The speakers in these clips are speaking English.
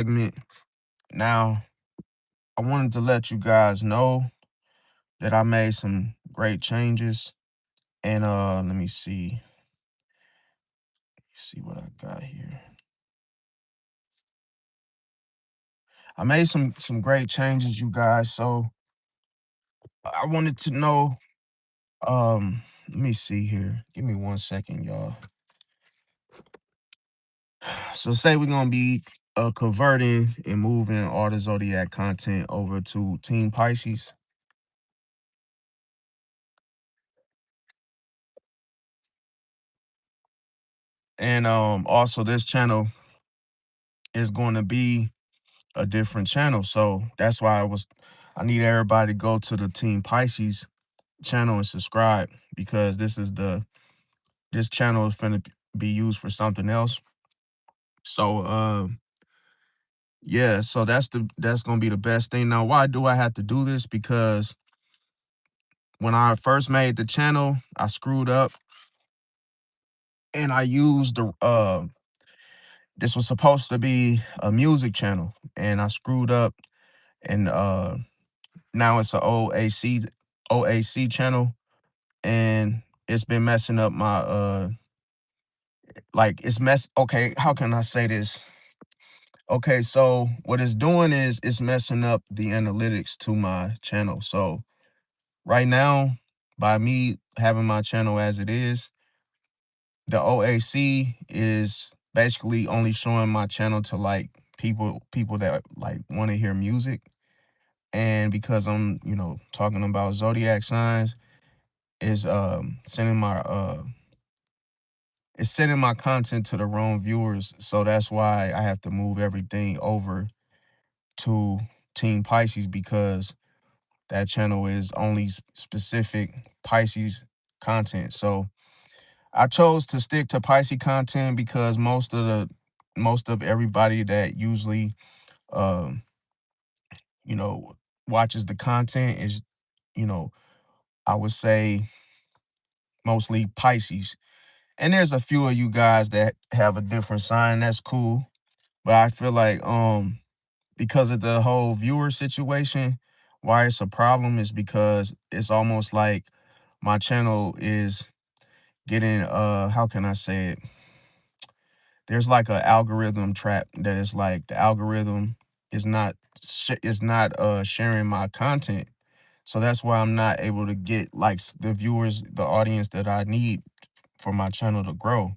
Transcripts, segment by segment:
segment. Now, I wanted to let you guys know that I made some great changes. And let me see. See what I got here. I made some great changes, you guys. So I wanted to know. Let me see here. Give me 1 second, y'all. So say we're gonna be converting and moving all the Zodiac content over to Team Pisces. And also this channel is going to be a different channel. So that's why I need everybody to go to the Team Pisces channel and subscribe, because this channel is going to be used for something else. So yeah, so that's gonna be the best thing. Now, why do I have to do this? Because when I first made the channel, I screwed up and I used the this was supposed to be a music channel, and I screwed up, and now it's a OAC channel, and it's been messing up my like it's mess okay, how can I say this? Okay, so what it's doing is it's messing up the analytics to my channel. So right now, by me having my channel as it is, the OAC is basically only showing my channel to like people that like want to hear music. And because I'm, talking about zodiac signs, is sending my content to the wrong viewers. So that's why I have to move everything over to Team Pisces, because that channel is only specific Pisces content. So I chose to stick to Pisces content because most of everybody that usually um you know watches the content is, you know I would say, mostly Pisces. And there's a few of you guys that have a different sign. That's cool. But I feel like because of the whole viewer situation, why it's a problem is because it's almost like my channel is getting, how can I say it? There's like a algorithm trap that is like the algorithm is not sharing my content. So that's why I'm not able to get like the viewers, the audience that I need for my channel to grow.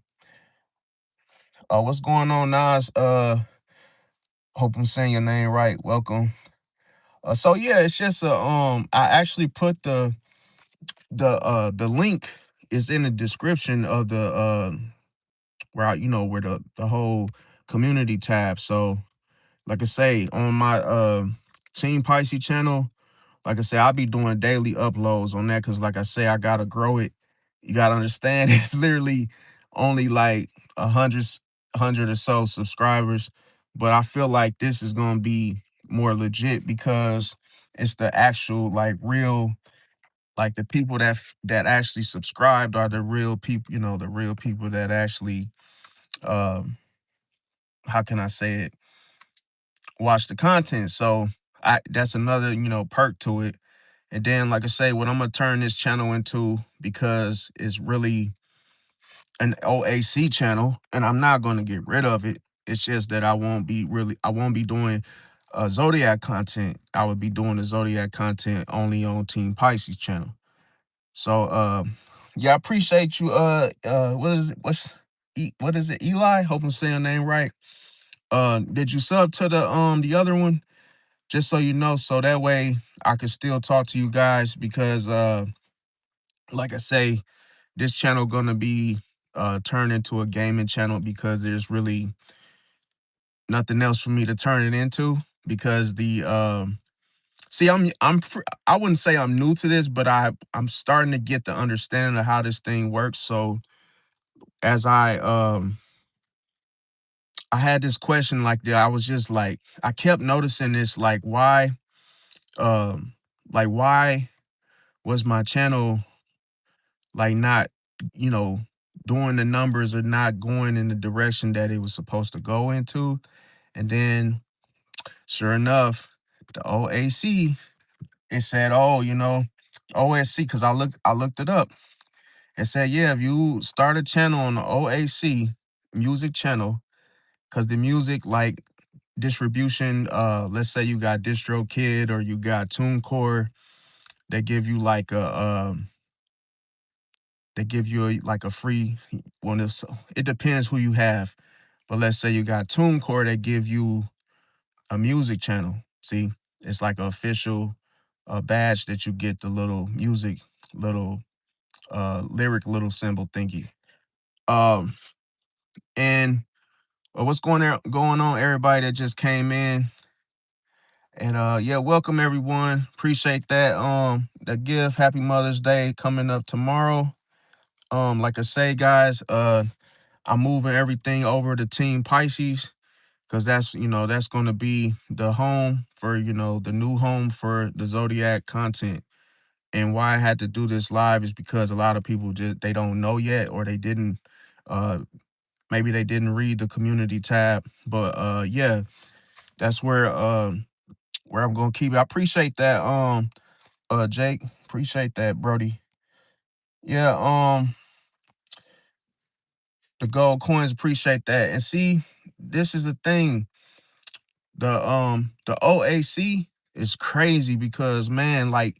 What's going on, Nas? Hope I'm saying your name right. Welcome. So yeah, it's just I actually put the link is in the description of the where where the whole community tab. So like I say, on my Team Pisces channel, like I say, I'll be doing daily uploads on that, because like I say, I gotta grow it. You gotta understand, it's literally only like a hundred or so subscribers. But I feel like this is gonna be more legit because it's the actual like real, like the people that actually subscribed are the real people, the real people that actually um how can I say it, watch the content. So I that's another, perk to it. And then, like I say, what I'm gonna turn this channel into, because it's really an OAC channel, and I'm not gonna get rid of it. It's just that I won't be doing Zodiac content. I would be doing the Zodiac content only on Team Pisces channel. So yeah, I appreciate you. What is it? What is it? Eli? Hope I'm saying your name right. Did you sub to the other one? Just so you know, so that way I can still talk to you guys, because like I say, this channel gonna be turned into a gaming channel, because there's really nothing else for me to turn it into. Because the see, I wouldn't say I'm new to this, but I'm starting to get the understanding of how this thing works. So as I had this question, like, I was just like, I kept noticing this, um like why was my channel like not, you know, doing the numbers, or not going in the direction that it was supposed to go into. And then Sure enough, the OAC, it said, oh, OSC, because I looked it up. It said, yeah, if you start a channel on the OAC music channel, because the music like distribution, let's say you got DistroKid or you got TuneCore, they give you like like a free one. It depends who you have, but let's say you got TuneCore, they give you a music channel. See, it's like an official badge that you get, the little music, little lyric, little symbol thingy. Um, and what's going on, everybody that just came in? And yeah, welcome everyone. Appreciate that. The gift. Happy Mother's Day coming up tomorrow. Like I say, guys, I'm moving everything over to Team Pisces because that's going to be the home for the new home for the Zodiac content. And why I had to do this live is because a lot of people just they don't know yet, or they didn't. Uh, maybe they didn't read the community tab. But yeah, that's where I'm gonna keep it. I appreciate that, Jake. Appreciate that, Brody. Yeah, the gold coins, appreciate that. And see, this is the thing. The OAC is crazy because man, like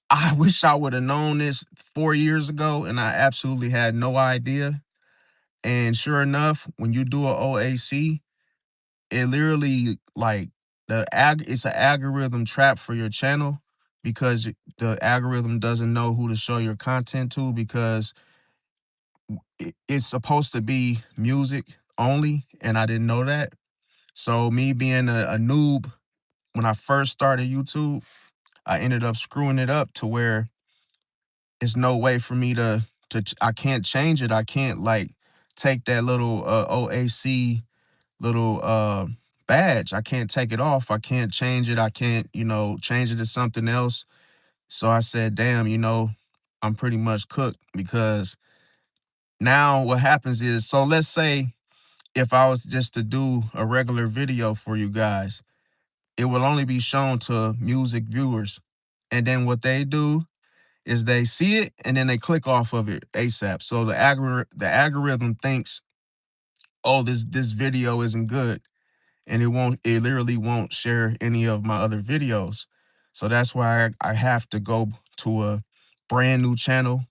I wish I would have known this 4 years ago, and I absolutely had no idea. And sure enough, when you do a OAC, it literally like it's an algorithm trap for your channel because the algorithm doesn't know who to show your content to because it's supposed to be music only, and I didn't know that. So me being a noob when I first started YouTube, I ended up screwing it up to where it's no way for me I can't change it. I can't like take that little OAC little badge. I can't take it off. I can't change it. I can't, change it to something else. So I said, damn, I'm pretty much cooked because now what happens is, so let's say if I was just to do a regular video for you guys, it will only be shown to music viewers. And then what they do is they see it and then they click off of it ASAP. So the algorithm thinks, oh, this video isn't good, and it literally won't share any of my other videos. So that's why I have to go to a brand new channel,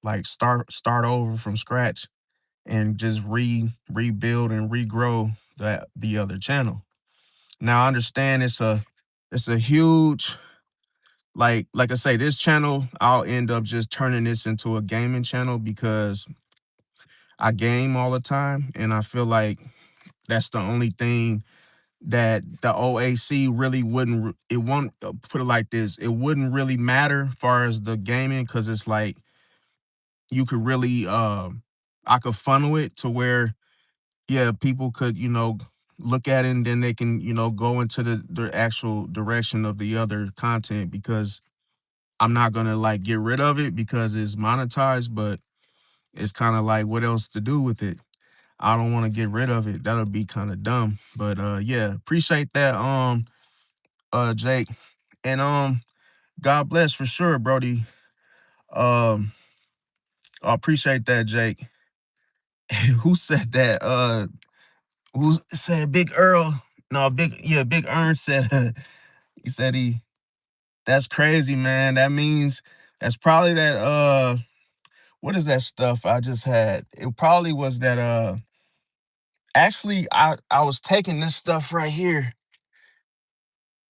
like start over from scratch and just rebuild and regrow the other channel. Now I understand it's a huge, like I say, this channel, I'll end up just turning this into a gaming channel because I game all the time, and I feel like that's the only thing that the OAC really it won't, put it like this, it wouldn't really matter as far as the gaming, because it's like you could really I could funnel it to where, yeah, people could, look at it and then they can, go into the actual direction of the other content, because I'm not gonna like get rid of it because it's monetized, but it's kind of like what else to do with it. I don't want to get rid of it. That'll be kind of dumb. But yeah, appreciate that, Jake. And God bless for sure, Brody. Um, I appreciate that, Jake. Who said that? Who said Big Earl? No, Big Ern said he said that's crazy, man. That means that's probably that what is that stuff I just had? It probably was that actually I was taking this stuff right here.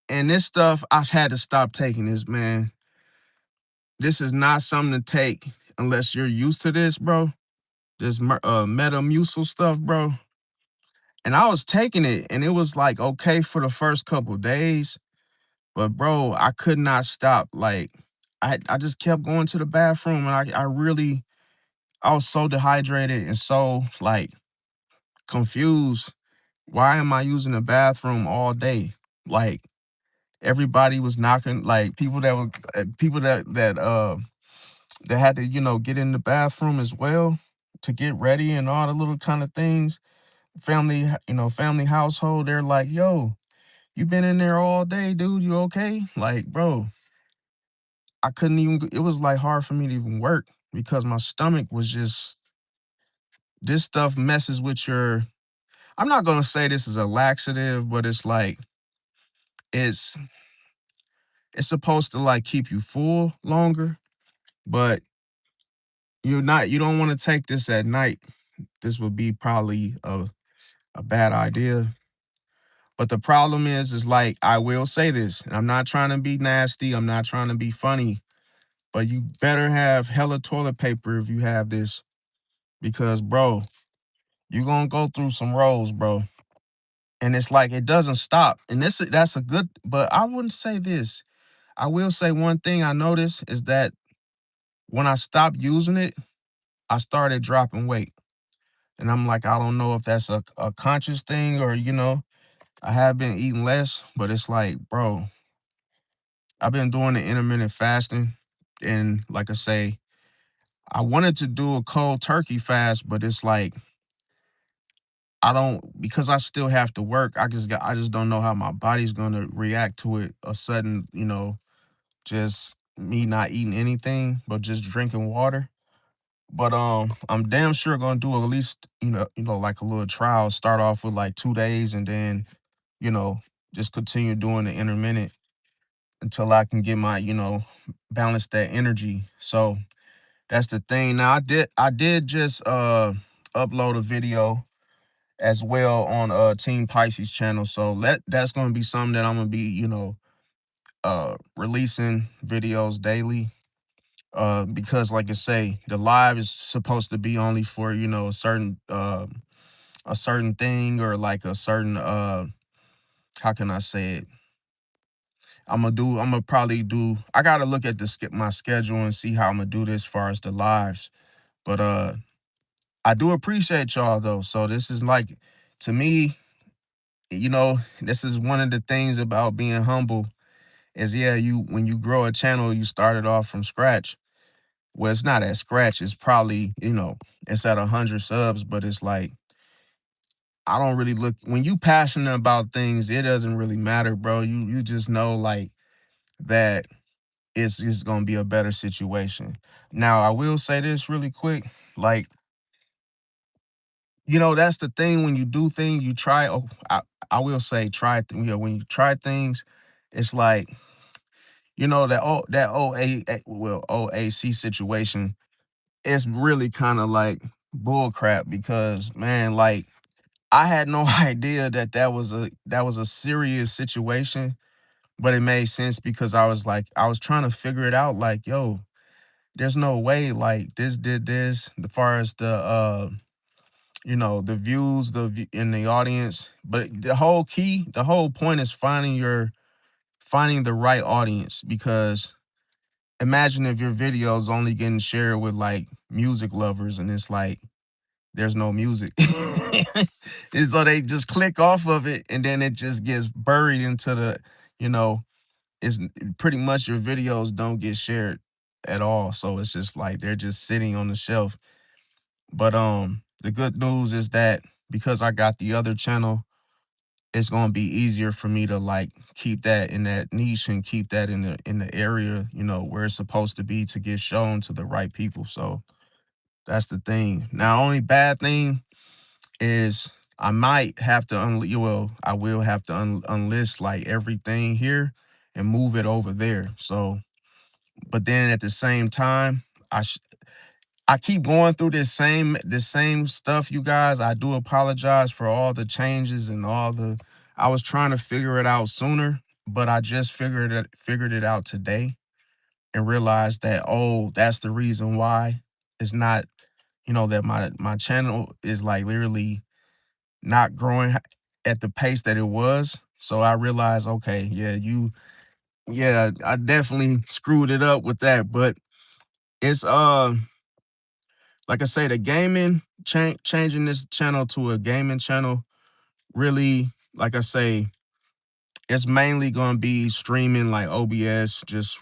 And this stuff I had to stop taking this, man. This is not something to take unless you're used to this, bro. This Metamucil stuff, bro. And I was taking it, and it was like okay for the first couple days, but bro, I could not stop. Like, I just kept going to the bathroom, and I was so dehydrated and so like confused. Why am I using the bathroom all day? Like everybody was knocking, like people that had to get in the bathroom as well to get ready and all the little kind of things. Family household, they're like, yo, You been in there all day, dude. You okay? Like, bro, I couldn't even, it was like hard for me to even work because my stomach was just, this stuff messes with your, I'm not gonna say this is a laxative, but it's like, it's it's supposed to like keep you full longer, but you don't want to take this at night. This would be probably a bad idea. But the problem is like, I will say this, and I'm not trying to be nasty, I'm not trying to be funny, but you better have hella toilet paper if you have this, because bro, you gonna go through some roles, bro. And it's like it doesn't stop. And that's a good, but I wouldn't say this. I will say one thing I noticed is that when I stopped using it, I started dropping weight. And I'm like, I don't know if that's a conscious thing or, I have been eating less, but it's like, bro, I've been doing the intermittent fasting. And like I say, I wanted to do a cold turkey fast, but it's like, I don't, because I still have to work. I just don't know how my body's gonna react to it. A sudden, just me not eating anything, but just drinking water. But I'm damn sure gonna do at least, like a little trial. Start off with like 2 days, and then, you know, just continue doing the intermittent until I can get my, balance that energy. So that's the thing. Now I did just upload a video as well on Team Pisces channel. So that's gonna be something that I'm gonna be, releasing videos daily. Because like I say, the live is supposed to be only for, a certain thing, or like a certain how can I say it? I'm gonna probably do, I gotta look at my schedule and see how I'm gonna do this as far as the lives. But I do appreciate y'all though. So this is like, to me, this is one of the things about being humble is, yeah, you, when you grow a channel, you started off from scratch. Well, it's not at scratch. It's probably, it's at 100 subs, but it's like, I don't really look, when you passionate about things, it doesn't really matter, bro. You just know like that it's gonna be a better situation. Now, I will say this really quick. Like, that's the thing, when you do things, you try, I will say try, when you try things, it's like, that OAC situation, it's really kind of like bull crap, because man, like, I had no idea that was a serious situation, but it made sense because I was trying to figure it out. Like, yo, there's no way like this did this as far as the views, in the audience. But the whole point is finding the right audience, because imagine if your video is only getting shared with like music lovers, and it's like there's no music. And so they just click off of it, and then it just gets buried into you know, it's pretty much your videos don't get shared at all. So it's just like they're just sitting on the shelf. But the good news is that because I got the other channel, it's gonna be easier for me to like keep that in that niche and keep that in the area, where it's supposed to be, to get shown to the right people. So that's the thing. Now, only bad thing is I might have to I will have to unlist like everything here and move it over there. So, but then at the same time, I keep going through this same stuff, you guys. I do apologize for all the changes and all the. I was trying to figure it out sooner, but I just figured it out today, and realized that, oh, that's the reason why it's not, that my channel is like literally not growing at the pace that it was. So I realized, okay, yeah, I definitely screwed it up with that. But it's like I say, the gaming, changing this channel to a gaming channel, really, like I say, it's mainly gonna be streaming like OBS, just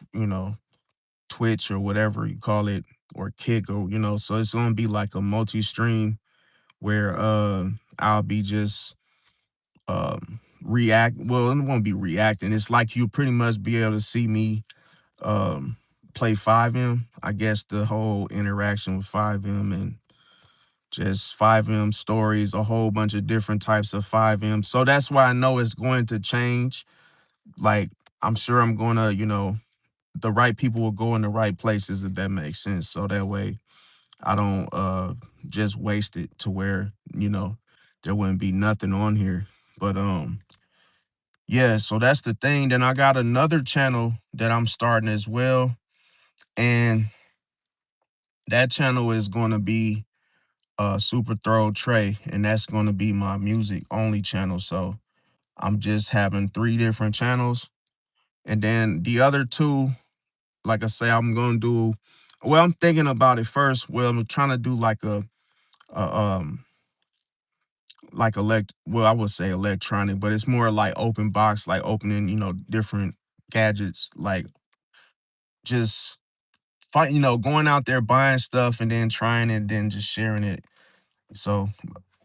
Twitch or whatever you call it, or Kick, or so it's gonna be like a multi-stream where I'll be just react. Well, it won't be reacting. It's like you pretty much be able to see me um play 5M. I guess the whole interaction with 5M and just 5M stories, a whole bunch of different types of 5M. So that's why I know it's going to change. Like I'm sure I'm gonna, the right people will go in the right places if that makes sense. So that way I don't just waste it to where, there wouldn't be nothing on here. But yeah, so that's the thing. Then I got another channel that I'm starting as well. And that channel is gonna be Super Throw Trey, and that's gonna be my music only channel. So I'm just having three different channels. And then the other two, like I say, I'm gonna do well, I'm thinking about it first. Well, I'm trying to do a like well, I would say electronic, but it's more like open box, like opening, different gadgets, like just fight, going out there buying stuff and then trying it and then just sharing it. So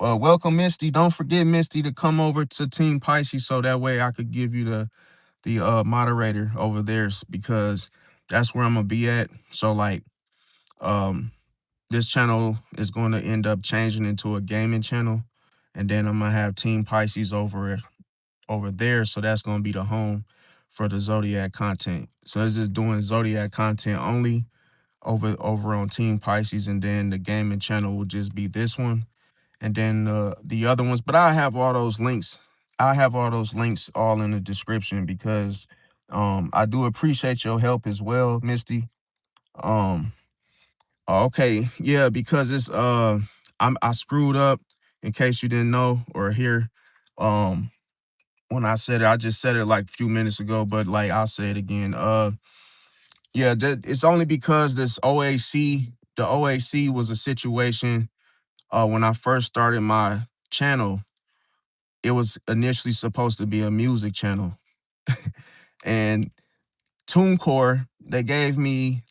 welcome Misty. Don't forget Misty to come over to Team Pisces so that way I could give you the moderator over there because that's where I'm gonna be at. So like um this channel is going to end up changing into a gaming channel, and then I'm gonna have Team Pisces over there. So that's gonna be the home for the Zodiac content. So it's just doing Zodiac content only over on Team Pisces, and then the gaming channel will just be this one, and then the other ones. But I have all those links. I have all those links all in the description because I do appreciate your help as well, Misty. Um, okay, yeah, because it's I screwed up in case you didn't know or hear. When I said it, I just said it like a few minutes ago, but like I'll say it again. Yeah, it's only because this OAC, the OAC was a situation when I first started my channel. It was initially supposed to be a music channel. And TuneCore, they gave me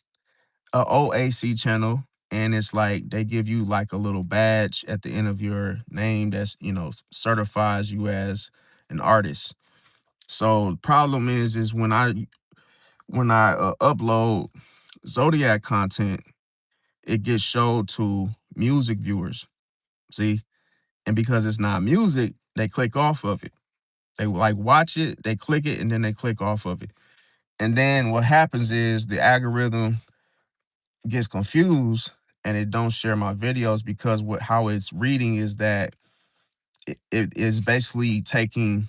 a OAC channel, and it's like they give you like a little badge at the end of your name that's, certifies you as an artist. So the problem is when I upload Zodiac content, it gets showed to music viewers. See, and because it's not music, they click off of it. They like watch it, they click it, and then they click off of it. And then what happens is the algorithm gets confused and it don't share my videos because how it's reading is that it is basically taking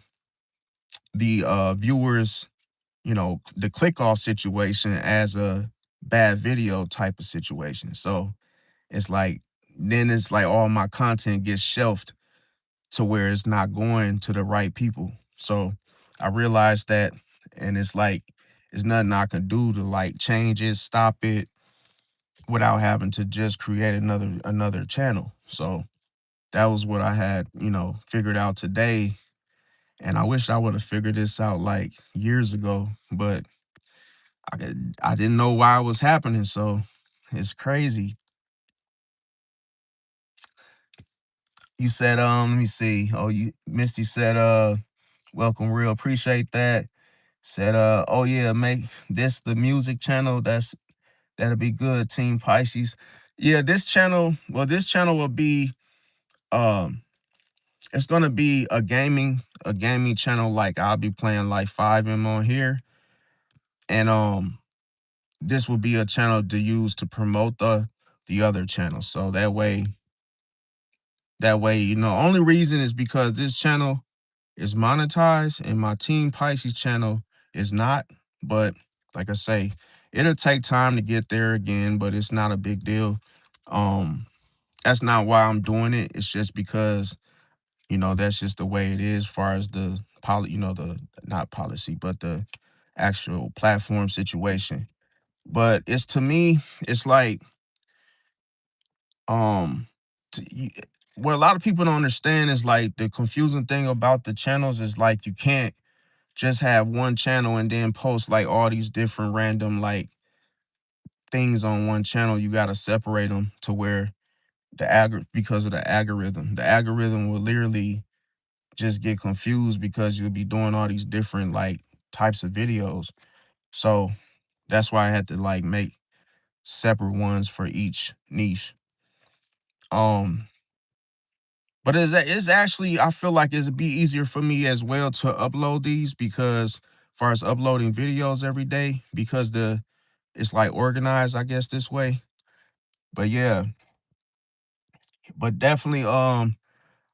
the viewers, the click off situation as a bad video type of situation. So it's like then it's like all my content gets shelved to where it's not going to the right people. So I realized that, and it's like it's nothing I can do to like change it, stop it without having to just create another channel. So that was what I had, figured out today. And I wish I would have figured this out like years ago, but I didn't know why it was happening. So it's crazy. You said, let me see. Oh, Misty said, welcome, real appreciate that. Said, oh yeah, make this the music channel. That'll be good, Team Pisces. Yeah, this channel will be um it's gonna be a gaming channel. Like I'll be playing like 5M on here. And this will be a channel to use to promote the other channel. So that way, only reason is because this channel is monetized and my Team Pisces channel is not. But like I say, it'll take time to get there again, but it's not a big deal. Um, that's not why I'm doing it. It's just because, that's just the way it is as far as the the not policy, but the actual platform situation. But it's to me, it's like um what a lot of people don't understand is like the confusing thing about the channels is like you can't just have one channel and then post like all these different random like things on one channel. You got to separate them to where because of the algorithm will literally just get confused because you'll be doing all these different like types of videos. So that's why I had to like make separate ones for each niche. Um, but it's actually I feel like it'd be easier for me as well to upload these because far as uploading videos every day because it's like organized, I guess, this way. But yeah, but definitely I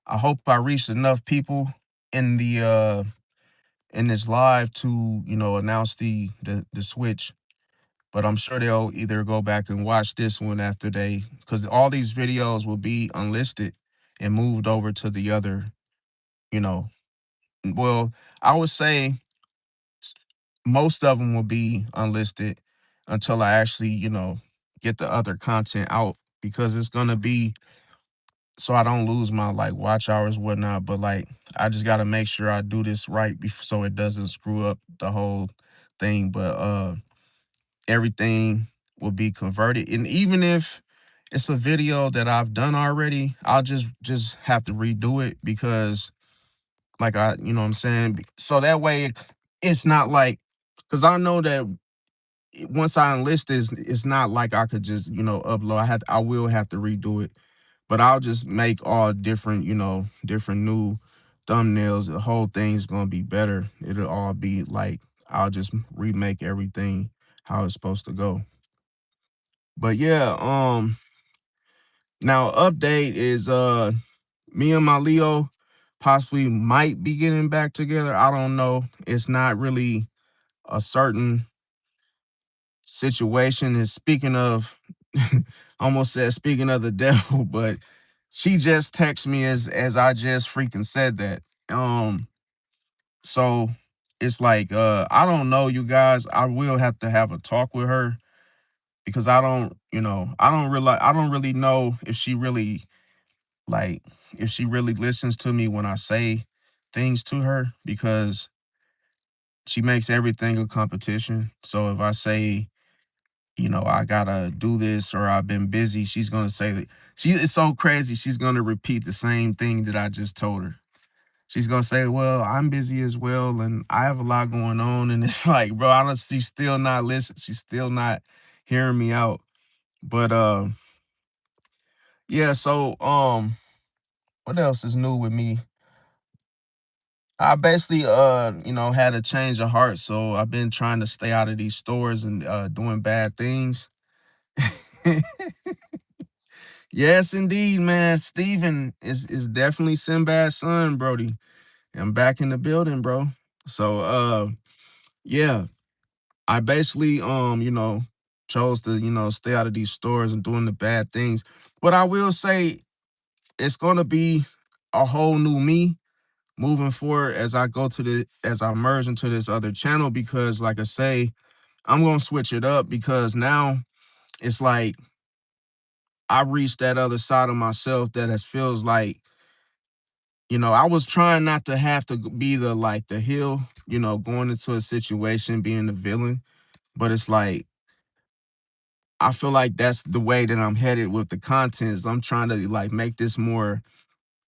hope I reached enough people in the in this live to, announce the switch. But I'm sure they'll either go back and watch this one after they, because all these videos will be unlisted and moved over to the other, you know, well, I would say s- most of them will be unlisted until I actually, get the other content out because it's gonna be so I don't lose my like watch hours, whatnot. But like I just gotta make sure I do this right so it doesn't screw up the whole thing. But everything will be converted. And even if it's a video that I've done already, I'll just have to redo it because like you know what I'm saying? So that way it's not like because I know that once I enlist this, it's not like I could just, upload. I will have to redo it. But I'll just make all different, different new thumbnails. The whole thing's gonna be better. It'll all be like I'll just remake everything how it's supposed to go. But yeah, now update is me and my Leo possibly might be getting back together. I don't know. It's not really a certain situation. And speaking of almost said speaking of the devil, but she just texted me as I just freaking said that. So it's like I don't know, you guys. I will have to have a talk with her because I don't really know if she really like if she really listens to me when I say things to her because she makes everything a competition. So if I say, I gotta do this or I've been busy, she's gonna say that she is so crazy, she's gonna repeat the same thing that I just told her. She's gonna say, well, I'm busy as well and I have a lot going on. And it's like, bro, honestly, she's still not listening. She's still not hearing me out. But yeah, so what else is new with me? I basically had a change of heart, so I've been trying to stay out of these stores and doing bad things. Yes, indeed, man. Steven is definitely Sinbad's son, Brody. I'm back in the building, bro. So yeah, I basically chose to, stay out of these stores and doing the bad things. But I will say it's gonna be a whole new me moving forward as I merge into this other channel because like I say, I'm gonna switch it up because now it's like I reached that other side of myself that has feels like, I was trying not to have to be the heel, going into a situation, being the villain. But it's like I feel like that's the way that I'm headed with the content. Is I'm trying to like make this more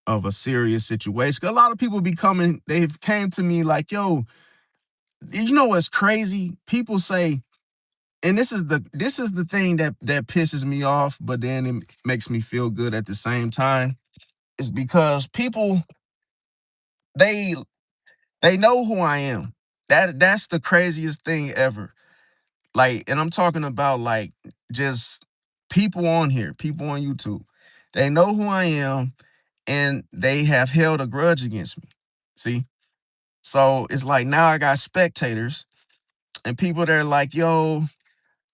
of a serious situation. 'Cause a lot of people they've came to me like, yo, you know what's crazy? People say, and this is the thing that pisses me off, but then it makes me feel good at the same time. Is because people they they know who I am. That's the craziest thing ever. Like, and I'm talking about like just people on here, people on YouTube. They know who I am and they have held a grudge against me. See? So it's like now I got spectators and people that are like, yo,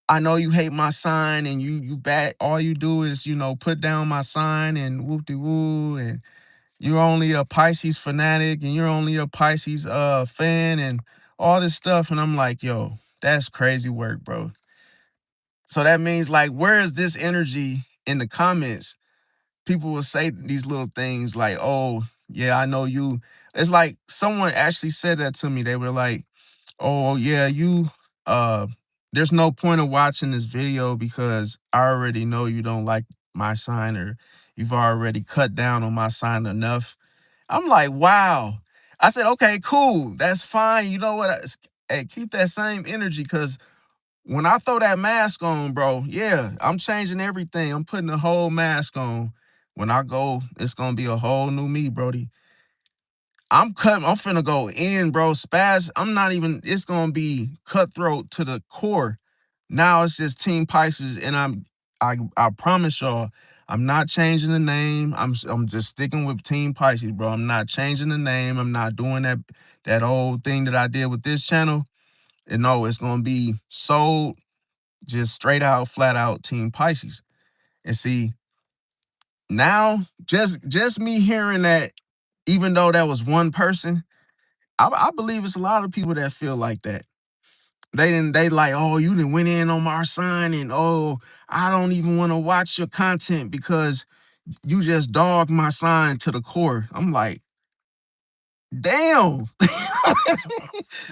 I know you hate my sign and you bat all you do is, put down my sign and whoop de woo and you're only a Pisces fanatic and you're only a Pisces fan and all this stuff. And I'm like, yo, that's crazy work, bro. So that means like, where is this energy in the comments? People will say these little things like, oh, yeah, I know you. It's like someone actually said that to me. They were like, oh, yeah, uh, there's no point of watching this video because I already know you don't like my sign or you've already cut down on my sign enough. I'm like, wow. I said, okay, cool. That's fine. You know what? Hey, keep that same energy because when I throw that mask on, bro, yeah, I'm changing everything. I'm putting the whole mask on. When I go, it's gonna be a whole new me, Brody. I'm finna go in, bro. Spaz, I'm not even, it's gonna be cutthroat to the core. Now it's just Team Pisces, and I promise y'all, I'm not changing the name. I'm just sticking with Team Pisces, bro. I'm not changing the name. I'm not doing that old thing that I did with this channel. And no, it's gonna be sold just straight out, flat out Team Pisces. And see, now just me hearing that, even though that was one person, I believe it's a lot of people that feel like that. They like, oh, you didn't went in on our sign, and oh, I don't even want to watch your content because you just dogged my sign to the core. I'm like, damn.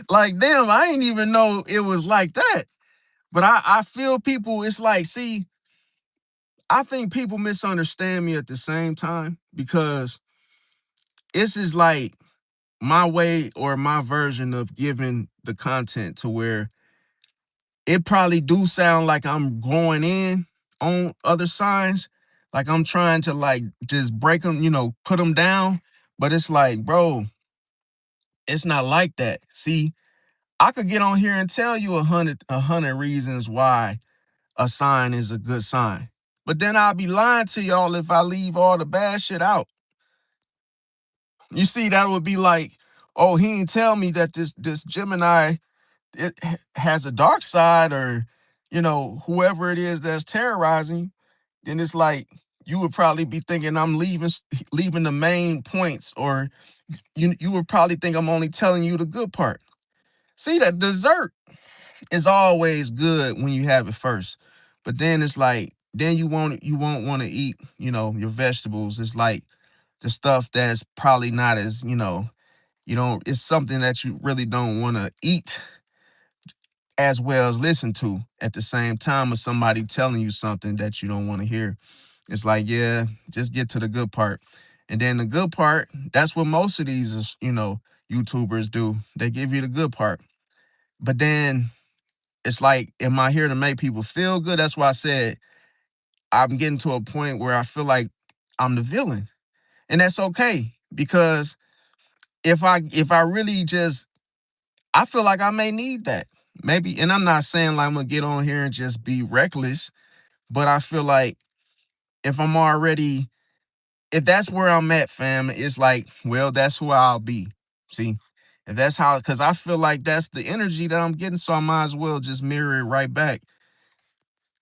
Like, damn, I didn't even know it was like that. But I feel people, it's like, see, I think people misunderstand me at the same time because this is like my way or my version of giving the content to where it probably do sound like I'm going in on other signs, like I'm trying to like just break them, put them down. But it's like, bro, it's not like that. See, I could get on here and tell you a hundred reasons why a sign is a good sign. But then I'll be lying to y'all if I leave all the bad shit out. You see, that would be like, oh, he didn't tell me that this Gemini has a dark side, or whoever it is that's terrorizing. Then it's like you would probably be thinking I'm leaving the main points, or you would probably think I'm only telling you the good part. See, that dessert is always good when you have it first, but then it's like then you won't want to eat your vegetables. It's like the stuff that's probably not as it's something that you really don't want to eat as well as listen to at the same time as somebody telling you something that you don't want to hear. It's like, yeah, just get to the good part. And then the good part, that's what most of these YouTubers do. They give you the good part. But then it's like, am I here to make people feel good? That's why I said I'm getting to a point where I feel like I'm the villain. And that's okay. Because if I really just I feel like I may need that. Maybe, and I'm not saying like I'm gonna get on here and just be reckless, but I feel like if I'm already, if that's where I'm at, fam, it's like, well, that's who I'll be. See, if that's how, because I feel like that's the energy that I'm getting, so I might as well just mirror it right back.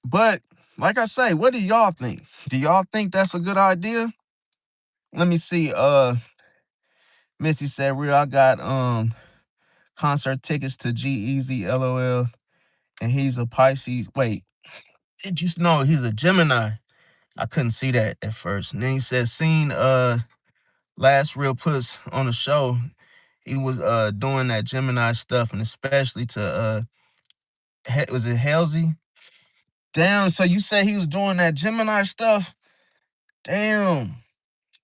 But like I say, what do y'all think? Do y'all think that's a good idea? Let me see. Missy said, real, I got concert tickets to G Easy, LOL, and he's a Pisces. Wait, did you know he's a Gemini? I couldn't see that at first. And then he said, seen last real puss on the show. He was doing that Gemini stuff, and especially to was it Halsey? Damn, so you say he was doing that Gemini stuff? Damn.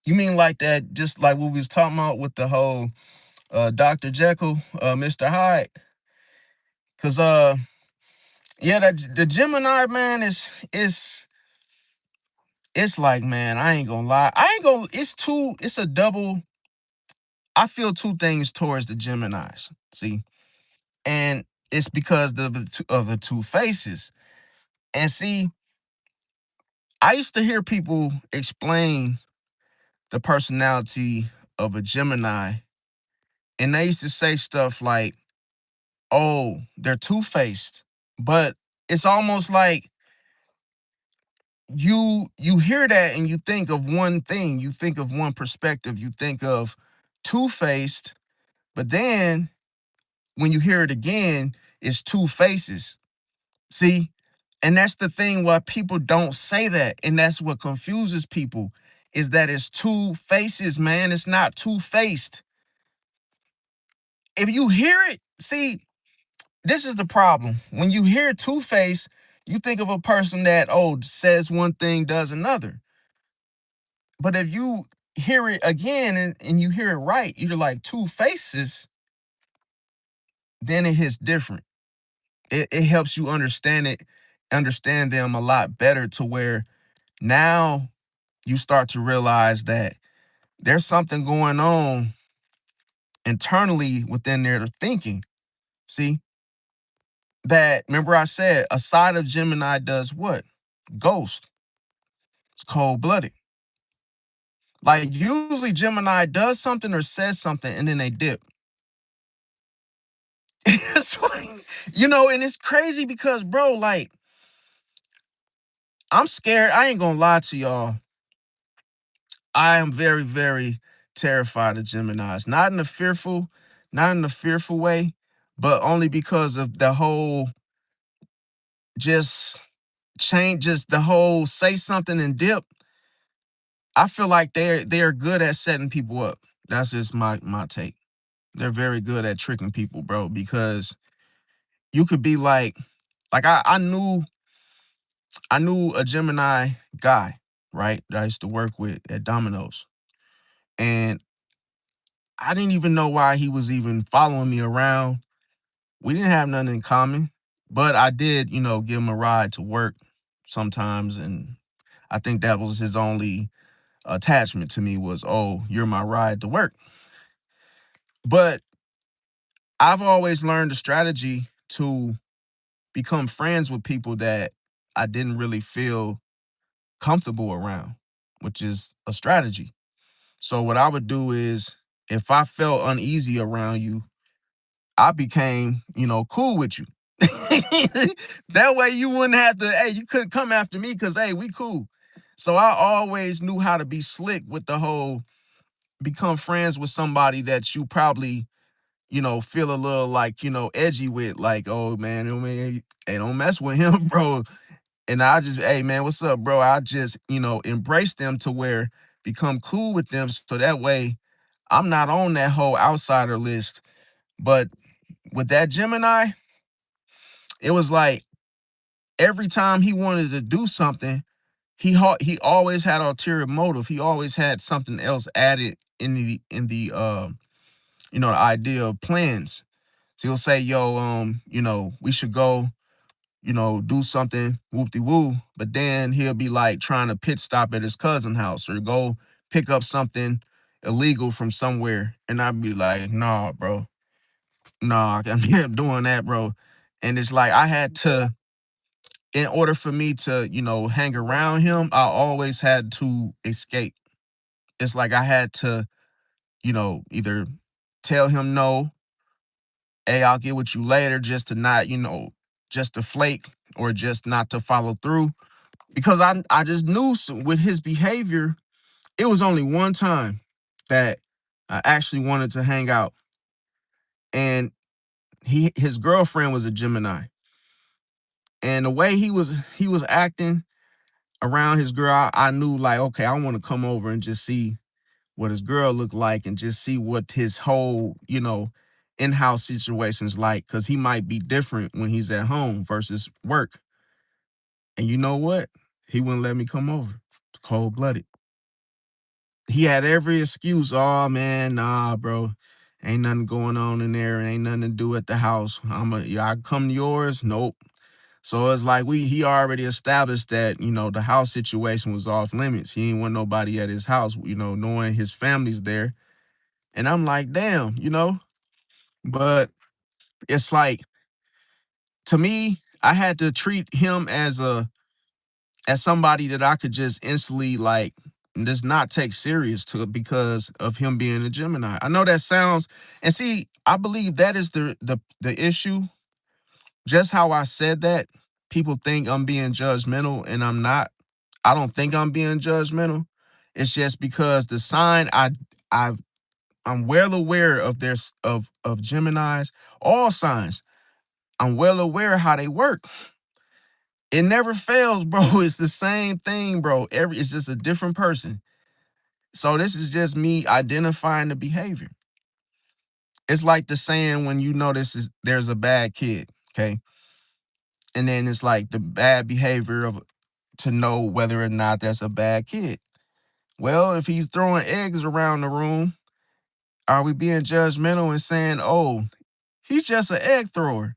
You mean like that, just like what we was talking about with the whole Dr. Jekyll, Mr. Hyde? Cause yeah, that the Gemini, man, it's like, man, I ain't gonna lie. It's a double. I feel two things towards the Geminis. See, and it's because of the two faces. And see, I used to hear people explain the personality of a Gemini, and they used to say stuff like, "Oh, they're two-faced," but it's almost like you hear that and you think of one thing, you think of one perspective, you think of two-faced, but then when you hear it again, it's two faces. See? And that's the thing why people don't say that. And that's what confuses people is that it's two faces, man. It's not two-faced. If you hear it, see, this is the problem. When you hear two-faced, you think of a person that, oh, says one thing, does another. But if you hear it again and you hear it right, you're like two faces, then it hits different. It helps you understand them a lot better to where now you start to realize that there's something going on internally within their thinking. See, that remember I said a side of Gemini does what? Ghost. It's cold blooded. Like usually Gemini does something or says something and then they dip. It's like, and it's crazy because, bro, like, I'm scared. I ain't gonna lie to y'all. I am very, very terrified of Geminis. Not in a fearful way, but only because of the whole just change, just the whole say something and dip. I feel like they're good at setting people up. That's just my take. They're very good at tricking people, bro, because you could be like I knew a Gemini guy, right? That I used to work with at Domino's. And I didn't even know why he was even following me around. We didn't have nothing in common, but I did, give him a ride to work sometimes. And I think that was his only attachment to me was, oh, you're my ride to work. But I've always learned a strategy to become friends with people that I didn't really feel comfortable around, which is a strategy. So what I would do is if I felt uneasy around you, I became, cool with you. That way you wouldn't have to, hey, you couldn't come after me because, hey, we cool. So I always knew how to be slick with the whole become friends with somebody that you probably, feel a little like, edgy with, like, oh man, hey, don't mess with him, bro. And I just, hey man, what's up, bro? I just, embrace them to where become cool with them. So that way I'm not on that whole outsider list. But with that Gemini, it was like every time he wanted to do something, he always had ulterior motive. He always had something else added in the the idea of plans. So he'll say, yo, we should go, do something whoop de woo. But then he'll be like trying to pit stop at his cousin's house or go pick up something illegal from somewhere. And I'd be like, nah, bro. Nah, I'm not doing that, bro. And it's like I had to, in order for me to, hang around him, I always had to escape. It's like I had to, either tell him no, hey, I'll get with you later, just to not, just to flake or just not to follow through. Because I just knew with his behavior, it was only one time that I actually wanted to hang out. And his girlfriend was a Gemini. And the way he was acting around his girl, I knew like, okay, I want to come over and just see what his girl looked like and just see what his whole, in-house situation's like, because he might be different when he's at home versus work. And you know what? He wouldn't let me come over. Cold blooded. He had every excuse. Oh man, nah, bro. Ain't nothing going on in there. Ain't nothing to do at the house. I come to yours. Nope. So it's like he already established that, the house situation was off limits. He ain't want nobody at his house, knowing his family's there. And I'm like, damn, but it's like, to me, I had to treat him as somebody that I could just instantly like just not take serious to because of him being a Gemini. I know that sounds, and see, I believe that is the issue. Just how I said that, people think I'm being judgmental and I'm not. I don't think I'm being judgmental. It's just because the sign I I'm well aware of of Geminis, all signs. I'm well aware how they work. It never fails, bro. It's the same thing, bro. It's just a different person. So this is just me identifying the behavior. It's like the saying when you notice there's a bad kid, okay? And then it's like the bad behavior of to know whether or not that's a bad kid. Well, if he's throwing eggs around the room, are we being judgmental and saying, oh, he's just an egg thrower?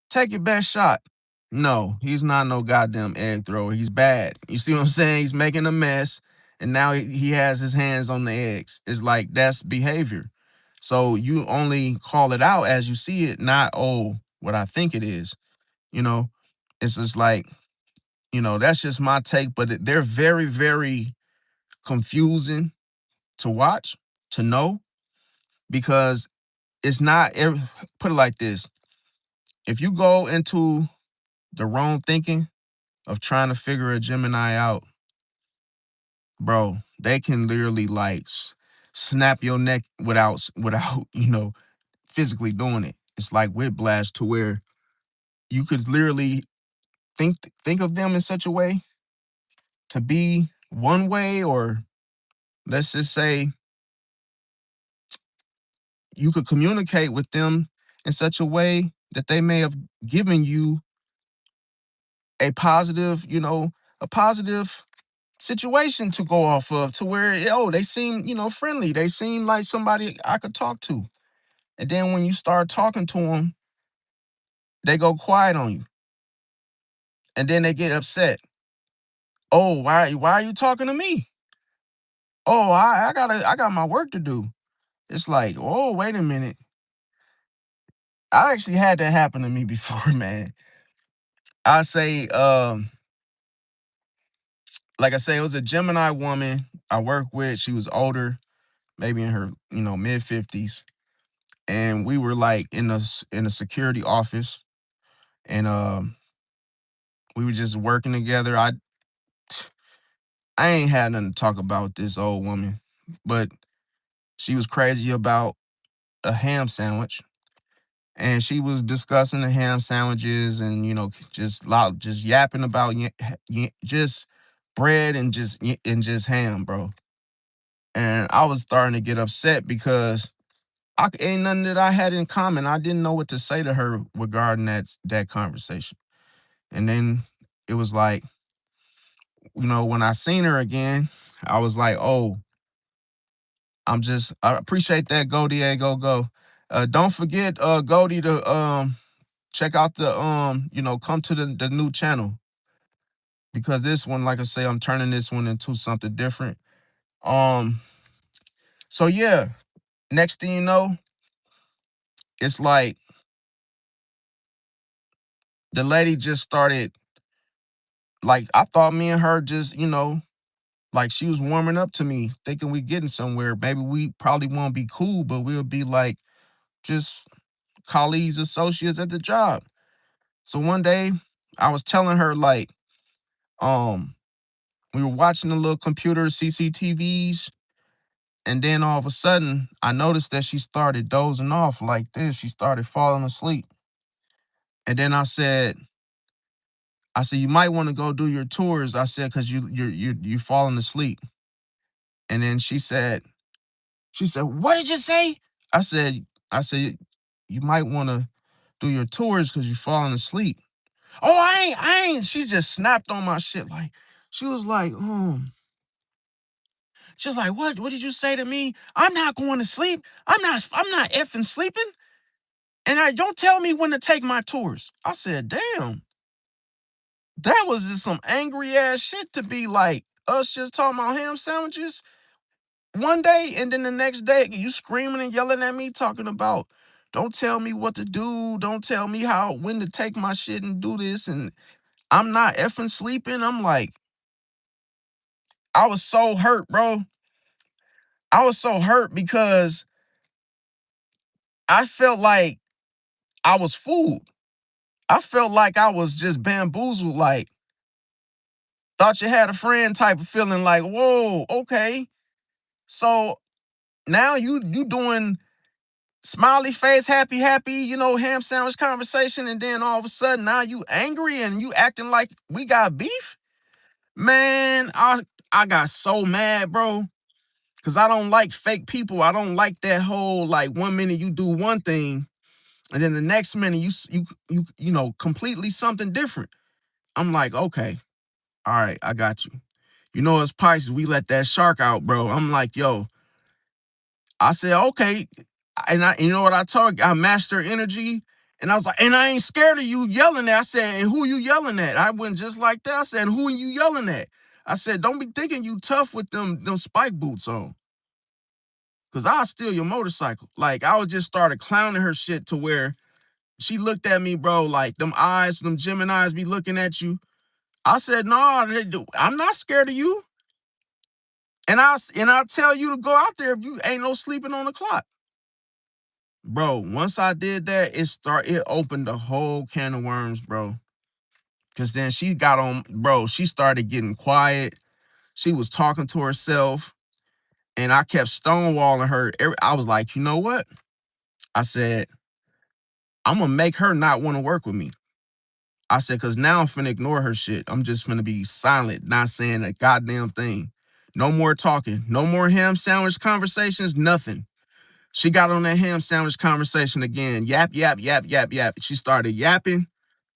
Take your best shot. No, he's not no goddamn egg thrower. He's bad. You see what I'm saying? He's making a mess, and now he has his hands on the eggs. It's like that's behavior. So you only call it out as you see it, not, oh, what I think it is. You know, it's just like, that's just my take, but they're very, very confusing to watch, to know, because it's not, put it like this. If you go into the wrong thinking of trying to figure a Gemini out, bro, they can literally like snap your neck without physically doing it. It's like whiplash to where you could literally think of them in such a way to be one way, or let's just say you could communicate with them in such a way that they may have given you a positive, a positive situation to go off of, to where, they seem, friendly. They seem like somebody I could talk to. And then when you start talking to them, they go quiet on you. And then they get upset. Oh, why are you talking to me? Oh, I got my work to do. It's like, oh, wait a minute. I actually had that happen to me before, man. I say, like I say, it was a Gemini woman I worked with. She was older, maybe in her, mid-50s. And we were like in a security office, and we were just working together. I ain't had nothing to talk about this old woman, but she was crazy about a ham sandwich, and she was discussing the ham sandwiches, and just yapping about just bread and just ham, bro. And I was starting to get upset because ain't nothing that I had in common. I didn't know what to say to her regarding that conversation. And then it was like, when I seen her again, I was like, oh, I appreciate that, go Diego, go. Don't forget, Goldie, to check out come to the new channel, because this one, like I say, I'm turning this one into something different. Um, so yeah, next thing you know, it's like the lady just started, like, I thought me and her just, like, she was warming up to me, thinking we getting somewhere. Maybe we probably won't be cool, but we'll be like just colleagues, associates at the job. So one day I was telling her, like, um, we were watching the little computer CCTVs, and then all of a sudden I noticed that she started dozing off like this. She started falling asleep. And then I said, you might want to go do your tours. I said, because you're falling asleep. And then she said, what did you say? I said, you might want to do your tours because you're falling asleep. Oh, I ain't. She just snapped on my shit. Like, she was like, what did you say to me? I'm not going to sleep. I'm not effing sleeping. And I don't tell me when to take my tours. I said, damn, that was just some angry ass shit to be like us just talking about ham sandwiches one day, and then the next day you screaming and yelling at me talking about, don't tell me what to do, don't tell me when to take my shit and do this, and I'm not effing sleeping. I'm like, I was so hurt, bro. I was so hurt because I felt like I was fooled. I felt like I was just bamboozled, like, thought you had a friend type of feeling, like, whoa, okay. So now you doing smiley face, happy, ham sandwich conversation, and then all of a sudden now you angry and you acting like we got beef? Man, I got so mad, bro. Cause I don't like fake people. I don't like that whole, like, 1 minute you do one thing, and then the next minute you completely something different. I'm like, okay, all right, I got you. You know, as Pisces, we let that shark out, bro. I'm like, yo, I said, okay. You know what I told her? I matched her energy. And I was like, and I ain't scared of you yelling at. I said, and who you yelling at? I went just like that. I said, and who are you yelling at? I said, don't be thinking you tough with them spike boots on. Cause I'll steal your motorcycle. Like, I was just started clowning her shit to where she looked at me, bro, like them eyes, them Geminis be looking at you. I said, no, I'm not scared of you. And I'll tell you to go out there if you ain't no sleeping on the clock. Bro, once I did that, it opened the whole can of worms, bro. Cause then she got on, bro, she started getting quiet. She was talking to herself. And I kept stonewalling her. I was like, you know what? I said, I'm gonna make her not want to work with me. I said, cause now I'm finna ignore her shit. I'm just finna be silent, not saying a goddamn thing. No more talking. No more ham sandwich conversations, nothing. She got on that ham sandwich conversation again. Yap, yap, yap, yap, yap. She started yapping.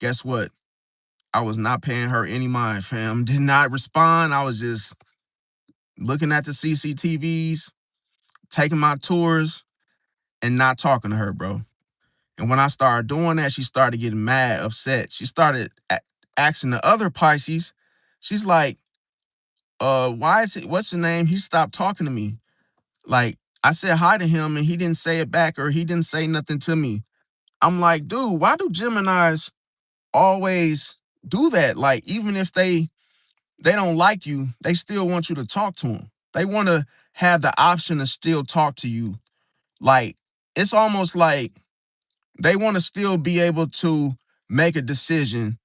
Guess what? I was not paying her any mind, fam. Did not respond. I was just looking at the CCTVs, taking my tours, and not talking to her, bro. And when I started doing that, she started getting mad, upset. She started asking the other Pisces. She's like, why is it, what's your name? He stopped talking to me. Like, I said hi to him and he didn't say it back or he didn't say nothing to me. I'm like, dude, why do Geminis always do that? Like, even if they don't like you, they still want you to talk to them. They want to have the option to still talk to you. Like, it's almost like they want to still be able to make a decision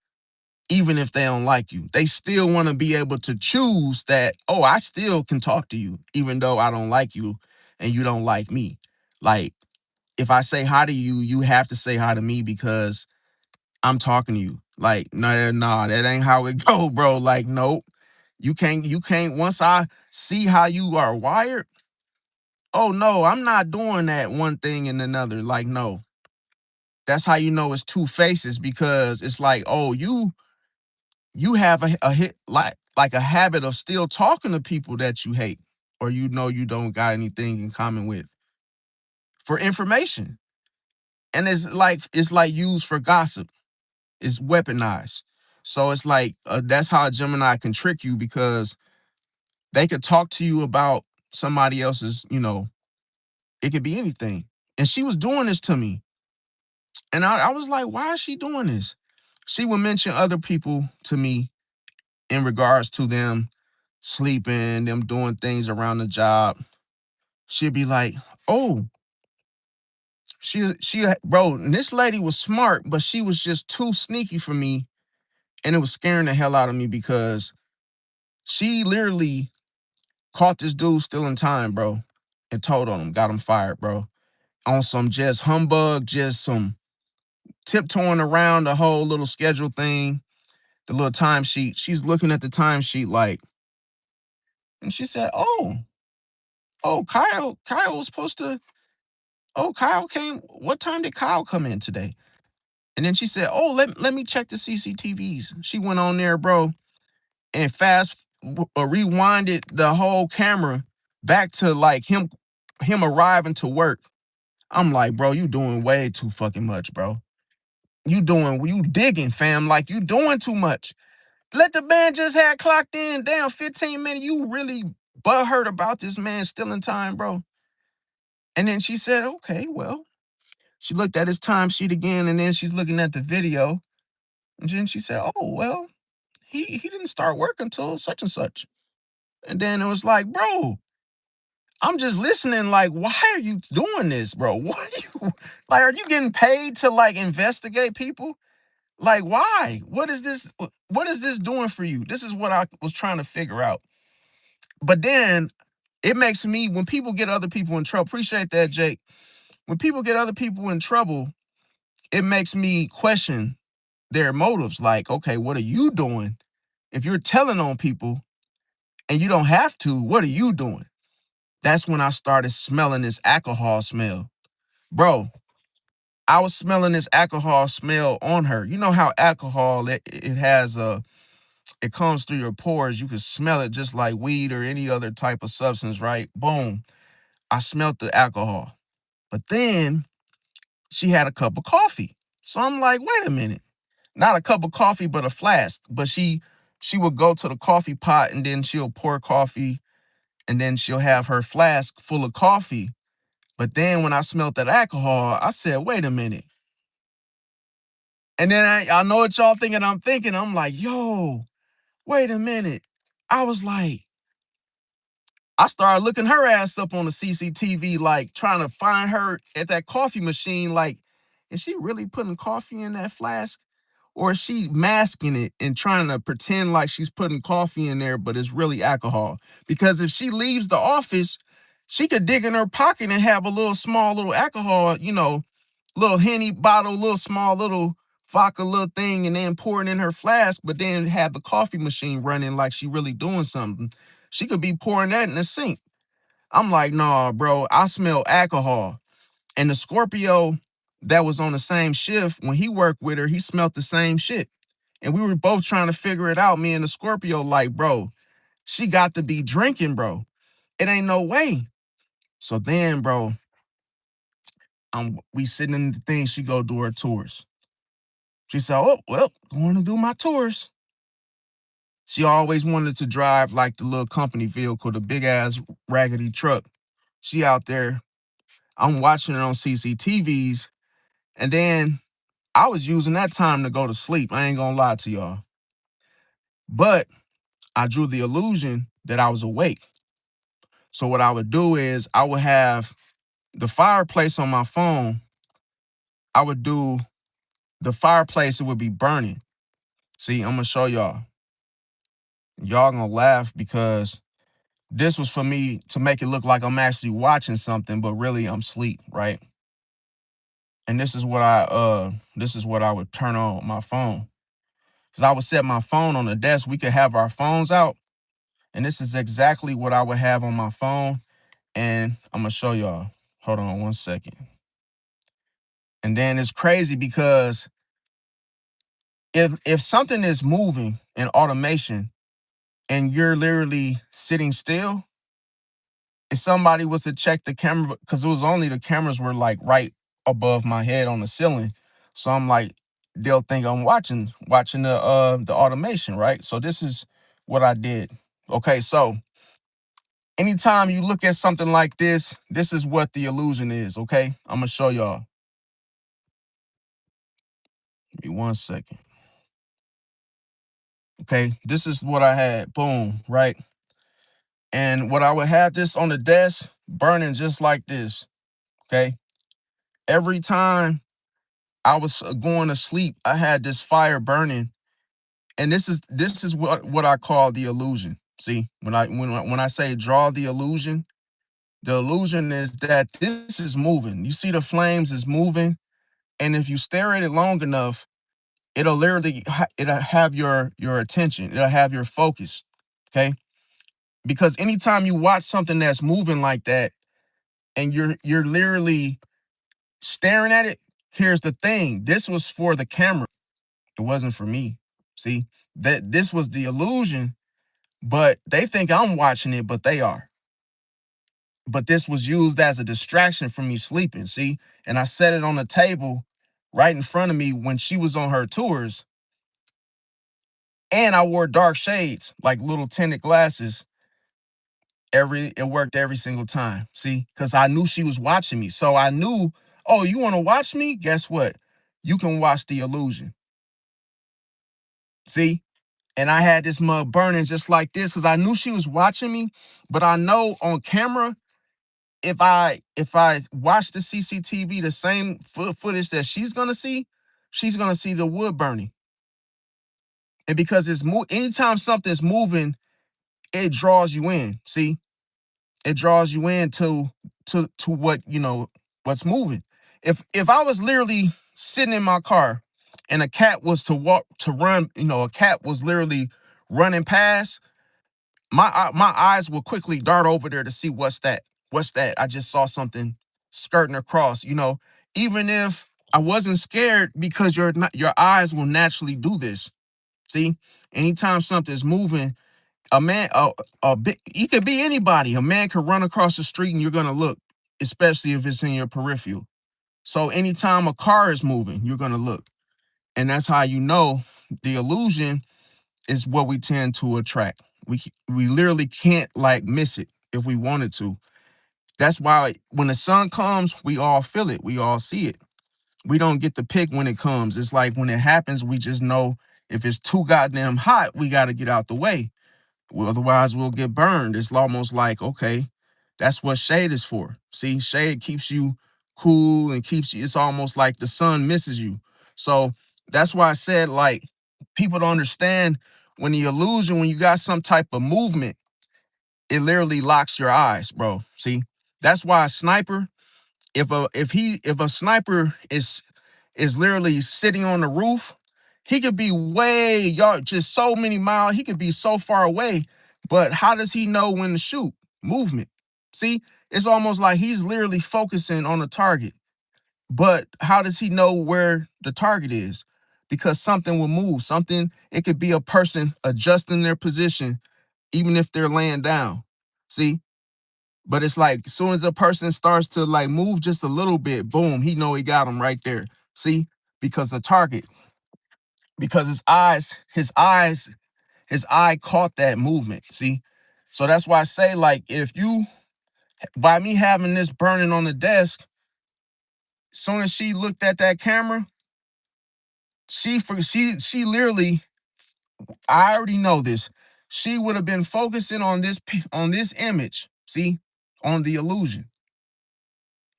even if they don't like you. They still want to be able to choose that, oh, I still can talk to you even though I don't like you and you don't like me. Like, if I say hi to you, you have to say hi to me because I'm talking to you. Like, no, that ain't how it go, bro. Like, nope. You can't, once I see how you are wired, oh no, I'm not doing that one thing and another. Like, no. That's how you know it's two faces because it's like, oh, you have a hit like a habit of still talking to people that you hate or you know you don't got anything in common with for information. And it's like used for gossip. It's weaponized. So it's like that's how a Gemini can trick you because they could talk to you about somebody else's, it could be anything. And she was doing this to me. And I was like, why is she doing this? She would mention other people to me in regards to them sleeping, them doing things around the job. She'd be like, oh, bro, and this lady was smart, but she was just too sneaky for me. And it was scaring the hell out of me because she literally caught this dude still in time, bro, and told on him, got him fired, bro. On some just humbug, just some tiptoeing around the whole little schedule thing, the little timesheet. She's looking at the timesheet like, and she said, Kyle was supposed to, Kyle came. What time did Kyle come in today? And then she said, oh, let me check the CCTVs. She went on there, bro, and rewinded the whole camera back to like him arriving to work. I'm like, bro, you doing way too fucking much, bro. You digging, fam. Like, you doing too much. Let the man just had clocked in. Damn, 15 minutes. You really butthurt about this man still in time, bro. And then she said, okay, well, she looked at his timesheet again, and then she's looking at the video. And then she said, oh, well, he didn't start work until such and such. And then it was like, bro, I'm just listening. Like, why are you doing this, bro? What are you, like, are you getting paid to, like, investigate people? Like, why? What is this? What is this doing for you? This is what I was trying to figure out. But then it makes me, when people get other people in trouble, appreciate that, Jake. When people get other people in trouble, it makes me question their motives. Like, okay, what are you doing? If you're telling on people and you don't have to, what are you doing? That's when I started smelling this alcohol smell. Bro, I was smelling this alcohol smell on her. You know how alcohol, it has it comes through your pores. You can smell it just like weed or any other type of substance, right? Boom. I smelt the alcohol. But then she had a cup of coffee. So I'm like, wait a minute. Not a cup of coffee, but a flask. But she would go to the coffee pot and then she'll pour coffee and then she'll have her flask full of coffee. But then when I smelled that alcohol, I said, wait a minute. And then I know what y'all thinking I'm thinking. I'm like, yo, wait a minute. I was like, I started looking her ass up on the CCTV, like trying to find her at that coffee machine. Like, is she really putting coffee in that flask? Or is she masking it and trying to pretend like she's putting coffee in there, but it's really alcohol? Because if she leaves the office, she could dig in her pocket and have a little small little alcohol, little Henny bottle, little small little vodka little thing, and then pour it in her flask, but then have the coffee machine running like she really doing something. She could be pouring that in the sink. I'm like, nah, bro, I smell alcohol. And the Scorpio that was on the same shift, when he worked with her, he smelled the same shit. And we were both trying to figure it out, me and the Scorpio, like, bro, she got to be drinking, bro. It ain't no way. So then, bro, we sitting in the thing, she go do her tours. She said, oh, well, going to do my tours. She always wanted to drive like the little company vehicle, the big ass raggedy truck. She out there. I'm watching her on CCTVs. And then I was using that time to go to sleep. I ain't gonna lie to y'all. But I drew the illusion that I was awake. So what I would do is I would have the fireplace on my phone. I would do the fireplace, it would be burning. See, I'm gonna show y'all. Y'all gonna laugh because this was for me to make it look like I'm actually watching something, but really I'm asleep, right? And this is what I would turn on my phone. Cause I would set my phone on the desk. We could have our phones out. And this is exactly what I would have on my phone. And I'm gonna show y'all. Hold on one second. And then it's crazy because if something is moving in automation and you're literally sitting still, if somebody was to check the camera, because it was only the cameras were like right above my head on the ceiling. So I'm like, they'll think I'm watching the automation, right? So this is what I did. Okay, so anytime you look at something like this is what the illusion is, okay? I'm gonna show y'all. Give me one second. Okay, this is what I had. Boom, right? And what I would have this on the desk burning just like this. Okay. Every time I was going to sleep, I had this fire burning. And this is what I call the illusion. See, when I say draw the illusion is that this is moving. You see the flames is moving, and if you stare at it long enough, it'll literally it'll have your attention. It'll have your focus. Okay? Because anytime you watch something that's moving like that and you're literally staring at it, here's the thing. This was for the camera. It wasn't for me. See? That this was the illusion, but they think I'm watching it, but they are. But this was used as a distraction from me sleeping, see? And I set it on the table right in front of me when she was on her tours. And I wore dark shades, like little tinted glasses. It worked every single time. See? Because I knew she was watching me. So I knew, oh, you want to watch me? Guess what? You can watch the illusion. See? And I had this mug burning just like this because I knew she was watching me. But I know on camera, if I watch the CCTV, the same footage that she's gonna see the wood burning. And because anytime something's moving, it draws you in. See, it draws you in to what what's moving. If I was literally sitting in my car and a cat was to run, a cat was literally running past, my eyes will quickly dart over there to see what's that. What's that? I just saw something skirting across. Even if I wasn't scared, because your eyes will naturally do this. See, anytime something's moving, a man, it could be anybody. A man could run across the street and you're gonna look, especially if it's in your peripheral. So anytime a car is moving, you're gonna look, and that's how you know the illusion is what we tend to attract. We literally can't like miss it if we wanted to. That's why when the sun comes, we all feel it. We all see it. We don't get to pick when it comes. It's like when it happens, we just know if it's too goddamn hot, we got to get out the way. Well, otherwise, we'll get burned. It's almost like, okay, that's what shade is for. See, shade keeps you cool and keeps you, it's almost like the sun misses you. So that's why I said, like, people don't understand when the illusion, when you got some type of movement, it literally locks your eyes, bro. See, that's why a sniper, if a sniper is literally sitting on the roof, he could be way y'all just so many miles, he could be so far away, but how does he know when to shoot? Movement. See, it's almost like he's literally focusing on the target, but how does he know where the target is? Because something will move. Something, it could be a person adjusting their position even if they're laying down. See, but it's like as soon as a person starts to like move just a little bit, boom, he know he got him right there. See? Because the target, because his eye caught that movement. See? So that's why I say, like, if you, by me having this burning on the desk, soon as she looked at that camera, she literally, I already know this. She would have been focusing on on this image. See? On the illusion.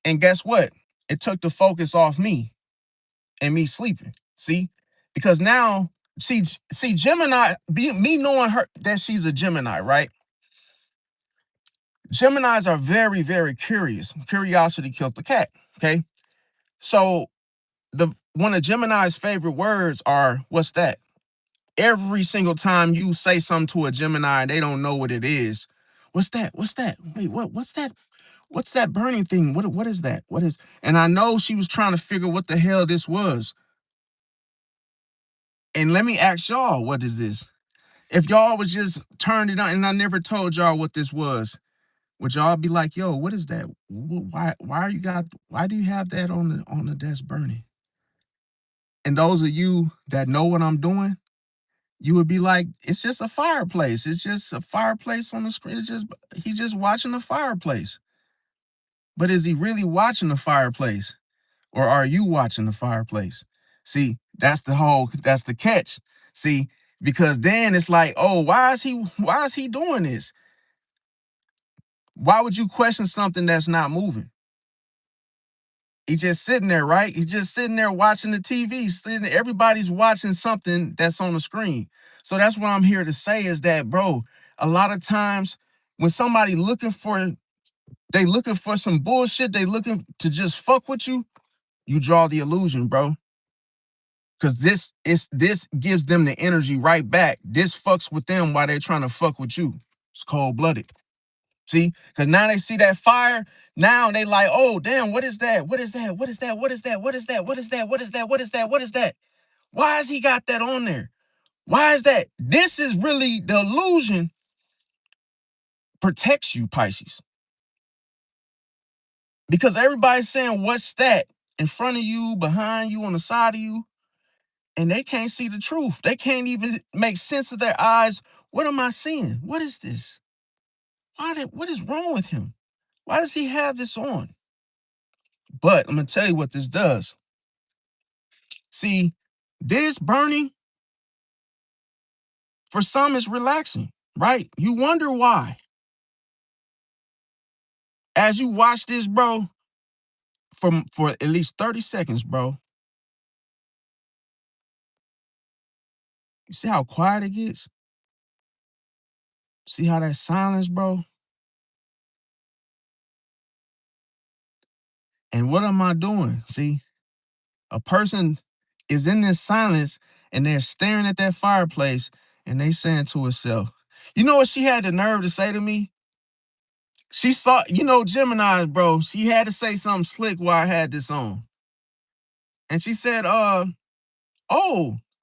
And guess what? It took the focus off me and me sleeping. See? Because now, see, Gemini, me knowing her that she's a Gemini, right? Geminis are very, very curious. Curiosity killed the cat. Okay. So the one of Gemini's favorite words are what's that? Every single time you say something to a Gemini, they don't know what it is. What's that? What's that? Wait, what's that? What's that burning thing? What is that? What is? And I know she was trying to figure what the hell this was. And let me ask y'all, what is this? If y'all was just turned it on and I never told y'all what this was, would y'all be like, yo, what is that? Why do you have that on the desk burning? And those of you that know what I'm doing, you would be like, it's just a fireplace. It's just a fireplace on the screen. It's just he's just watching the fireplace. But is he really watching the fireplace? Or are you watching the fireplace? See, that's the catch. See, because then it's like, oh, why is he doing this? Why would you question something that's not moving? He's just sitting there, right? He's just sitting there watching the TV. Everybody's watching something that's on the screen. So that's what I'm here to say is that, bro, a lot of times when somebody looking for some bullshit, they looking to just fuck with you, you draw the illusion, bro. Cause this gives them the energy right back. This fucks with them while they're trying to fuck with you. It's cold blooded. See, because now they see that fire. Now they like, oh damn, what is that? What is that? What is that? What is that? What is that? What is that? What is that? What is that? What is that? Why has he got that on there? Why is that? This is really the illusion protects you, Pisces. Because everybody's saying, what's that? In front of you, behind you, on the side of you. And they can't see the truth. They can't even make sense of their eyes. What am I seeing? What is this? What is wrong with him? Why does he have this on? But I'm gonna tell you what this does. See, this burning for some is relaxing, right? You wonder why. As you watch this, bro, for at least 30 seconds, bro. You see how quiet it gets? See how that silence, bro? And what am I doing? See, a person is in this silence and they're staring at that fireplace and they saying to herself, you know what she had the nerve to say to me? She saw, Gemini, bro. She had to say something slick while I had this on. And she said, oh,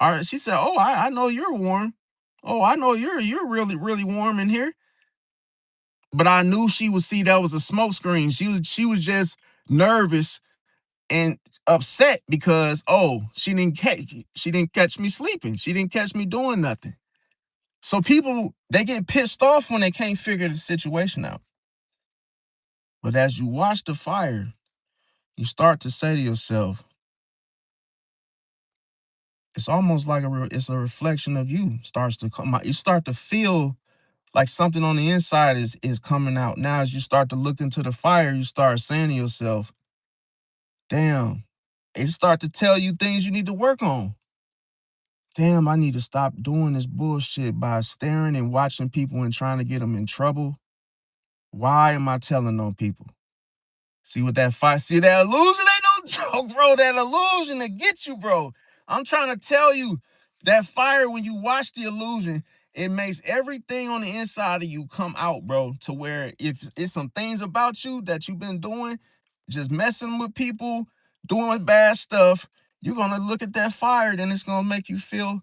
All right. She said, "Oh, I know you're warm. Oh, I know you're really, really warm in here." But I knew she would see that was a smoke screen. She was just nervous and upset because she didn't catch me sleeping. She didn't catch me doing nothing. So people, they get pissed off when they can't figure the situation out. But as you watch the fire, you start to say to yourself, it's almost like it's a reflection of you starts to come out. You start to feel like something on the inside is coming out. Now, as you start to look into the fire, you start saying to yourself, damn, it start to tell you things you need to work on. Damn, I need to stop doing this bullshit by staring and watching people and trying to get them in trouble. Why am I telling on people? See what that fire, see that illusion ain't no joke, bro. That illusion to get you, bro. I'm trying to tell you, that fire, when you watch the illusion, it makes everything on the inside of you come out, bro. To where if it's some things about you that you've been doing, just messing with people, doing bad stuff, you're gonna look at that fire, then it's gonna make you feel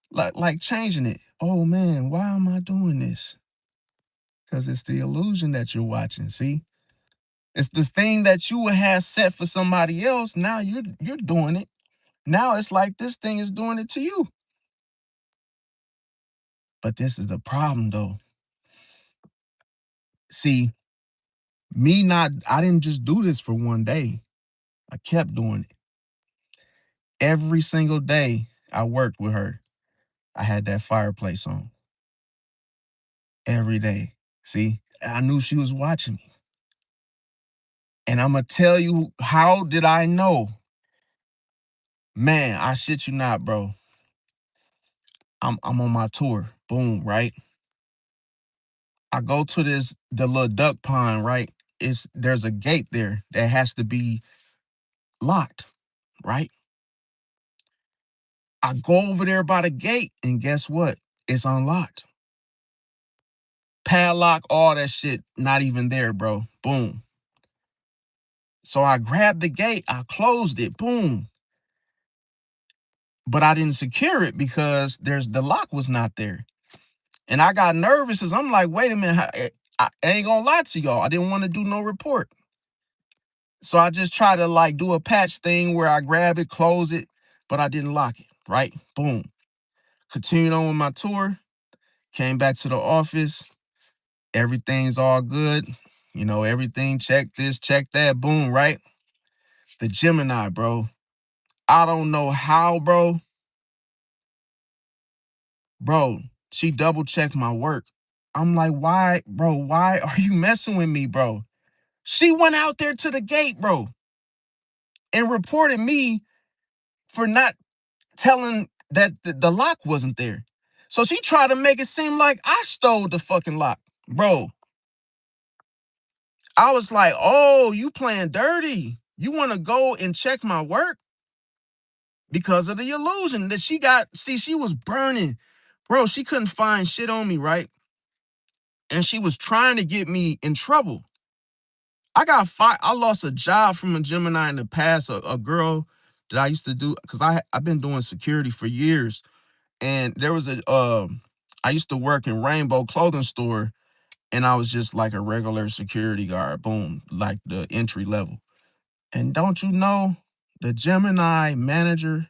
like changing it. Oh man, why am I doing this? Because it's the illusion that you're watching. See? It's the thing that you would have set for somebody else. Now you're doing it. Now it's like this thing is doing it to you. But this is the problem though. See, I didn't just do this for one day. I kept doing it. Every single day I worked with her, I had that fireplace on. Every day. See, I knew she was watching me. And I'm gonna tell you, how did I know? Man, I shit you not, bro. I'm on my tour. Boom, right? I go to the little duck pond, right? There's a gate there that has to be locked, right? I go over there by the gate, and guess what? It's unlocked. Padlock, all that shit, not even there, bro. Boom. So I grabbed the gate, I closed it, boom. But I didn't secure it because the lock was not there. And I got nervous as I'm like, wait a minute, I ain't gonna lie to y'all. I didn't want to do no report. So I just try to like do a patch thing where I grab it, close it, but I didn't lock it, right? Boom. Continued on with my tour, came back to the office. Everything's all good. Everything, check this, check that, boom, right? The Gemini, bro. I don't know how, bro. Bro, she double checked my work. I'm like, why, bro? Why are you messing with me, bro? She went out there to the gate, bro, and reported me for not telling that the lock wasn't there. So she tried to make it seem like I stole the fucking lock. Bro, I was like, oh, you playing dirty. You want to go and check my work? Because of the illusion that she got. See, she was burning. Bro, she couldn't find shit on me, right? And she was trying to get me in trouble. I got fired. I lost a job from a Gemini in the past, a girl that I used to do, because I've been doing security for years. And there was I used to work in Rainbow Clothing Store, and I was just like a regular security guard, boom, like the entry level. And don't you know, the Gemini manager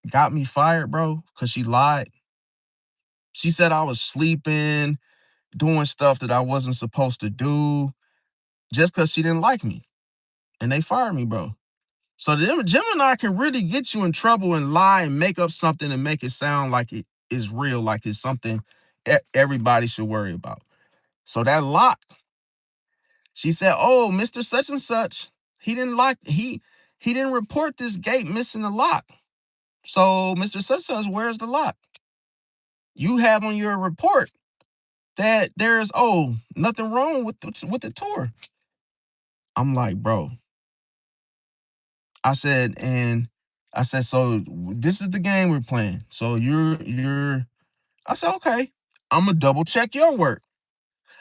got me fired, bro, because she lied. She said I was sleeping, doing stuff that I wasn't supposed to do, just because she didn't like me. And they fired me, bro. So the Gemini can really get you in trouble and lie and make up something and make it sound like it is real, like it's something everybody should worry about. So that lock, she said, "Oh, Mr. Such and Such, he didn't report this gate missing the lock. So Mr. Such and Such, where's the lock? You have on your report that there's nothing wrong with the tour." I'm like, bro. I said, so this is the game we're playing. So you're. I said, okay, I'm gonna double check your work.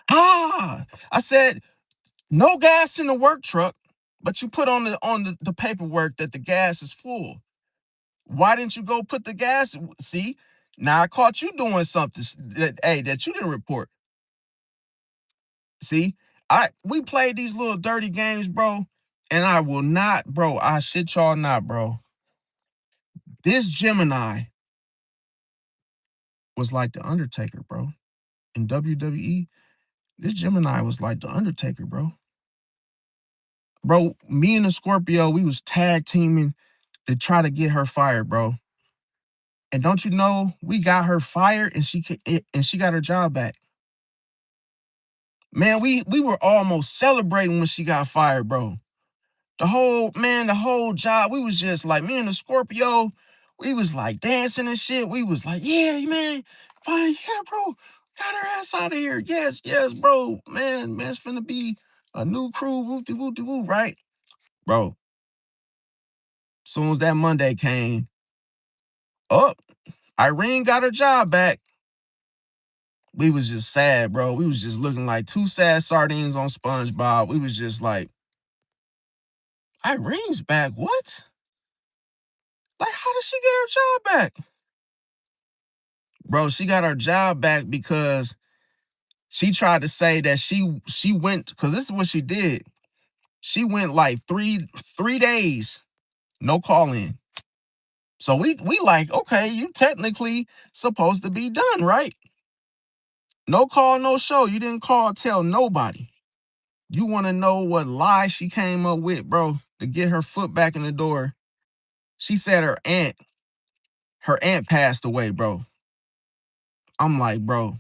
I said, no gas in the work truck, but you put on the paperwork that the gas is full. Why didn't you go put the gas? See, now I caught you doing something that you didn't report. See, we played these little dirty games, bro, and I will not, bro. I shit y'all not, bro. This Gemini was like the Undertaker, bro. In WWE, this Gemini was like the Undertaker, bro. Bro, me and the Scorpio, we was tag teaming to try to get her fired, bro. And don't you know, we got her fired and she got her job back. Man, we were almost celebrating when she got fired, bro. The whole job, we was just like, me and the Scorpio, we was like dancing and shit. We was like, yeah, man, fine, yeah, bro, got her ass out of here. Yes, yes, bro, man, it's finna be a new crew, woo, right? Bro, soon as that Monday came up, Irene got her job back. We was just sad, bro. We was just looking like two sad sardines on SpongeBob. We was just like, Irene's back, what? Like, how did she get her job back? Bro, she got her job back because she tried to say that she went, because this is what she did. She went like three days, no call in. So we like, okay, you technically supposed to be done, right? No call, no show. You didn't call, tell nobody. You want to know what lie she came up with, bro, to get her foot back in the door? She said her aunt passed away, bro. I'm like, bro,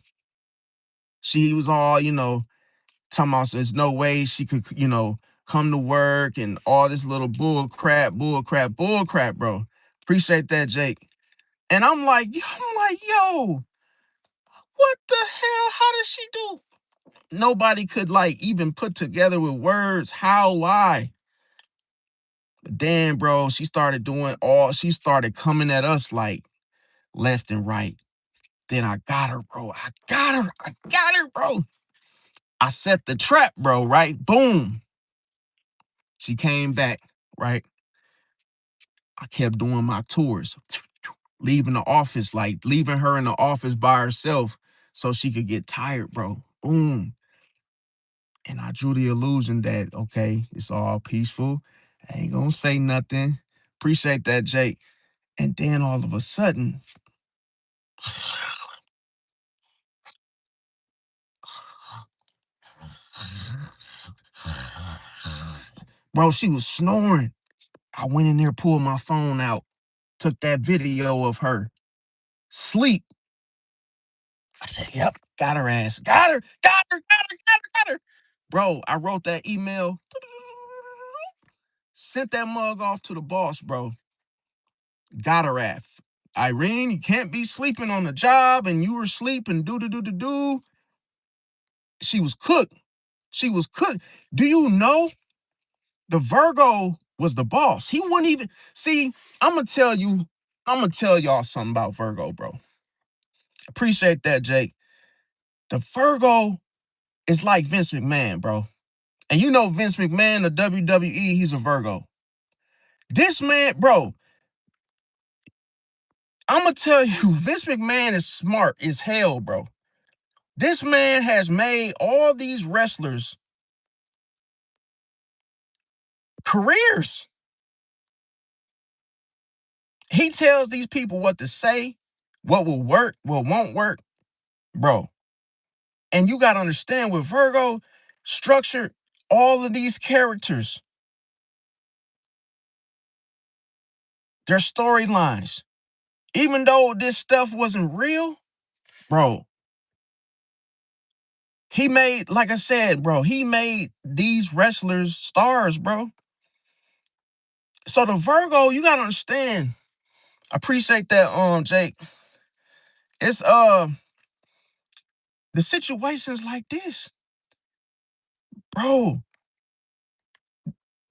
she was all, talking about there's no way she could, come to work and all this little bull crap, bro. Appreciate that, Jake. And I'm like, yo, what the hell? How did she do? Nobody could like even put together with words how, why. But then, bro, she started coming at us like left and right. Then I got her, bro. I got her, bro. I set the trap, bro, right? Boom. She came back, right? I kept doing my tours, leaving the office, like leaving her in the office by herself so she could get tired, bro. Boom. And I drew the illusion that, okay, it's all peaceful. I ain't gonna say nothing. Appreciate that, Jake. And then all of a sudden, bro, she was snoring. I went in there, pulled my phone out, took that video of her sleep. I said, yep, got her ass. Got her. Bro, I wrote that email, sent that mug off to the boss, bro. Got her ass. Irene, you can't be sleeping on the job and you were sleeping, do. She was cooked. She was cooked. Do you know the Virgo was the boss? He wouldn't even see. I'm gonna tell y'all something about Virgo, bro. Appreciate that, Jake. The Virgo is like Vince McMahon, bro. And you know Vince McMahon, the WWE, he's a Virgo. This man, bro, I'm gonna tell you, Vince McMahon is smart as hell, bro. This man has made all these wrestlers careers. He tells these people what to say, what will work, what won't work, bro. And you gotta understand with Virgo, structured all of these characters, their storylines. Even though this stuff wasn't real, bro, he made, like I said, bro, he made these wrestlers stars, bro. So the Virgo, you gotta understand. I appreciate that, Jake. It's the situations like this, bro.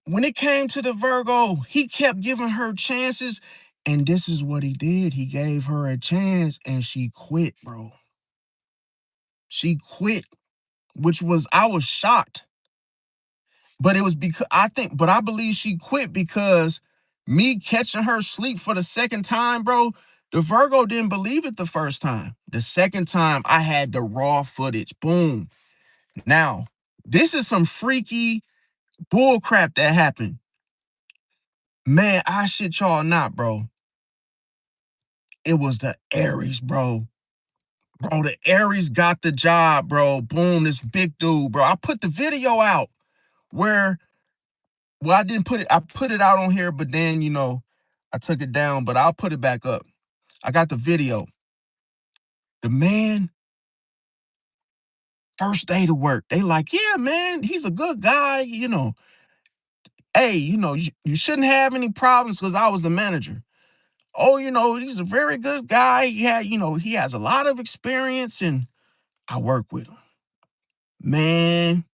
When it came to the Virgo, he kept giving her chances, and this is what he did. He gave her a chance, and she quit, bro. She quit, which was I was shocked, but it was because I believe she quit because Me catching her sleep for the second time, bro, the Virgo didn't believe it the first time. The second time, I had the raw footage. Boom. Now, this is some freaky bull crap that happened. Man, I shit y'all not, bro. It was the Aries, bro. Bro, the Aries got the job, bro. Boom, this big dude, bro. I put the video out where, well, I didn't put it, I put it out on here, but then, I took it down, but I'll put it back up. I got the video. The man, first day to work, they like, yeah, man, he's a good guy. Hey, you shouldn't have any problems because I was the manager. Oh, he's a very good guy. He has a lot of experience and I work with him. Man,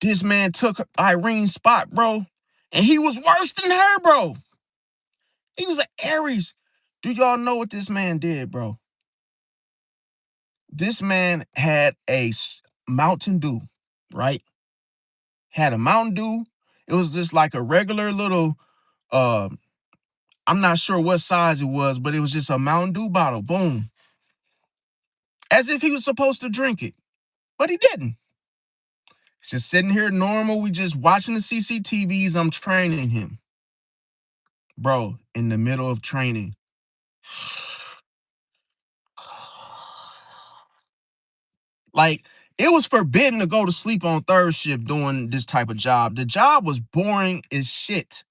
this man took Irene's spot, bro. And he was worse than her, bro. He was an Aries. Do y'all know what this man did, bro? This man had a Mountain Dew, right? Had a Mountain Dew. It was just like a regular little, uh, I'm not sure what size it was, but it was just a Mountain Dew bottle. Boom. As if he was supposed to drink it, but he didn't. He's just sitting here normal. We just watching the CCTVs. I'm training him. Bro, in the middle of training. Like, it was forbidden to go to sleep on third shift doing this type of job. The job was boring as shit,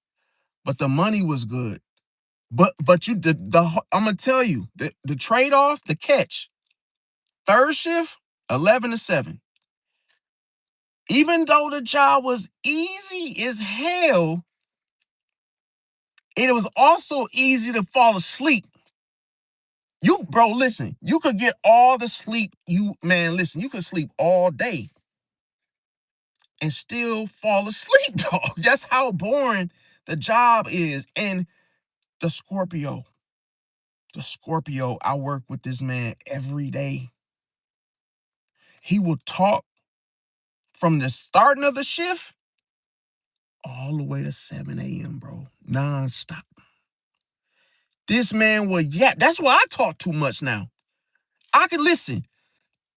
but the money was good. But I'm gonna tell you, the trade-off, the catch, third shift, 11 to 7. Even though the job was easy as hell, it was also easy to fall asleep. Bro, listen, you could get all the sleep listen, you could sleep all day and still fall asleep, dog. That's how boring the job is. And the Scorpio, I work with this man every day. He will talk from the starting of the shift all the way to 7 a.m., bro. Non-stop. This man will yap. That's why I talk too much now. I can listen.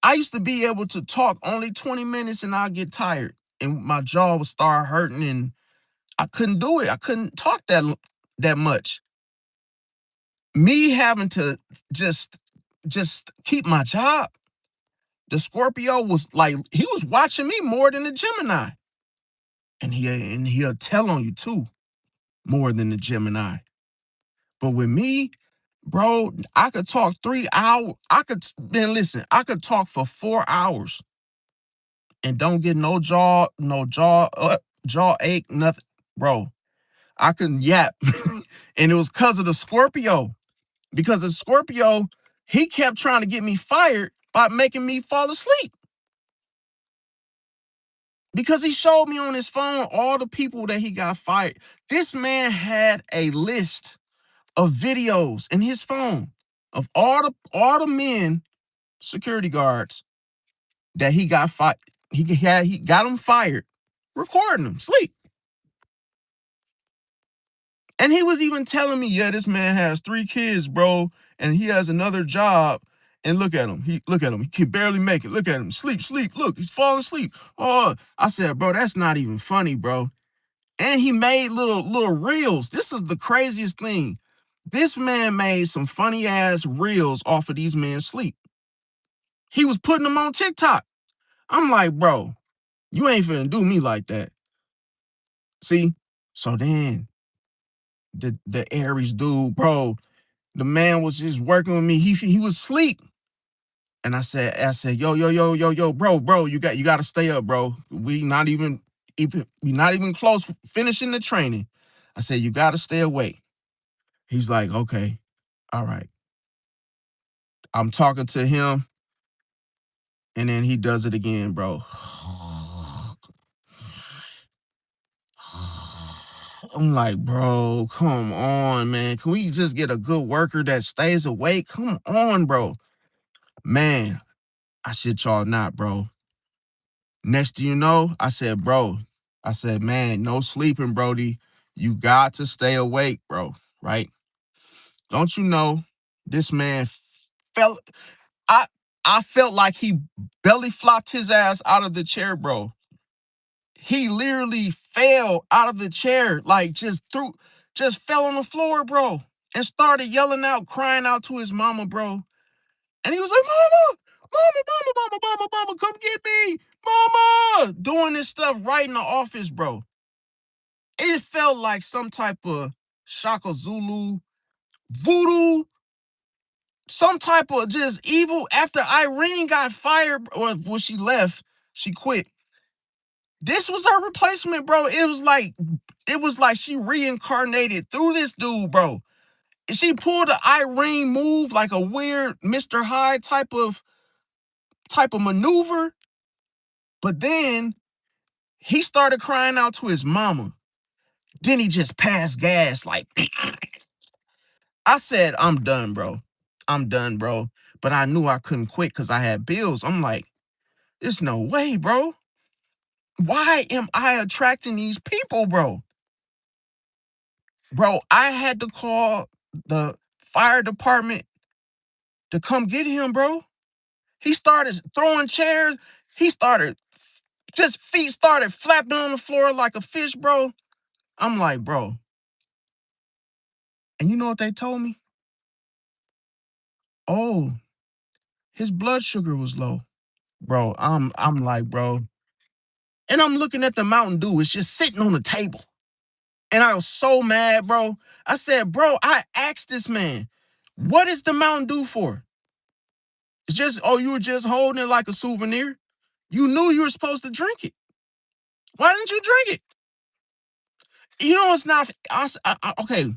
I used to be able to talk only 20 minutes and I'd get tired. And my jaw would start hurting and I couldn't do it. I couldn't talk that much. Me having to just keep my job. The Scorpio was like, he was watching me more than the Gemini. And he'll tell on you too, more than the Gemini. But with me, bro, I could talk 3 hours. I could talk for 4 hours and don't get jaw ache, nothing. Bro, I couldn't yap. And it was because of the Scorpio. Because the Scorpio, he kept trying to get me fired by making me fall asleep. Because he showed me on his phone all the people that he got fired. This man had a list of videos in his phone of all the men, security guards, that he got fired. He got them fired, recording them, sleep. And he was even telling me, yeah, this man has 3 kids, bro, and he has another job. And look at him. He can barely make it. Look at him. Sleep. Look, he's falling asleep. Oh, I said, bro, that's not even funny, bro. And he made little reels. This is the craziest thing. This man made some funny ass reels off of these men's sleep. He was putting them on TikTok. I'm like, bro, you ain't finna do me like that. See? So then the Aries dude, bro, the man was just working with me. He was asleep. And I said, yo, bro, you gotta stay up, bro. We not even close finishing the training. I said, you gotta stay awake. He's like, okay, all right. I'm talking to him, and then he does it again, bro. I'm like, bro, come on, man. Can we just get a good worker that stays awake? Come on, bro. Man, I shit y'all not, bro. Next thing you know, I said, man, no sleeping, Brody. You got to stay awake, bro, right? Don't you know this man felt I I felt like he belly flopped his ass out of the chair, bro. He literally fell out of the chair, like just fell on the floor, bro, and started yelling out, crying out to his mama, bro. And he was like, "Mama, mama, mama, mama, mama, mama, come get me, mama!" Doing this stuff right in the office, bro. It felt like some type of Shaka Zulu voodoo, some type of just evil. After Irene got fired, or when she left, she quit. This was her replacement, bro. It was like she reincarnated through this dude, bro. She pulled the Irene move, like a weird Mr. Hyde type of maneuver. But then he started crying out to his mama. Then he just passed gas, like I said, I'm done, bro. I'm done, bro. But I knew I couldn't quit because I had bills. I'm like, there's no way, bro. Why am I attracting these people, bro? Bro, I had to call the fire department to come get him, bro. He started throwing chairs. He started just feet started flapping on the floor like a fish, bro. I'm like, bro. And you know what they told me? Oh, his blood sugar was low. Bro, I'm like, bro. And I'm looking at the Mountain Dew. It's just sitting on the table. And I was so mad, bro. I said, bro, I asked this man, what is the Mountain Dew for? It's just, oh, you were just holding it like a souvenir. You knew you were supposed to drink it. Why didn't you drink it? You know what's not okay?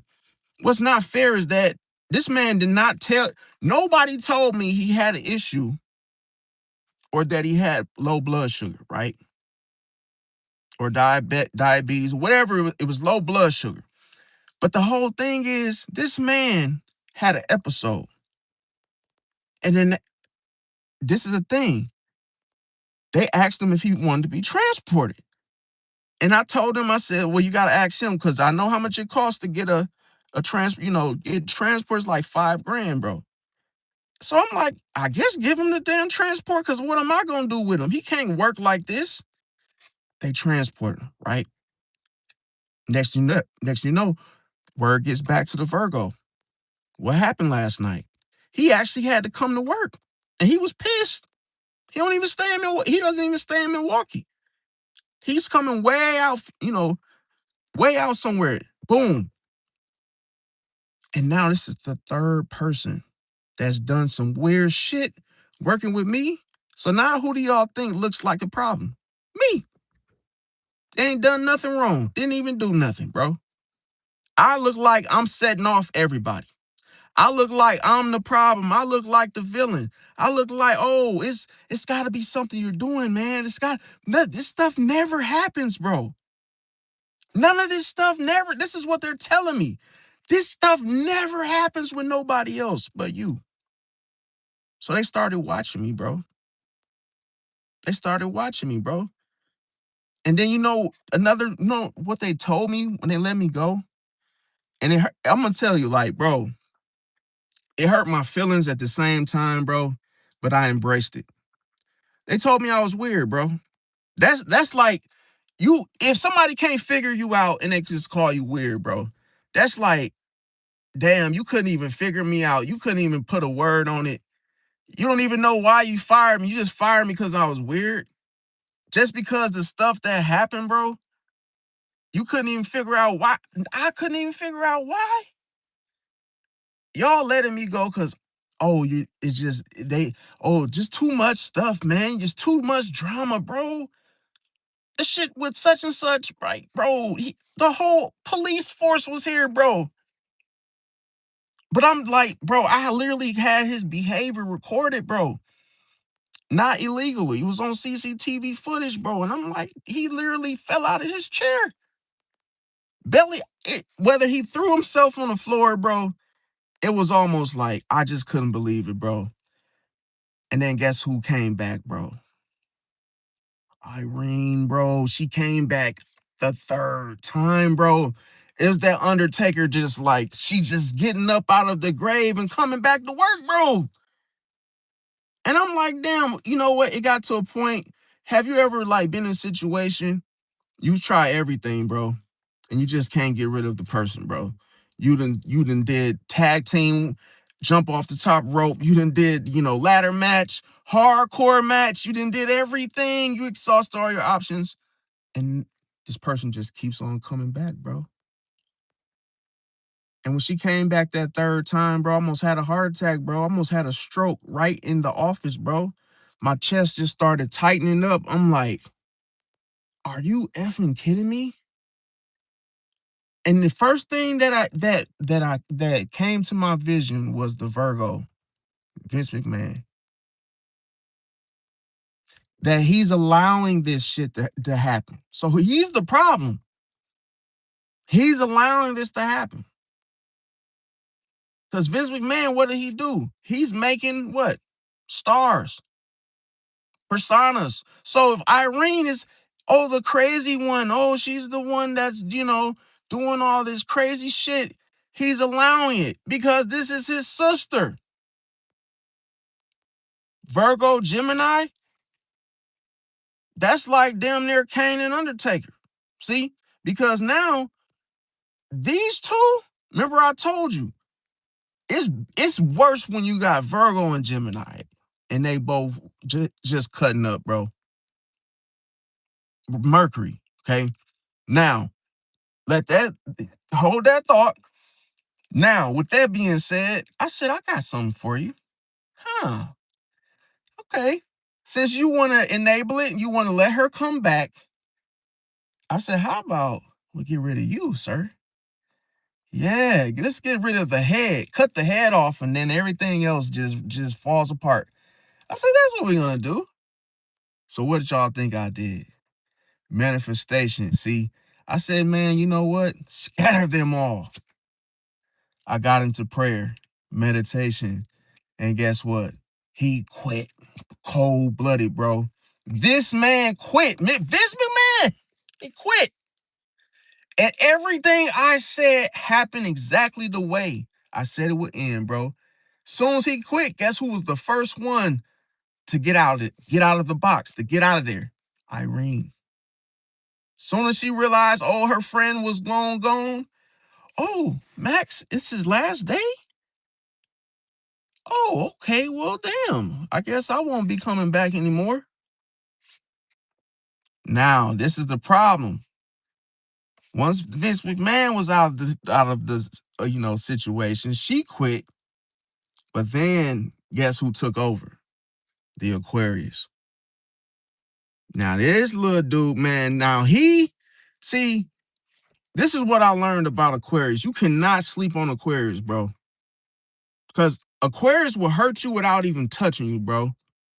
What's not fair is that this man did not tell. Nobody told me he had an issue or that he had low blood sugar, right? Or diabetes, whatever. It was low blood sugar. But the whole thing is, this man had an episode, and then this is a thing. They asked him if he wanted to be transported. And I told him, I said, well, you got to ask him because I know how much it costs to get a transport, get transport's like $5,000, bro. So I'm like, I guess give him the damn transport because what am I going to do with him? He can't work like this. They transport him, right? Next you know, word gets back to the Virgo. What happened last night? He actually had to come to work and he was pissed. He doesn't even stay in Milwaukee. He's coming way out, way out somewhere. Boom. And now this is the third person that's done some weird shit working with me. So now who do y'all think looks like the problem? Me. They ain't done nothing wrong. Didn't even do nothing, bro. I look like I'm setting off everybody. I look like I'm the problem. I look like the villain. I look like, oh, it's got to be something you're doing, man. This stuff never happens, bro. None of this stuff never. This is what they're telling me. This stuff never happens with nobody else but you. So they started watching me, bro. They started watching me, bro. And then what they told me when they let me go? And I'm gonna tell you, like, bro, it hurt my feelings at the same time, bro. But I embraced it. They told me I was weird, bro. That's like if somebody can't figure you out and they just call you weird, bro. That's like, damn, you couldn't even figure me out. You couldn't even put a word on it. You don't even know why you fired me. You just fired me because I was weird. Just because the stuff that happened, bro, you couldn't even figure out why. I couldn't even figure out why. Y'all letting me go because, it's just, just too much stuff, man. Just too much drama, bro. The shit with such and such, right, bro? The whole police force was here, bro. But I'm like, bro, I literally had his behavior recorded, bro. Not illegally. It was on CCTV footage, bro. And I'm like, he literally fell out of his chair. Whether he threw himself on the floor, bro, it was almost like I just couldn't believe it, bro. And then guess who came back, bro? Irene, bro. She came back the third time, bro. Is that Undertaker just like, she just getting up out of the grave and coming back to work, bro? And I'm like, damn, you know what? It got to a point. Have you ever like been in a situation, you try everything, bro, and you just can't get rid of the person, bro? You done did tag team, jump off the top rope. You done did, ladder match, hardcore match. You done did everything. You exhaust all your options. And this person just keeps on coming back, bro. And when she came back that third time, bro, I almost had a heart attack, bro. I almost had a stroke right in the office, bro. My chest just started tightening up. I'm like, are you effing kidding me? And the first thing that came to my vision was the Virgo, Vince McMahon. That he's allowing this shit to happen. So he's the problem. He's allowing this to happen. Because Vince McMahon, what did he do? He's making what? Stars, personas. So if Irene is, oh, the crazy one, oh, she's the one that's, doing all this crazy shit, he's allowing it because this is his sister. Virgo, Gemini, that's like damn near Kane and Undertaker. See? Because now these two, remember I told you, it's worse when you got Virgo and Gemini and they both just cutting up, bro. Mercury, okay? Now, let that hold that thought. Now, with that being said, I said I got something for you. Huh. Okay. Since you want to enable it and you want to let her come back, I said, how about we get rid of you, sir? Yeah, let's get rid of the head. Cut the head off, and then everything else just falls apart. I said, that's what we're gonna do. So what did y'all think I did? Manifestation. See, I said, man, you know what? Scatter them all. I got into prayer, meditation, and guess what? He quit. Cold-blooded, bro. This man quit. Vince McMahon, he quit. And everything I said happened exactly the way I said it would end, bro. Soon as he quit, guess who was the first one to get out of the box, to get out of there? Irene. Soon as she realized, oh, her friend was gone. Oh, Max, it's his last day? Oh, okay, well, damn. I guess I won't be coming back anymore. Now, this is the problem. Once Vince McMahon was out of the situation, she quit. But then, guess who took over? The Aquarius. Now, this little dude, man, see, this is what I learned about Aquarius. You cannot sleep on Aquarius, bro. Because Aquarius will hurt you without even touching you, bro.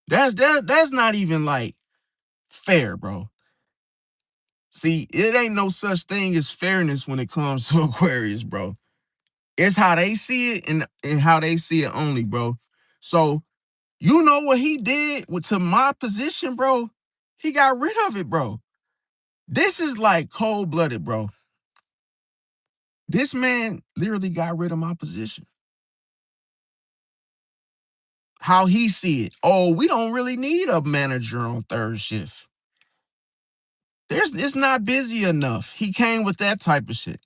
That's not even like fair, bro. See, it ain't no such thing as fairness when it comes to Aquarius, bro. It's how they see it and how they see it only, bro. So, you know what he did to my position, bro? He got rid of it, bro. This is like cold-blooded, bro. This man literally got rid of my position. How he see it. Oh, we don't really need a manager on third shift. It's not busy enough. He came with that type of shit.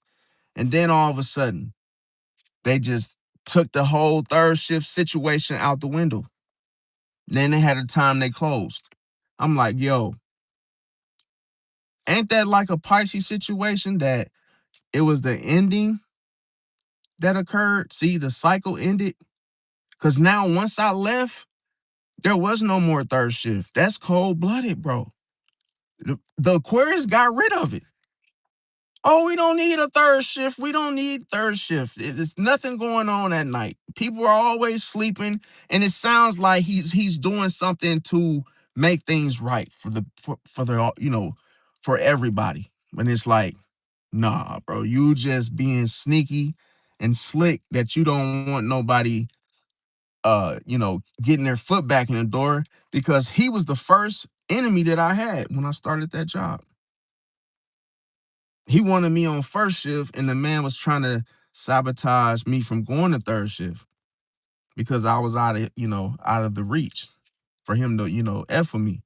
And then all of a sudden, they just took the whole third shift situation out the window. Then they had a time they closed. I'm like, yo, ain't that like a Pisces situation that it was the ending that occurred? See, the cycle ended. Because now once I left, there was no more third shift. That's cold-blooded, bro. The Aquarius got rid of it. Oh, we don't need a third shift. We don't need third shift. There's nothing going on at night. People are always sleeping, and it sounds like he's doing something to make things right for everybody. When it's like, nah, bro, you just being sneaky and slick that you don't want nobody getting their foot back in the door, because he was the first enemy that I had when I started that job. He wanted me on first shift, and the man was trying to sabotage me from going to third shift because I was out of the reach for him to, F with me.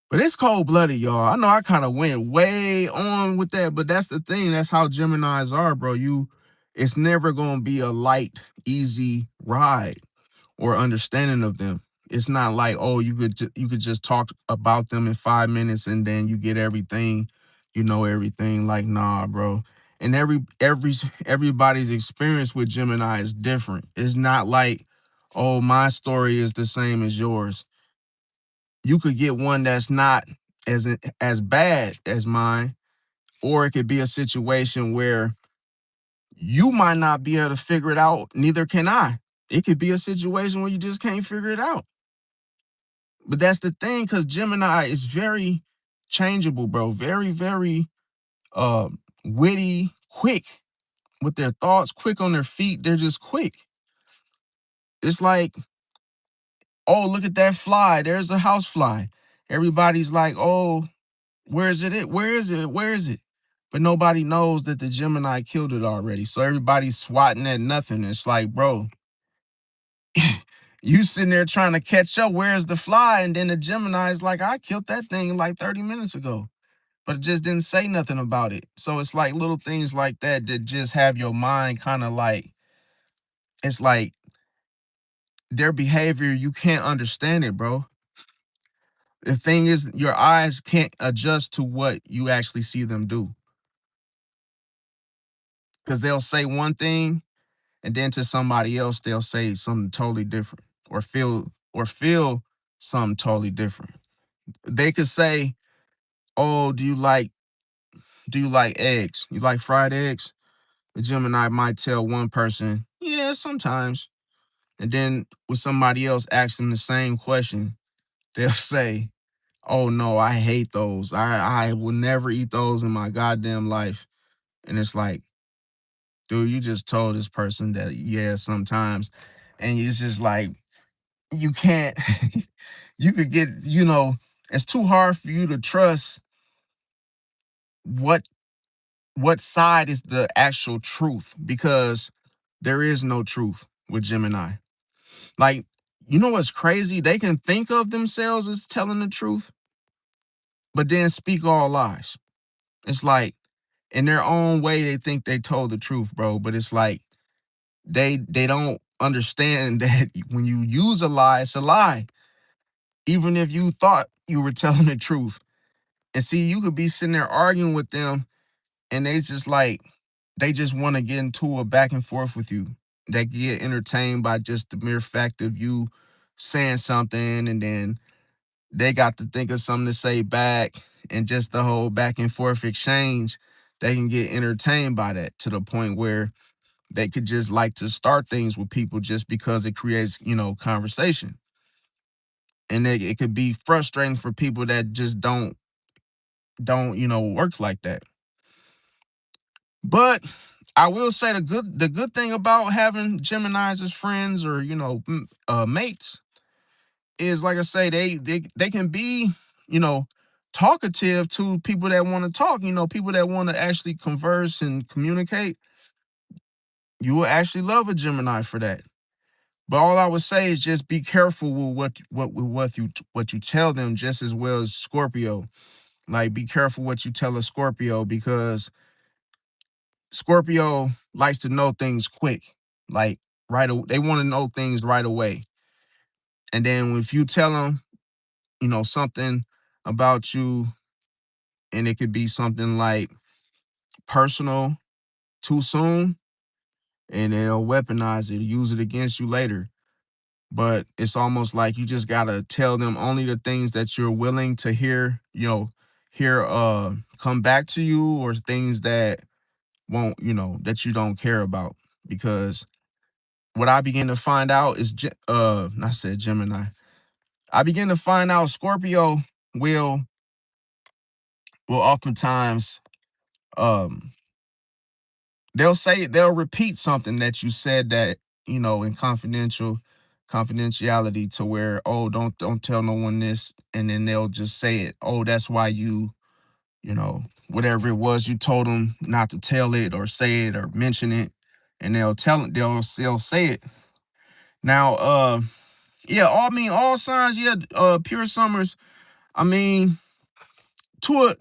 But it's cold blooded, y'all. I know I kind of went way on with that, but that's the thing. That's how Geminis are, bro. It's never gonna be a light, easy ride or understanding of them. It's not like, oh, you could just talk about them in 5 minutes and then you get everything, you know everything. Like, nah, bro. And everybody's experience with Gemini is different. It's not like, oh, my story is the same as yours. You could get one that's not as bad as mine, or it could be a situation where you might not be able to figure it out, neither can I. It could be a situation where you just can't figure it out. But that's the thing, because Gemini is very changeable, bro. Very, very uh witty, quick with their thoughts, quick on their feet. They're just quick. It's like, oh, look at that fly. There's a house fly. Everybody's like, oh, where is it? Where is it? Where is it? But nobody knows that the Gemini killed it already. So everybody's swatting at nothing. It's like, bro, you sitting there trying to catch up. Where's the fly? And then the Gemini is like, I killed that thing like 30 minutes ago, but it just didn't say nothing about it. So it's like little things like that that just have your mind kind of like, it's like their behavior, you can't understand it, bro. The thing is, your eyes can't adjust to what you actually see them do. Because they'll say one thing and then to somebody else they'll say something totally different or feel something totally different. They could say, oh, do you like eggs? You like fried eggs? The Gemini might tell one person, yeah, sometimes. And then with somebody else ask them the same question, they'll say, oh no, I hate those. I will never eat those in my goddamn life. And it's like, dude, you just told this person that, yeah, sometimes. And it's just like, you can't, you could get, it's too hard for you to trust what side is the actual truth, because there is no truth with Gemini. Like, you know what's crazy? They can think of themselves as telling the truth, but then speak all lies. It's like, in their own way, they think they told the truth, bro. But it's like they don't understand that when you use a lie, it's a lie. Even if you thought you were telling the truth. And see, you could be sitting there arguing with them, and they just want to get into a back and forth with you. They get entertained by just the mere fact of you saying something, and then they got to think of something to say back, and just the whole back and forth exchange. They can get entertained by that to the point where they could just like to start things with people just because it creates, conversation. And it could be frustrating for people that just don't work like that. But I will say the good thing about having Geminis as friends or mates is, like I say, they can be talkative to people that want to talk. People that want to actually converse and communicate. You will actually love a Gemini for that. But all I would say is just be careful with what you tell them, just as well as Scorpio. Like, be careful what you tell a Scorpio, because Scorpio likes to know things quick, like they want to know things right away. And then if you tell them, something about you, and it could be something like personal too soon, and they'll weaponize it, use it against you later. But it's almost like you just gotta tell them only the things that you're willing to hear, come back to you, or things that won't, that you don't care about. Because what I begin to find out is, I said Gemini. I begin to find out Scorpio will oftentimes, um they'll repeat something that you said, that in confidentiality, to where, oh, don't tell no one this, and then they'll just say it. Oh, that's why you whatever it was you told them not to tell it or say it or mention it, and they'll tell it, they'll say it. Now, yeah, all signs, yeah, pure summers. I mean, to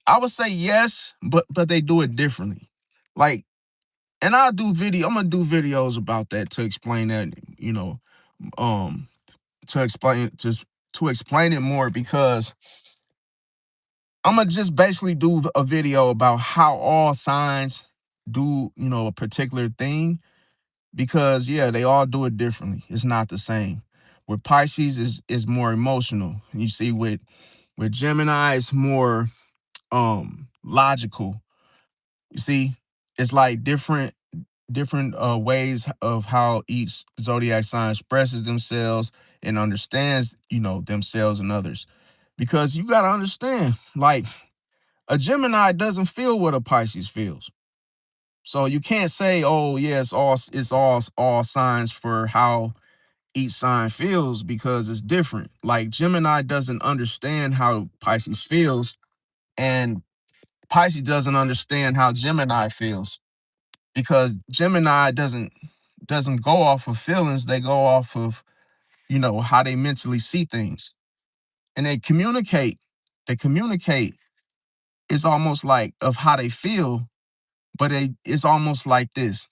I would say yes, but they do it differently. Like, and I'm gonna do videos about that to explain that, um, to explain it more, because I'm gonna just basically do a video about how all signs do, a particular thing, because yeah, they all do it differently. It's not the same. With Pisces is more emotional. You see, with Gemini, it's more logical. You see, it's like different ways of how each zodiac sign expresses themselves and understands, themselves and others. Because you got to understand, like, a Gemini doesn't feel what a Pisces feels. So you can't say, oh yeah, it's all signs for how each sign feels, because it's different. Like, Gemini doesn't understand how Pisces feels, and Pisces doesn't understand how Gemini feels, because Gemini doesn't go off of feelings. They go off of, how they mentally see things. And they communicate. It's almost like of how they feel, but it's almost like this.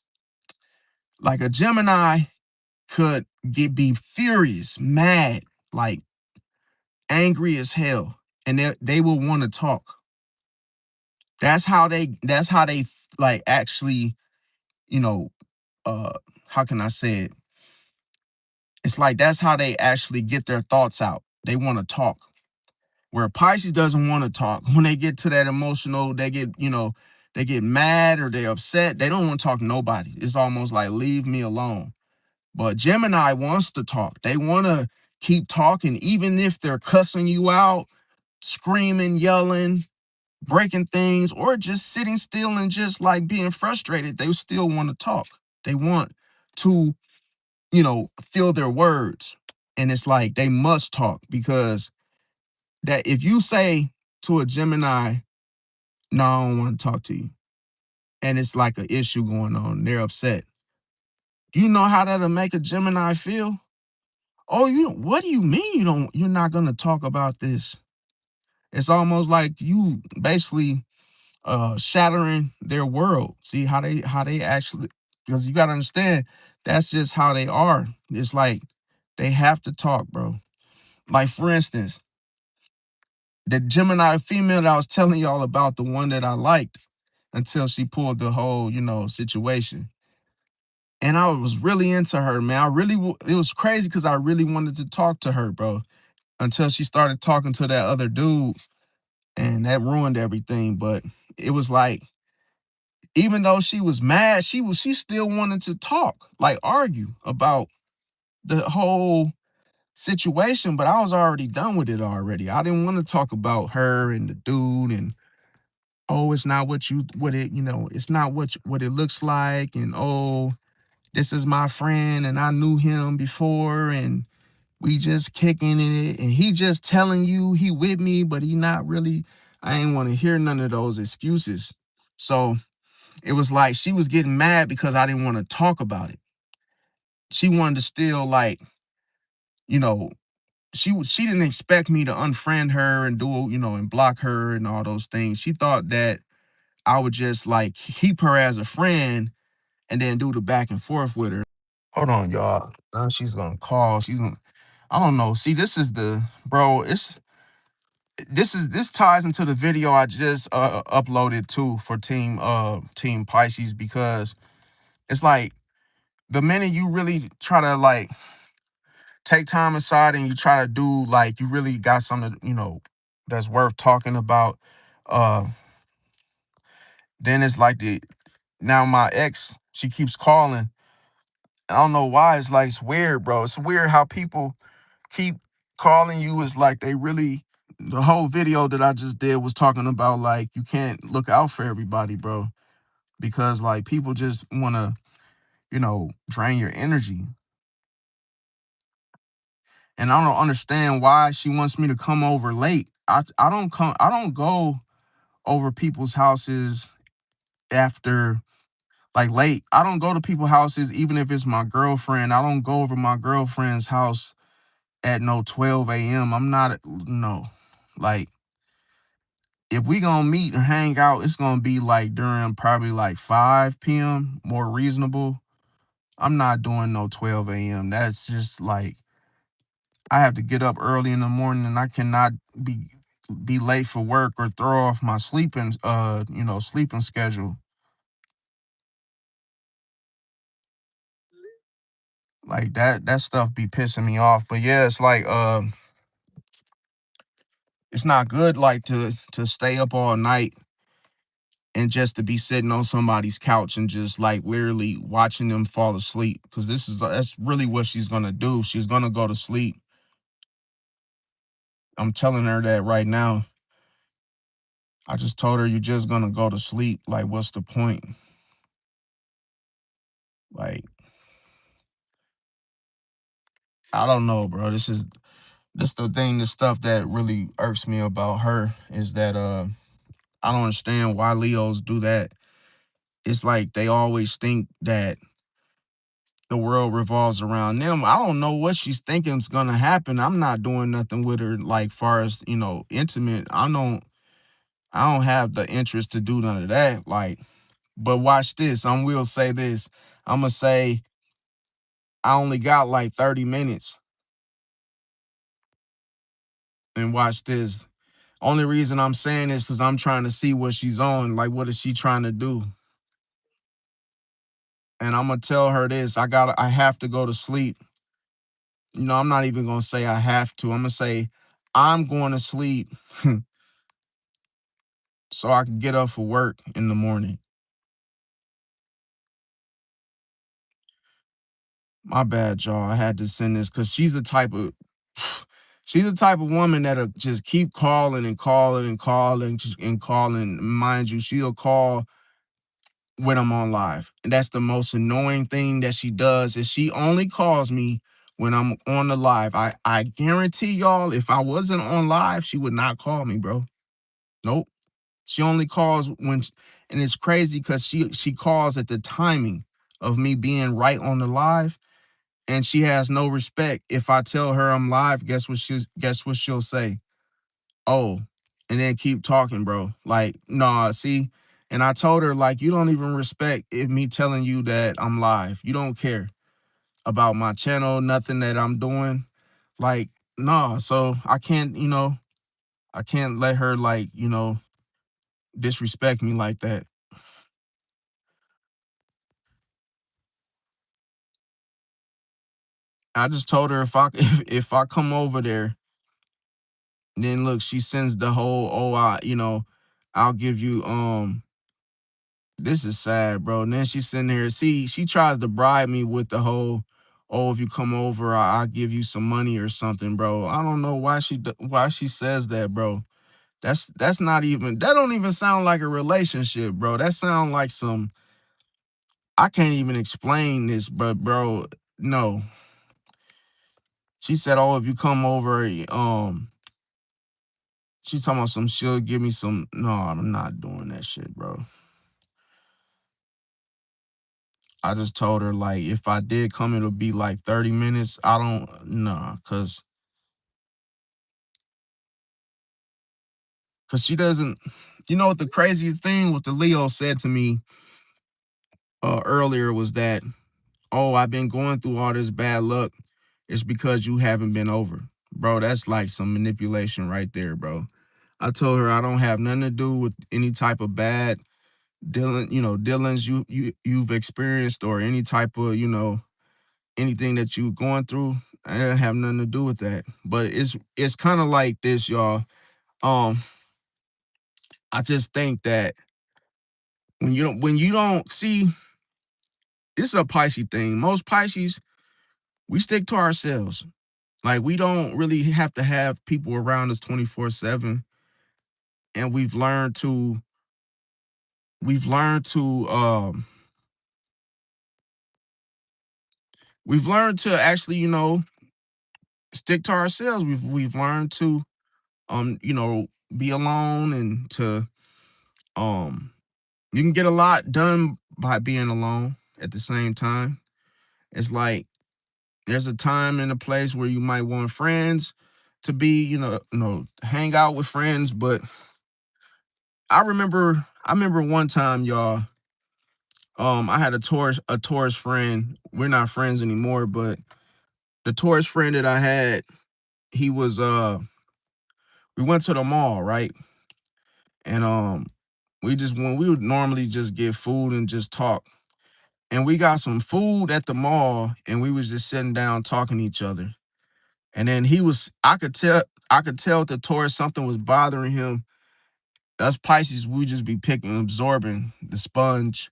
Like, a Gemini could be furious, mad, like angry as hell, and they will want to talk. That's how they like actually, you know, how can I say it? It's like that's how they actually get their thoughts out. They want to talk. Where Pisces doesn't want to talk. When they get to that emotional, they get mad or they're upset. They don't want to talk to nobody. It's almost like, leave me alone. But Gemini wants to talk. They want to keep talking, even if they're cussing you out, screaming, yelling, breaking things, or just sitting still and just like being frustrated. They still want to talk. They want to, feel their words. And it's like they must talk, because that if you say to a Gemini, no, I don't want to talk to you, and it's like an issue going on, they're upset. Do you know how that'll make a Gemini feel? Oh, what do you mean you're not gonna talk about this? It's almost like you basically shattering their world. See how they actually, because you gotta understand, that's just how they are. It's like they have to talk, bro. Like, for instance, the Gemini female that I was telling y'all about, the one that I liked, until she pulled the whole, situation. And I was really into her, man. It was crazy, because I really wanted to talk to her, bro, until she started talking to that other dude, and that ruined everything. But it was like, even though she was mad, she still wanted to talk, like argue about the whole situation. But I was already done with it already. I didn't want to talk about her and the dude, and oh, it's not it's not what it looks like, and oh, this is my friend and I knew him before, and we just kicking it, and he just telling you he with me, but he not really. I ain't want to hear none of those excuses. So it was like she was getting mad because I didn't want to talk about it. She wanted to still, like, you know, she didn't expect me to unfriend her and do, and block her and all those things. She thought that I would just like keep her as a friend and then do the back and forth with her. Hold on, y'all. Now she's gonna call. I don't know. See, this is the bro. This ties into the video I just uploaded too for Team Pisces, because it's like, the minute you really try to like take time aside and you try to do, like, you really got something, that's worth talking about, uh then it's like, now my ex, she keeps calling. I don't know why. It's like, it's weird, bro. It's weird how people keep calling you. It's like they really, the whole video that I just did was talking about, like, you can't look out for everybody, bro, because like people just want to, drain your energy. And I don't understand why she wants me to come over late. I don't go over people's houses after like late. I don't go to people's houses even if it's my girlfriend. I don't go over my girlfriend's house at no 12 a.m. I'm not no. Like if we gonna meet and hang out, it's gonna be like during probably like 5 p.m. more reasonable. I'm not doing no 12 a.m. That's just like I have to get up early in the morning and I cannot be late for work or throw off my sleeping sleeping schedule. Like that stuff be pissing me off. But yeah, it's like it's not good like to stay up all night and just to be sitting on somebody's couch and just like literally watching them fall asleep, because that's really what she's gonna do. She's gonna go to sleep. I'm telling her that right now. I just told her you're just gonna go to sleep. Like, what's the point? Like, I don't know, bro. This the thing, the stuff that really irks me about her is that I don't understand why Leos do that. It's like they always think that the world revolves around them. I don't know what she's thinking is gonna happen. I'm not doing nothing with her like far as, intimate. I don't have the interest to do none of that. Like, but watch this. I will say this. I'm gonna say I only got like 30 minutes. And watch this. Only reason I'm saying this is I'm trying to see what she's on. Like, what is she trying to do? And I'm gonna tell her this. I have to go to sleep. I'm not even gonna say I have to. I'm gonna say I'm going to sleep so I can get up for work in the morning. My bad, y'all. I had to send this because she's the type of woman that'll just keep calling and calling and calling and calling. Mind you, she'll call when I'm on live. And that's the most annoying thing that she does is she only calls me when I'm on the live. I guarantee y'all, if I wasn't on live, she would not call me, bro. Nope. She only calls and it's crazy because she calls at the timing of me being right on the live, and she has no respect. If I tell her I'm live, guess what she'll say? Oh, and then keep talking, bro. Like, nah, see. And I told her, like, you don't even respect me telling you that I'm live. You don't care about my channel, nothing that I'm doing. Like, nah. So I can't let her like, disrespect me like that. I just told her if I come over there, then look, she sends the whole, oh, I'll give you this is sad, bro. And then she's sitting there. See, she tries to bribe me with the whole, "Oh, if you come over, I'll give you some money or something, bro." I don't know why she says that, bro. That's not even. That don't even sound like a relationship, bro. That sound like some. I can't even explain this, but bro, no. She said, "Oh, if you come over, she's talking about some. She'll give me some." No, I'm not doing that shit, bro. I just told her like if I did come, it'll be like 30 minutes. I don't nah, cause she doesn't. You know what the craziest thing what the Leo said to me earlier was that, oh, I've been going through all this bad luck. It's because you haven't been over. Bro, that's like some manipulation right there, bro. I told her I don't have nothing to do with any type of bad dealings you've experienced or any type of, anything that you going through. I didn't have nothing to do with that. But it's kind of like this, y'all. Um, I just think that when you don't see, this is a Pisces thing. Most Pisces, we stick to ourselves. Like we don't really have to have people around us 24/7. And we've learned to we've learned to actually, stick to ourselves. We've learned to be alone and to Um, you can get a lot done by being alone at the same time. It's like there's a time and a place where you might want friends to be, hang out with friends. But I remember one time, y'all. I had a tourist friend. We're not friends anymore, but the tourist friend that I had, he was we went to the mall, right? And we would normally just get food and just talk. And we got some food at the mall and we was just sitting down talking to each other. And then I could tell the tourist something was bothering him. Us Pisces, we just be picking, absorbing the sponge.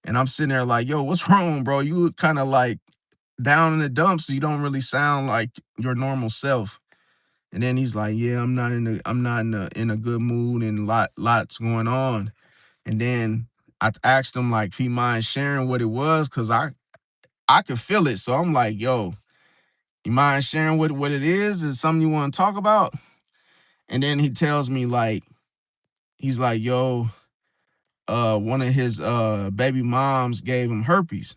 And I'm sitting there like, yo, what's wrong, bro? You kind of like down in the dumps. So you don't really sound like your normal self. And then he's like, yeah, I'm not in a good mood and lots going on. And then I asked him like if he mind sharing what it was, cause I could feel it. So I'm like, yo, you mind sharing what it is? Is something you want to talk about? And then he tells me like, he's like, yo, one of his baby moms gave him herpes.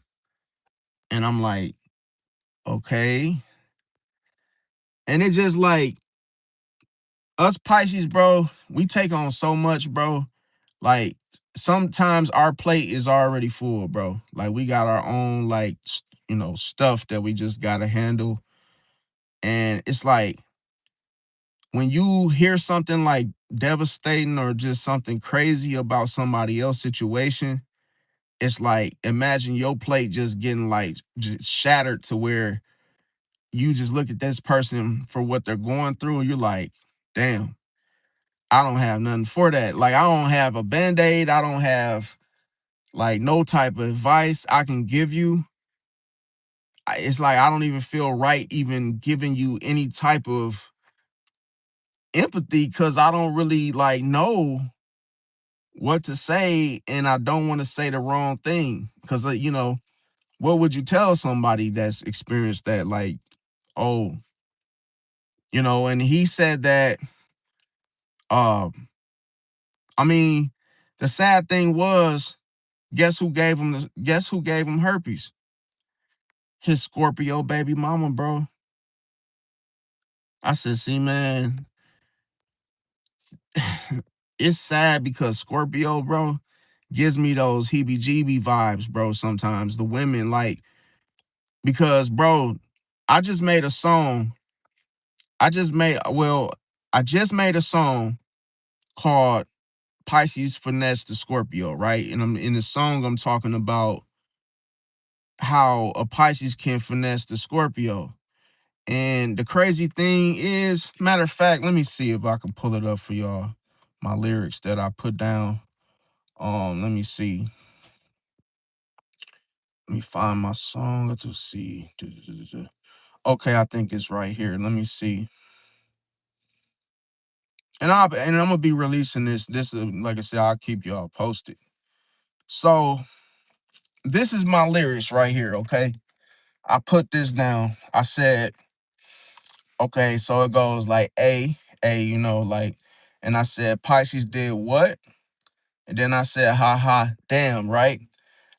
And I'm like, okay. And it just like us Pisces, bro, we take on so much, bro. Like sometimes our plate is already full, bro. Like we got our own like stuff that we just gotta handle. And it's like when you hear something like devastating or just something crazy about somebody else's situation, it's like imagine your plate just getting like just shattered to where you just look at this person for what they're going through and you're like, damn, I don't have nothing for that. Like I don't have a band-aid. I don't have like no type of advice I can give you. It's like I don't even feel right even giving you any type of empathy because I don't really like know what to say and I don't want to say the wrong thing. Because what would you tell somebody that's experienced that? Like, oh, and he said that um I mean, the sad thing was, guess who gave him herpes? His Scorpio baby mama, bro. I said, see, man, it's sad because Scorpio, bro, gives me those heebie-jeebie vibes, bro, sometimes. The women, like, because, bro, I just made a song. I just made a song called Pisces Finesse the Scorpio, right? And I'm in the song, I'm talking about how a Pisces can finesse the Scorpio. And the crazy thing is, matter of fact, let me see if I can pull it up for y'all. My lyrics that I put down. Let me see. Let me find my song. Let's just see. Okay, I think it's right here. Let me see. And I'm gonna be releasing this. This is like I said, I'll keep y'all posted. So this is my lyrics right here. Okay, I put this down. I said, okay, so it goes like A, like, and I said Pisces did what? And then I said, ha ha, damn, right?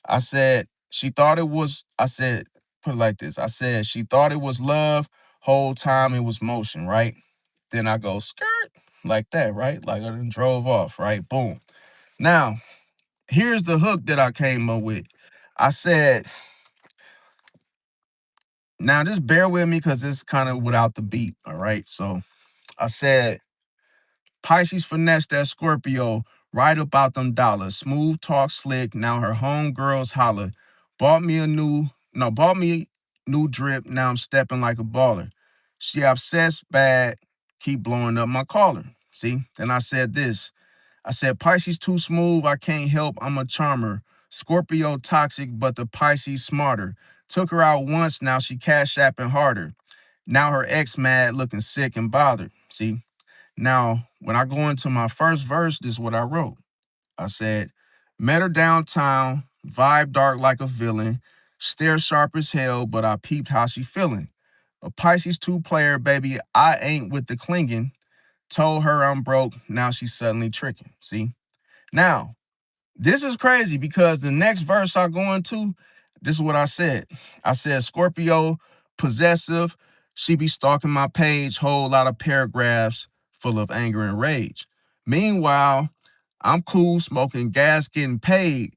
I said, I said, put it like this. I said, she thought it was love, whole time it was motion, right? Then I go, skirt, like that, right? Like I done drove off, right? Boom. Now, here's the hook that I came up with. I said, now just bear with me because it's kind of without the beat, all right? So I said, Pisces finesse that Scorpio, right about them dollars. Smooth talk slick, now her homegirls holler. Bought me a new, no, bought me new drip, now I'm stepping like a baller. She obsessed bad, keep blowing up my caller. See? Then I said this. I said, Pisces too smooth, I can't help, I'm a charmer. Scorpio toxic, but the Pisces smarter. Took her out once, now she cash apping harder. Now her ex mad, looking sick and bothered. See? Now, when I go into my first verse, this is what I wrote. I said, met her downtown, vibe dark like a villain, stare sharp as hell, but I peeped how she feeling. A Pisces 2 player, baby, I ain't with the clinging. Told her I'm broke, now she's suddenly tricking. See? Now, this is crazy because the next verse I go into, this is what I said. I said, Scorpio, possessive, she be stalking my page, whole lot of paragraphs full of anger and rage. Meanwhile, I'm cool, smoking gas, getting paid.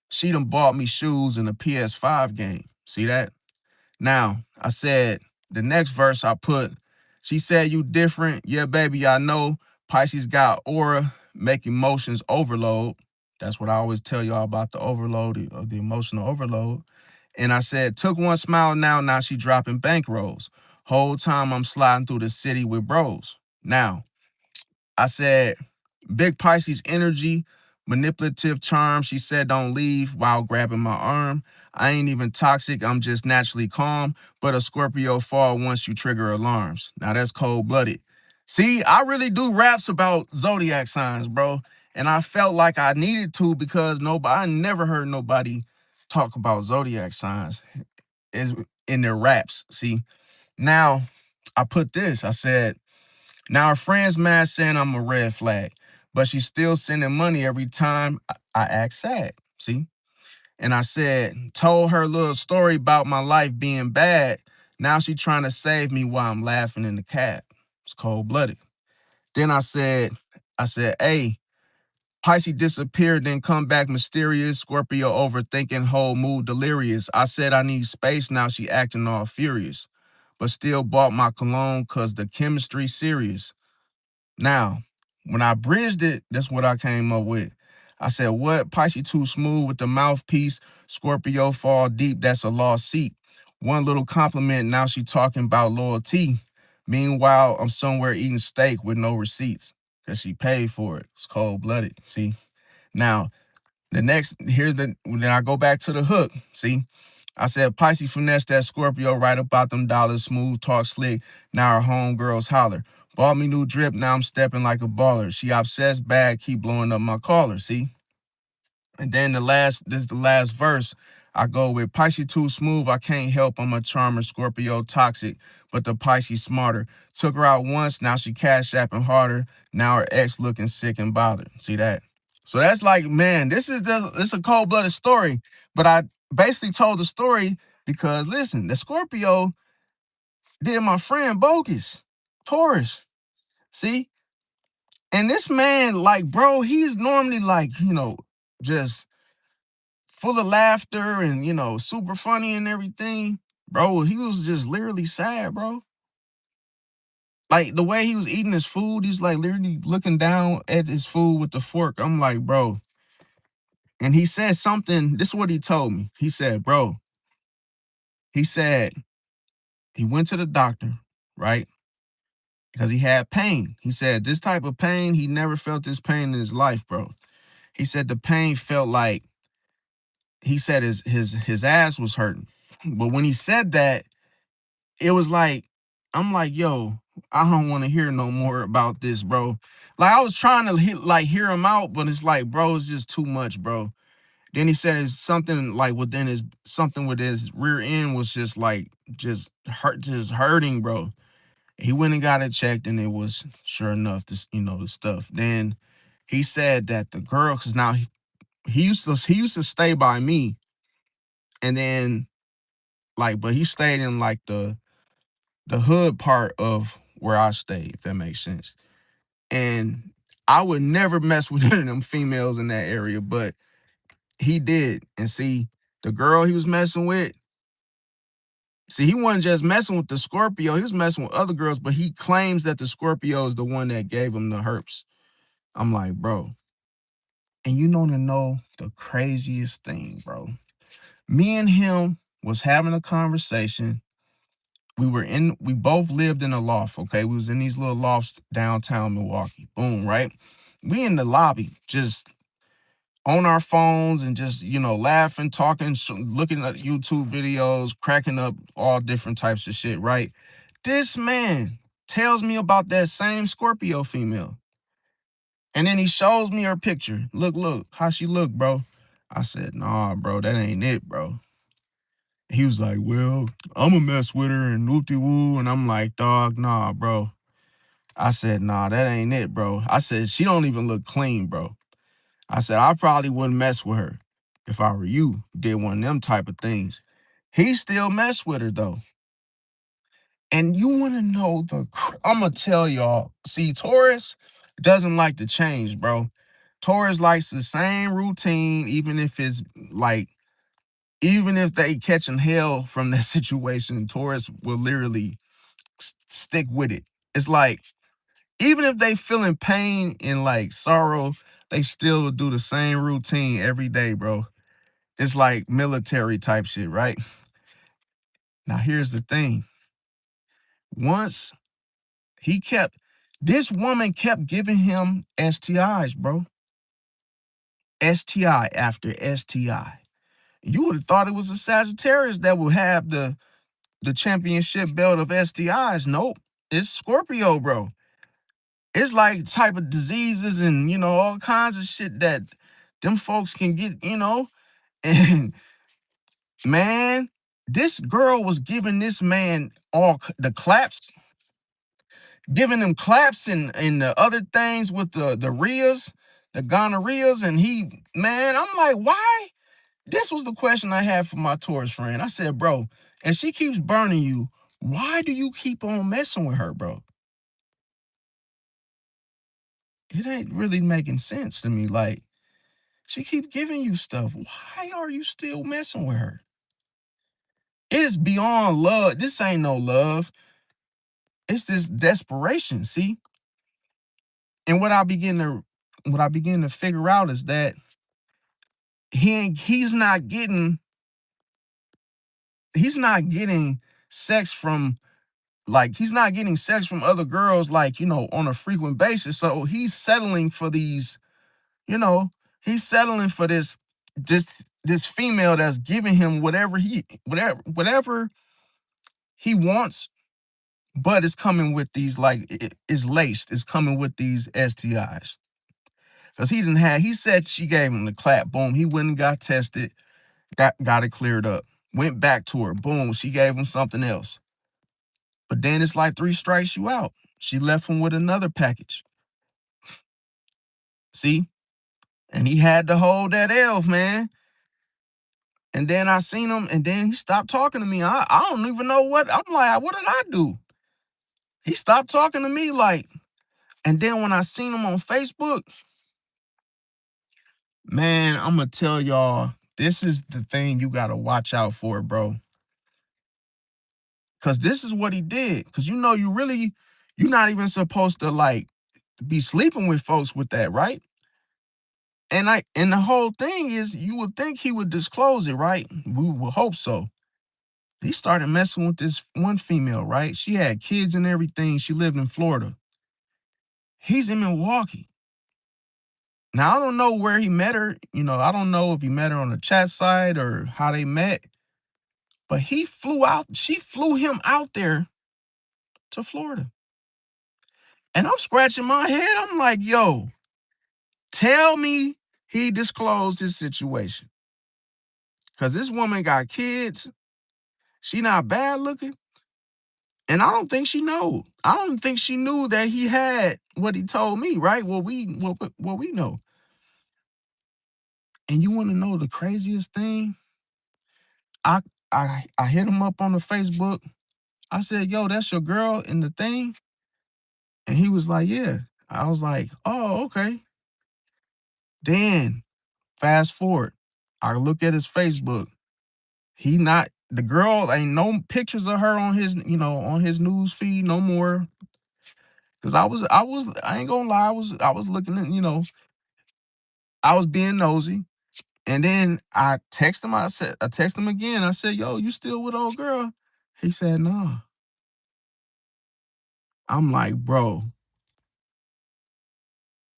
She done bought me shoes in a PS5 game. See that? Now, I said, the next verse I put, she said, you different. Yeah, baby, I know. Pisces got aura, make emotions overload. That's what I always tell y'all about the overload, of the emotional overload. And I said, took one smile now she dropping bankrolls. Whole time I'm sliding through the city with bros. Now, I said, big Pisces energy, manipulative charm. She said, don't leave while grabbing my arm. I ain't even toxic. I'm just naturally calm. But a Scorpio fall once you trigger alarms. Now that's cold blooded. See, I really do raps about zodiac signs, bro. And I felt like I needed to because I never heard nobody talk about zodiac signs is in their raps. See, now I put this. I said, now her friend's mad saying I'm a red flag, but she's still sending money every time I act sad. See? And I said, told her little story about my life being bad. Now she trying to save me while I'm laughing in the cab. It's cold blooded. Then I said, hey, Pisces disappeared, then come back mysterious. Scorpio overthinking, whole mood delirious. I said I need space, now she acting all furious. But still bought my cologne cause the chemistry serious. Now, when I bridged it, that's what I came up with. I said, what? Pisces too smooth with the mouthpiece. Scorpio fall deep, that's a lost seat. One little compliment, now she talking about loyalty. Meanwhile, I'm somewhere eating steak with no receipts because she paid for it. It's cold-blooded, see? Now, then I go back to the hook, see? I said, Pisces finesse that Scorpio right about them dollars, smooth talk slick. Now her homegirls holler. Bought me new drip, now I'm stepping like a baller. She obsessed bad, keep blowing up my caller, see? And then this is the last verse. I go with Pisces too smooth, I can't help, I'm a charmer, Scorpio toxic, but the Pisces smarter. Took her out once, now she cash apping harder. Now her ex looking sick and bothered. See that? So that's like, man, this a cold-blooded story. But I basically told the story because listen, the Scorpio did my friend bogus. Taurus. See? And this man, like, bro, he's normally like, just full of laughter and, super funny and everything. Bro, he was just literally sad, bro. Like the way he was eating his food, he's like literally looking down at his food with the fork. I'm like, bro. And he said something. This is what he told me. He said, bro, he said he went to the doctor, right? Because he had pain. He said this type of pain, he never felt this pain in his life, bro. He said the pain felt like he said his ass was hurting. But when he said that, it was like, I'm like, yo, I don't want to hear no more about this, bro. Like I was trying to hear him out, but it's like, bro, it's just too much, bro. Then he said it's something like something with his rear end was just like just hurting, bro. He went and got it checked, and it was sure enough, the stuff. Then he said that the girl, because now he used to stay by me, and then but he stayed in like the hood part of where I stayed, if that makes sense. And I would never mess with any of them females in that area, but he did. And see, the girl he was messing with, see, he wasn't just messing with the Scorpio, he was messing with other girls, but he claims that the Scorpio is the one that gave him the herpes. I'm like, bro. And you know the craziest thing, bro. Me and him was having a conversation. We both lived in a loft, okay? We was in these little lofts downtown Milwaukee. Boom, right? We in the lobby, just on our phones and just, laughing, talking, looking at YouTube videos, cracking up, all different types of shit, right? This man tells me about that same Scorpio female. And then he shows me her picture. Look, how she look, bro. I said, nah, bro, that ain't it, bro. He was like, well, I'm a mess with her and woo. And I'm like, dog, nah, bro. I said, nah, that ain't it, bro. I said, she don't even look clean, bro. I said, I probably wouldn't mess with her if I were you, did one of them type of things. He still messed with her though. And you want to know I'm going to tell y'all, see, Taurus doesn't like to change, bro. Taurus likes the same routine, even if it's like, even if they catching hell from that situation, Taurus will literally stick with it. It's like, even if they feeling pain and like sorrow, they still do the same routine every day, bro. It's like military type shit, right? Now, here's the thing. Once he kept, this woman kept giving him STIs, bro. STI after STI. You would have thought it was a Sagittarius that would have the championship belt of STIs. Nope. It's Scorpio, bro. It's like type of diseases and, all kinds of shit that them folks can get, And man, this girl was giving this man all the claps, giving him claps and the other things with the rheas, the gonorrheas, and man, I'm like, why? This was the question I had for my Taurus friend. I said, bro, and she keeps burning you. Why do you keep on messing with her, bro? It ain't really making sense to me. Like, she keep giving you stuff. Why are you still messing with her? It's beyond love. This ain't no love. It's this desperation. See, and what I begin to figure out is that he's not getting sex from he's not getting sex from other girls on a frequent basis. So he's settling for these, you know, he's settling for this female that's giving him whatever he wants, but it's coming with these it's laced. It's coming with these STIs. Because he said she gave him the clap, boom. He went and got tested, got it cleared up. Went back to her, boom. She gave him something else. But then it's like 3 strikes you out. She left him with another package. See? And he had to hold that elf, man. And then I seen him, and then he stopped talking to me. I don't even know I'm like, what did I do? He stopped talking to me, and then when I seen him on Facebook, man, I'm gonna tell y'all, this is the thing you gotta watch out for, bro. Cause this is what he did. Cause you're not even supposed to be sleeping with folks with that, right? And the whole thing is, you would think he would disclose it, right? We would hope so. He started messing with this one female, right? She had kids and everything. She lived in Florida. He's in Milwaukee. Now, I don't know where he met her. I don't know if he met her on a chat site or how they met. But she flew him out there to Florida. And I'm scratching my head. I'm like, yo, tell me he disclosed his situation. Because this woman got kids. She not bad looking. And I don't think she know. I don't think she knew that he had what he told me, right? What we know. And you want to know the craziest thing? I I hit him up on the Facebook. I said, yo, that's your girl in the thing? And he was like, yeah. I was like, oh, okay. Then fast forward. I look at his Facebook. The girl ain't no pictures of her on his news feed no more. Cause I ain't gonna lie, I was looking at, I was being nosy. And then I text him, I text him again. I said, yo, you still with old girl? He said, nah. I'm like, bro.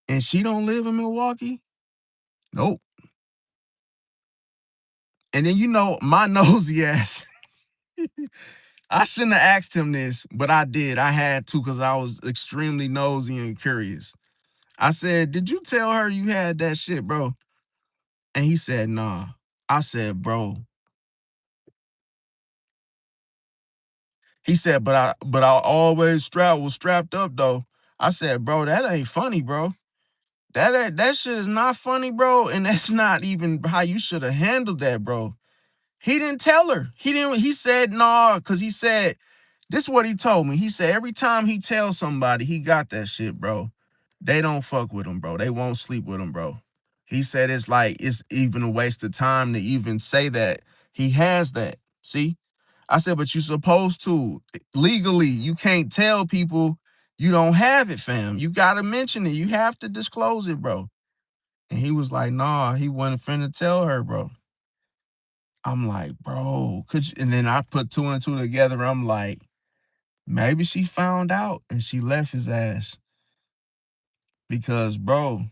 And she don't live in Milwaukee? Nope. And then my nosy ass. I shouldn't have asked him this, but I did. I had to because I was extremely nosy and curious. I said, did you tell her you had that shit, bro? And he said, nah. I said, bro. He said, but I always was strapped up though. I said, bro, that ain't funny, bro. That shit is not funny, bro. And that's not even how you should have handled that, bro. He didn't tell her. He said, nah, because he said, this is what he told me. He said every time he tells somebody he got that shit, bro, they don't fuck with him, bro. They won't sleep with him, bro. He said it's like it's even a waste of time to even say that he has that. See? I said, but you supposed to. Legally, you can't tell people you don't have it, fam. You gotta mention it. You have to disclose it, bro. And he was like, nah, he wasn't finna tell her, bro. I'm like, bro, and then I put two and two together. I'm like, maybe she found out and she left his ass. Because, bro,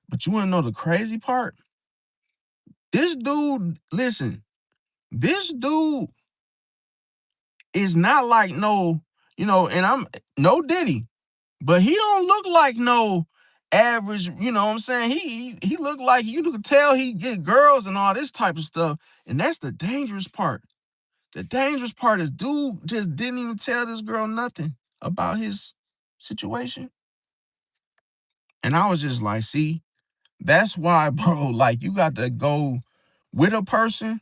but you wanna know the crazy part? This dude, listen, this dude is not like no, and I'm no Diddy, but he don't look like no average, you know what I'm saying? He look like you could tell he get girls and all this type of stuff. And that's the dangerous part. The dangerous part is dude just didn't even tell this girl nothing about his situation. And I was just like, see, that's why, bro, like you got to go with a person,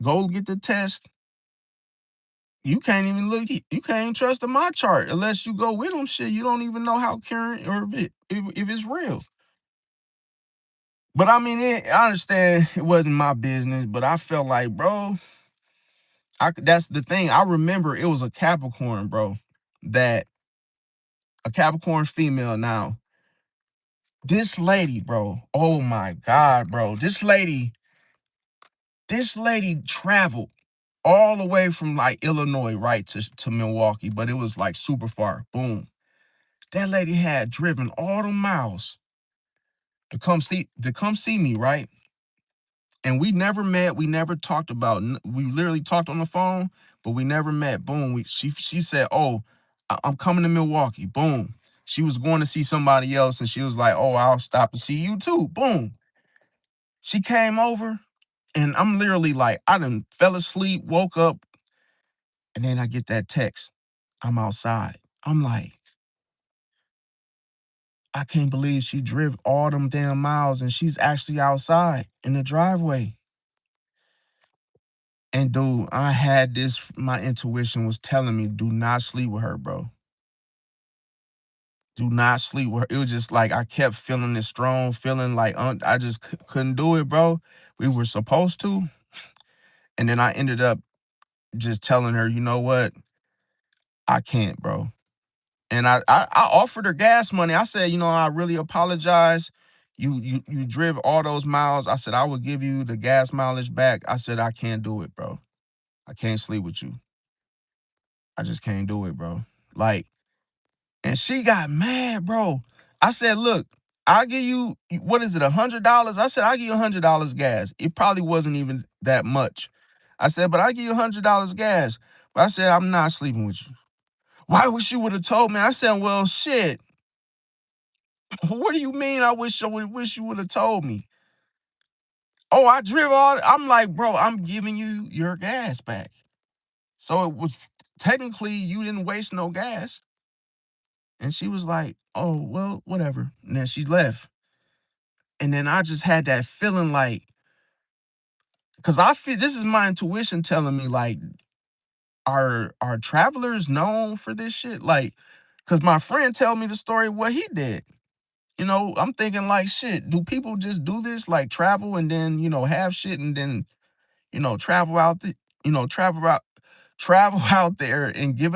go get the test. You can't even look, you can't even trust in my chart unless you go with them. Shit, you don't even know how current or if it's real. But I mean, I understand it wasn't my business, but I felt like, bro, that's the thing. I remember it was a Capricorn, bro, that a Capricorn female now. This lady, bro, oh my God, bro. This lady traveled all the way from like Illinois, right, to Milwaukee, but it was like super far. Boom. That lady had driven all the miles to come see me, right? And we never met. We never talked about. We literally talked on the phone, but we never met. Boom. She said, "Oh, I'm coming to Milwaukee." Boom. She was going to see somebody else, and she was like, "Oh, I'll stop to see you too." Boom. She came over, and I'm literally like, I done fell asleep, woke up, and then I get that text. I'm outside. I'm like, I can't believe she drove all them damn miles, and she's actually outside in the driveway. And dude, I had this, my intuition was telling me, do not sleep with her, bro. Do not sleep with her. It was just like I kept feeling this strong feeling like I just couldn't do it, bro. We were supposed to. And then I ended up just telling her, you know what? I can't, bro. And I offered her gas money. I said, I really apologize. You drove all those miles. I said, I will give you the gas mileage back. I said, I can't do it, bro. I can't sleep with you. I just can't do it, bro. Like, and she got mad, bro. I said, look, I'll give you, what is it, $100? I said, I'll give you $100 gas. It probably wasn't even that much. I said, but I'll give you $100 gas. But I said, I'm not sleeping with you. Why wish you would have told me? I said, well, shit. What do you mean wish you would have told me? Oh, I drove all, I'm like, bro, I'm giving you your gas back. So it was technically you didn't waste no gas. And she was like, oh, well, whatever. And then she left. And then I just had that feeling like, because I feel this is my intuition telling me, like, are travelers known for this shit? Like, because my friend tell me the story of what he did. I'm thinking like, shit, do people just do this? Like travel and then, have shit and then, travel out travel out there and give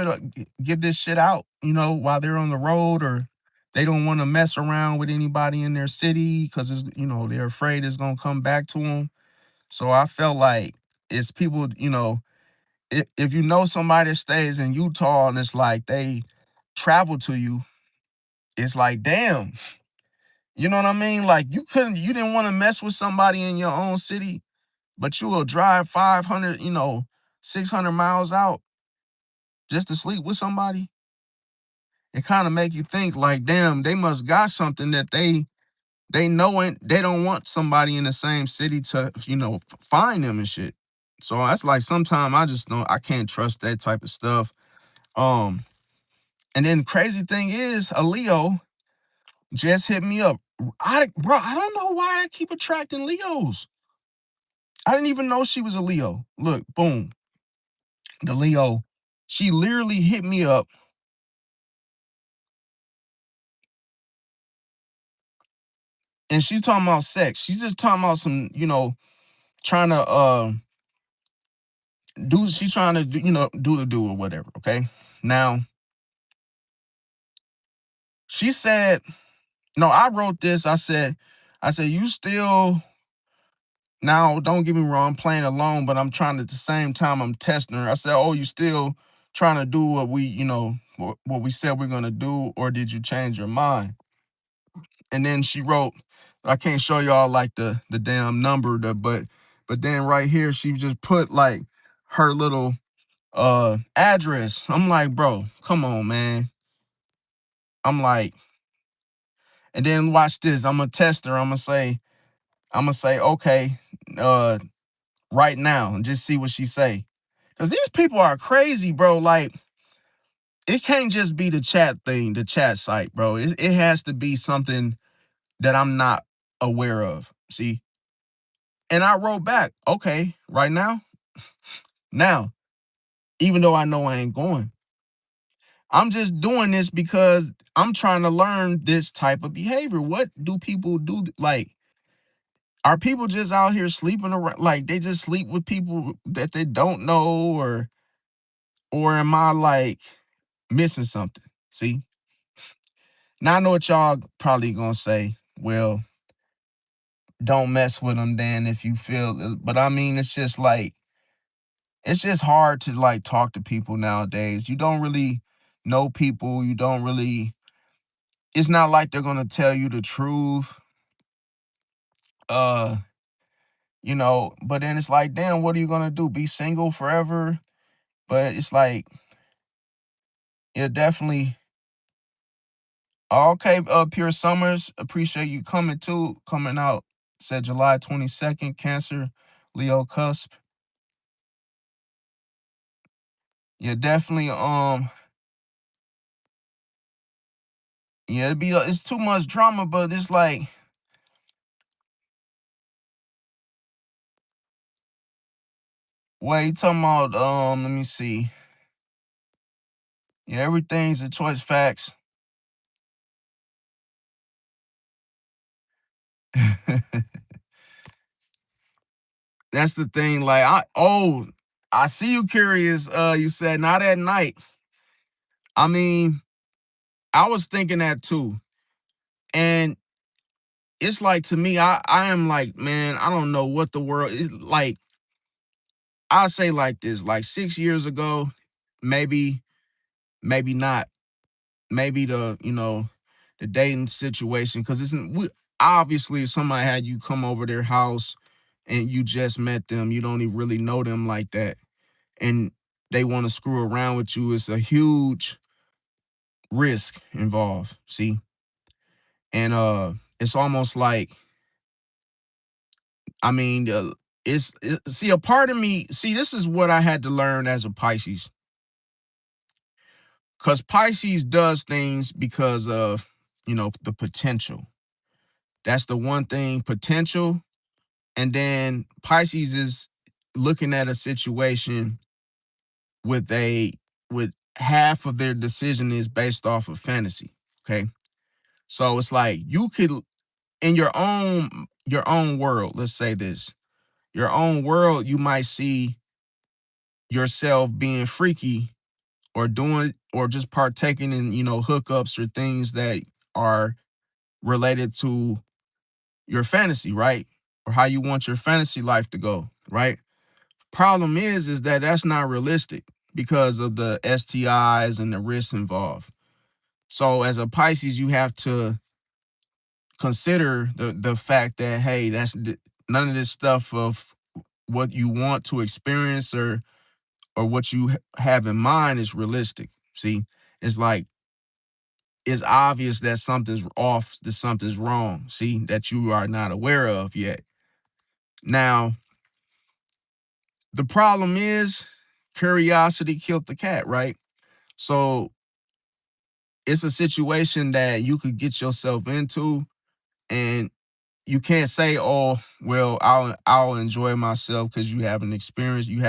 this shit out, while they're on the road, or they don't want to mess around with anybody in their city because they're afraid it's gonna come back to them. So I felt like it's people, if you know somebody that stays in Utah and it's like they travel to you, it's like, damn, you know what I mean? Like you didn't want to mess with somebody in your own city, but you will drive 500, 600 miles out just to sleep with somebody. It kind of make you think like, damn, they must got something that they know, and they don't want somebody in the same city to, find them and shit. So that's like sometimes I just don't, I can't trust that type of stuff. Um, and then crazy thing is, a Leo, just hit me up. Bro, I don't know why I keep attracting Leos. I didn't even know she was a Leo. Look, boom, the Leo. She literally hit me up, and she talking about sex. She's just talking about some, trying to do. She's trying to do the do or whatever. Okay. Now she said, no, I wrote this. I said, you still. Now, don't get me wrong, I'm playing alone, but I'm trying to, at the same time, I'm testing her. I said, oh, you still trying to do what we, what we said we're going to do, or did you change your mind? And then she wrote, I can't show y'all like the damn number, but then right here, she just put like her little address. I'm like, bro, come on, man. I'm like, and then watch this. I'm gonna test her. I'm gonna say, okay, uh, right now, and just see what she say. Cause these people are crazy, bro. Like, it can't just be the chat thing, the chat site, bro. It has to be something that I'm not aware of. See? And I wrote back, okay, right now, now, even though I know I ain't going, I'm just doing this because I'm trying to learn this type of behavior. What do people do? Like, are people just out here sleeping around? Like, they just sleep with people that they don't know, or am I like missing something? See? Now I know what y'all probably gonna say. Well, don't mess with them then if you feel. But I mean, it's just like, it's just hard to like talk to people nowadays. You don't really know people. You don't really. It's not like they're gonna tell you the truth. Uh, But then it's like, damn, what are you gonna do? Be single forever? But it's like, yeah, definitely. Okay, Pure Summers, appreciate you coming out. Said July 22nd, Cancer, Leo cusp. Yeah, definitely. Yeah, it's too much drama, but it's like, wait, you talking about, let me see. Yeah, everything's a choice, facts. That's the thing. Like, I see you curious. You said not at night. I mean, I was thinking that too. And it's like, to me, I am like, man, I don't know what the world is like. I'll say like this, like 6 years ago, maybe, maybe not. Maybe the dating situation, because obviously if somebody had you come over their house and you just met them, you don't even really know them like that, and they want to screw around with you, it's a huge risk involved. See? And it's almost like, I mean, see, a part of me, see, this is what I had to learn as a Pisces, because Pisces does things because of the potential. That's the one thing, potential. And then Pisces is looking at a situation with with half of their decision is based off of fantasy. Okay. So it's like, you could, in your own world, let's say this, your own world, you might see yourself being freaky, or doing, or just partaking in, hookups or things that are related to your fantasy, right? Or how you want your fantasy life to go, right? Problem is that that's not realistic because of the STIs and the risks involved. So as a Pisces, you have to consider the fact that, hey, none of this stuff of what you want to experience, or what you have in mind is realistic. See, it's like, it's obvious that something's off, that something's wrong. See, that you are not aware of yet. Now, the problem is, curiosity killed the cat, right? So it's a situation that you could get yourself into, and you can't say, "Oh, well, I'll enjoy myself," because you haven't experienced, you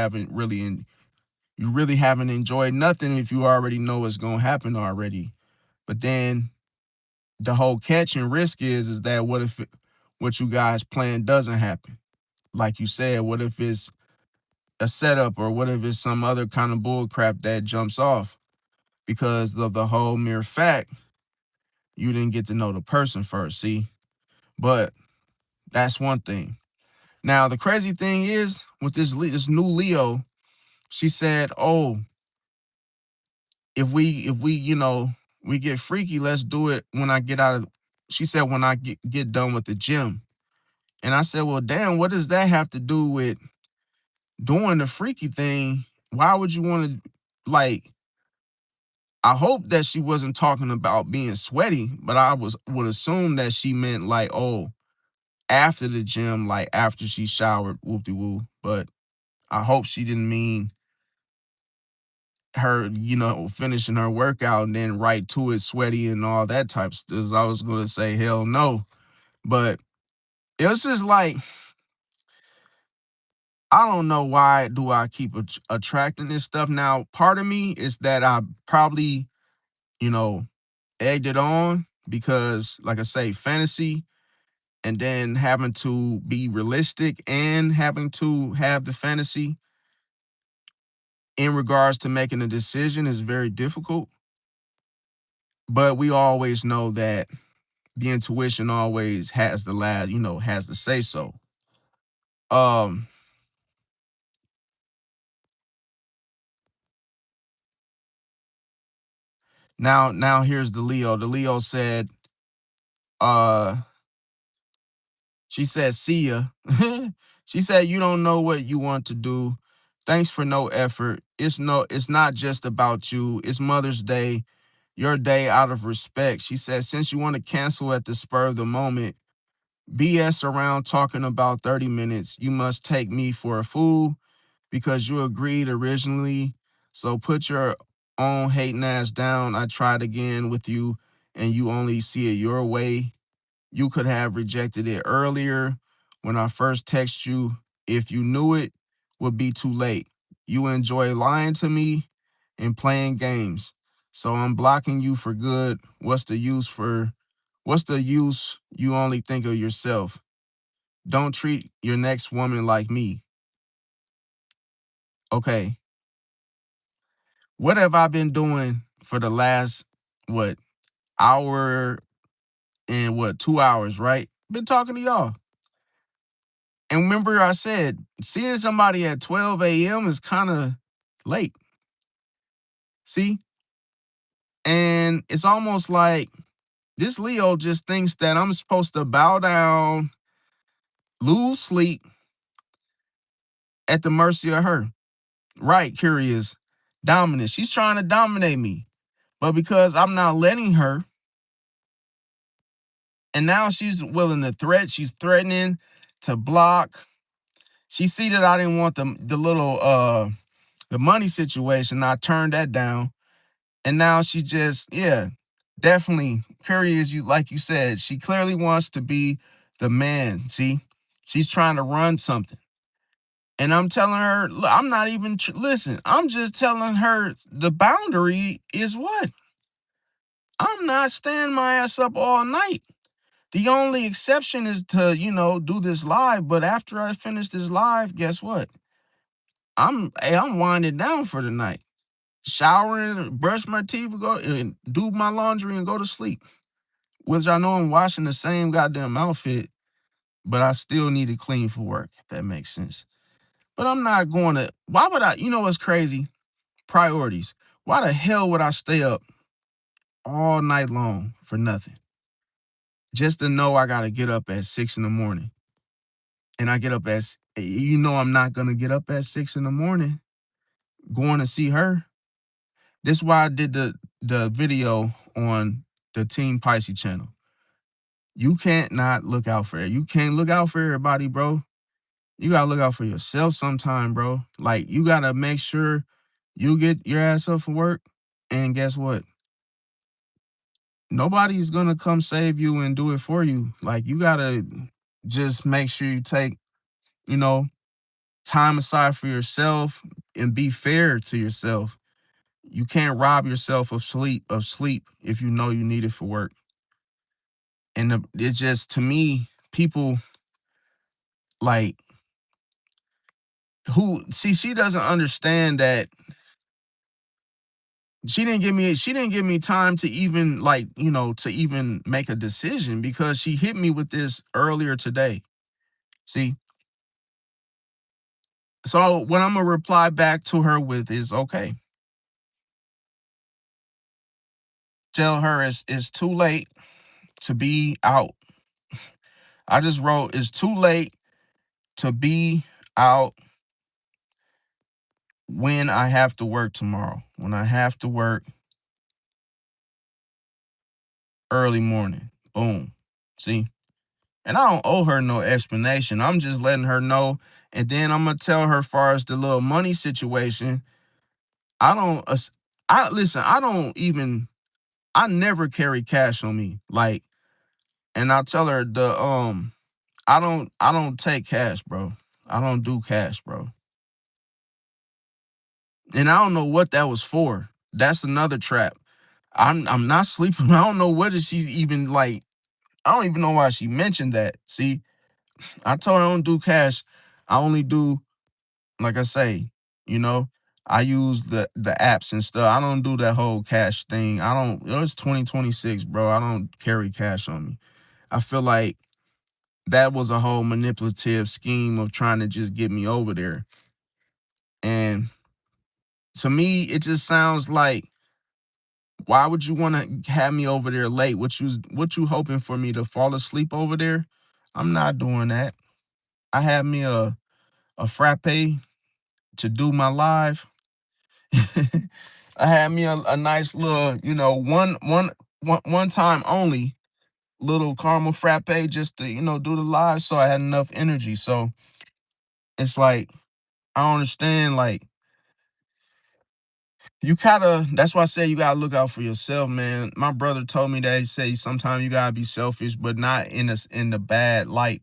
really haven't enjoyed nothing if you already know what's gonna happen already. But then the whole catch and risk is that what you guys plan doesn't happen? Like you said, what if it's a setup, or what if it's some other kind of bull crap that jumps off because of the whole mere fact you didn't get to know the person first? See, but that's one thing. Now the crazy thing is with this new Leo, she said, "Oh, if we we get freaky, let's do it when I get out of." She said, "When I get done with the gym." And I said, "Well, damn, what does that have to do with doing the freaky thing? Why would you want to, like?" I hope that she wasn't talking about being sweaty, but would assume that she meant like, oh, after the gym, like after she showered, whoop de woo. But I hope she didn't mean her, finishing her workout and then right to it, sweaty and all that type of stuff. I was gonna say hell no, but it was just like, I don't know why do I keep attracting this stuff. Now, part of me is that I probably, you know, egged it on because, like I say, fantasy, and then having to be realistic and having to have the fantasy in regards to making a decision is very difficult. But we always know that the intuition always has the last, has the say so. Um, now here's the Leo. The Leo said, uh, she said, "See ya." She said, "You don't know what you want to do. Thanks for no effort. It's not just about you. It's Mother's Day, your day out of respect." She said, "Since you want to cancel at the spur of the moment, BS around talking about 30 minutes, you must take me for a fool because you agreed originally. So put your own hating ass down. I tried again with you and you only see it your way. You could have rejected it earlier when I first text you. If you knew it would be too late. You enjoy lying to me and playing games. So I'm blocking you for good. What's the use? You only think of yourself. Don't treat your next woman like me." Okay, what have I been doing for the last, what, hour and what, 2 hours, right? Been talking to y'all. And remember, I said, seeing somebody at 12 a.m. is kind of late. See? And it's almost like this Leo just thinks that I'm supposed to bow down, lose sleep at the mercy of her. Right, curious. Dominant. She's trying to dominate me. But because I'm not letting her, and now she's willing to she's threatening to block. She see that I didn't want the little the money situation. I turned that down. And now she just, yeah, definitely curious. You, like you said, she clearly wants to be the man. See, she's trying to run something. And I'm telling her, look, I'm not even, listen, I'm just telling her the boundary is what? I'm not staying my ass up all night. The only exception is to, do this live. But after I finish this live, guess what? I'm winding down for the night. Showering, brush my teeth, go and do my laundry and go to sleep. Which I know I'm washing the same goddamn outfit, but I still need it clean for work, if that makes sense. But I'm not going to, why would I, what's crazy? Priorities. Why the hell would I stay up all night long for nothing? Just to know I gotta get up at 6 in the morning. And I get up at, I'm not gonna get up at 6 in the morning going to see her. This is why I did the video on the Team Pisces channel. You can't not look out for it. You can't look out for everybody, bro. You gotta look out for yourself sometime, bro. Like, you gotta make sure you get your ass up for work. And guess what? Nobody's gonna come save you and do it for you. Like, you gotta just make sure you take, you know, time aside for yourself and be fair to yourself. You can't rob yourself of sleep if you know you need it for work. And it's just, to me, people like, who see, she doesn't understand that she didn't give me time to even, like, to even make a decision, because she hit me with this earlier today. See, so what I'm gonna reply back to her with is, okay, tell her it's too late to be out. I just wrote, it's too late to be out when I have to work tomorrow. When I have to work early morning. Boom. See? And I don't owe her no explanation. I'm just letting her know. And then I'm gonna tell her, far as the little money situation, I don't I listen, I never carry cash on me. Like, and I'll tell her, I don't take cash, bro. I don't do cash, bro. And I don't know what that was for. That's another trap. I'm not sleeping. I don't know what is she even like. I don't even know why she mentioned that. See, I told her I don't do cash. I only do, like I say, you know, I use the apps and stuff. I don't do that whole cash thing. I don't. It's 2026, bro. I don't carry cash on me. I feel like that was a whole manipulative scheme of trying to just get me over there. And to me, it just sounds like, why would you want to have me over there late? What you hoping for me to fall asleep over there? I'm not doing that. I had me a frappe to do my live. I had me a nice little, one time only little caramel frappe, just to, do the live, so I had enough energy. So it's like, I don't understand, like, you gotta that's why I say you gotta look out for yourself, man. My brother told me that. He said sometimes you gotta be selfish, but not in the bad light.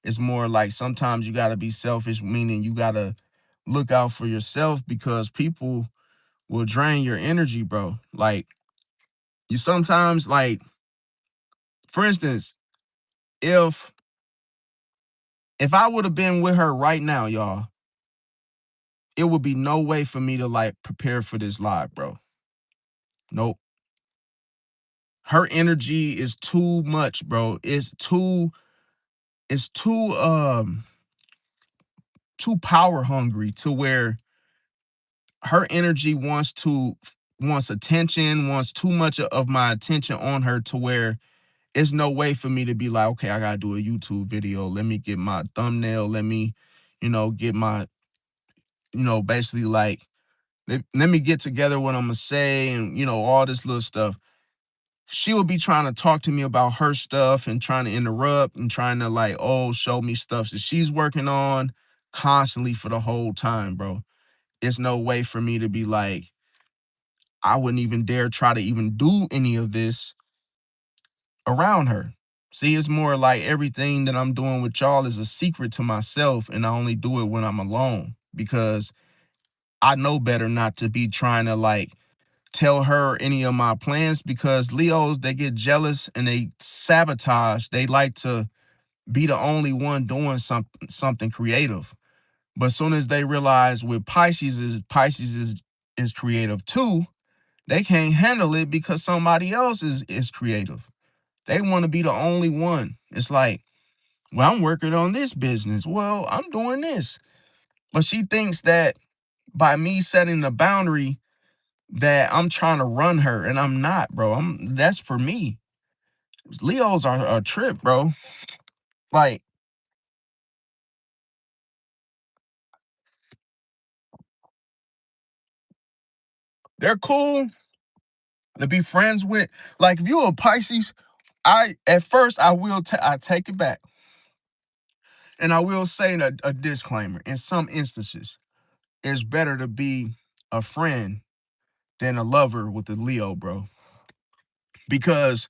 It's more like, sometimes you gotta be selfish, meaning you gotta look out for yourself, because people will drain your energy, bro. Like, you sometimes, like, for instance, if I would have been with her right now, y'all, it would be no way for me to, like, prepare for this live, bro. Nope. Her energy is too much, bro. It's too power hungry, to where her energy wants attention, wants too much of my attention on her, to where it's no way for me to be like, okay, I gotta do a YouTube video. Let me get my thumbnail. Let me, get my, basically, like, let me get together what I'm gonna say, and all this little stuff. She will be trying to talk to me about her stuff, and trying to interrupt, and trying to, like, show me stuff that she's working on constantly for the whole time, bro. It's no way for me to be like, I wouldn't even dare try to even do any of this around her. See, it's more like, everything that I'm doing with y'all is a secret to myself, and I only do it when I'm alone, because I know better not to be trying to, like, tell her any of my plans, because Leos, they get jealous and they sabotage. They like to be the only one doing something creative. But as soon as they realize, with Pisces is creative too, they can't handle it, because somebody else is creative. They want to be the only one. It's like, well, I'm working on this business. Well, I'm doing this. But she thinks that by me setting the boundary, that I'm trying to run her, and I'm not, bro. That's for me. Leos are a trip, bro. Like, they're cool to be friends with. Like, if you're a Pisces, at first I take it back, and I will say a disclaimer. In some instances, it's better to be a friend than a lover with a Leo, bro. Because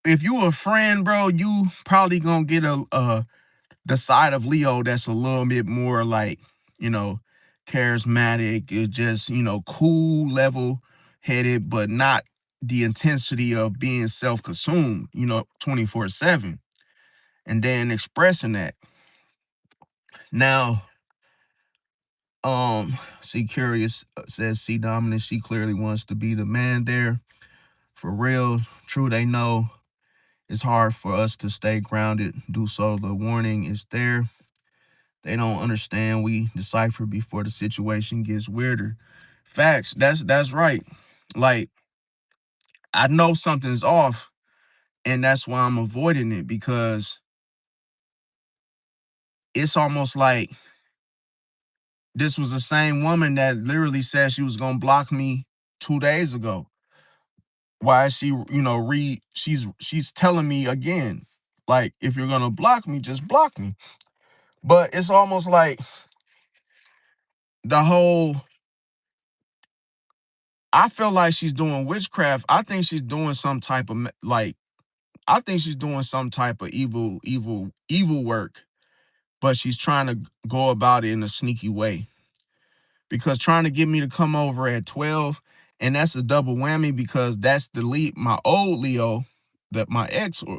if you a friend, bro, you probably gonna get the side of Leo that's a little bit more like, you know, charismatic, just, cool, level headed, but not the intensity of being self-consumed, 24/7, and then expressing that. Now, C Curious says C Dominant, she clearly wants to be the man there. For real, true, they know it's hard for us to stay grounded, do so. The warning is there. They don't understand. We decipher before the situation gets weirder. Facts. That's right. Like, I know something's off, and that's why I'm avoiding it, because it's almost like this was the same woman that literally said she was gonna block me 2 days ago. Why is she, she's telling me again, like, if you're gonna block me, just block me. But it's almost like the whole, I feel like she's doing witchcraft. I think she's doing some type of like, I think she's doing some type of evil work, but she's trying to go about it in a sneaky way. Because trying to get me to come over at 12, and that's a double whammy, because that's the lead, my old Leo, that my ex, or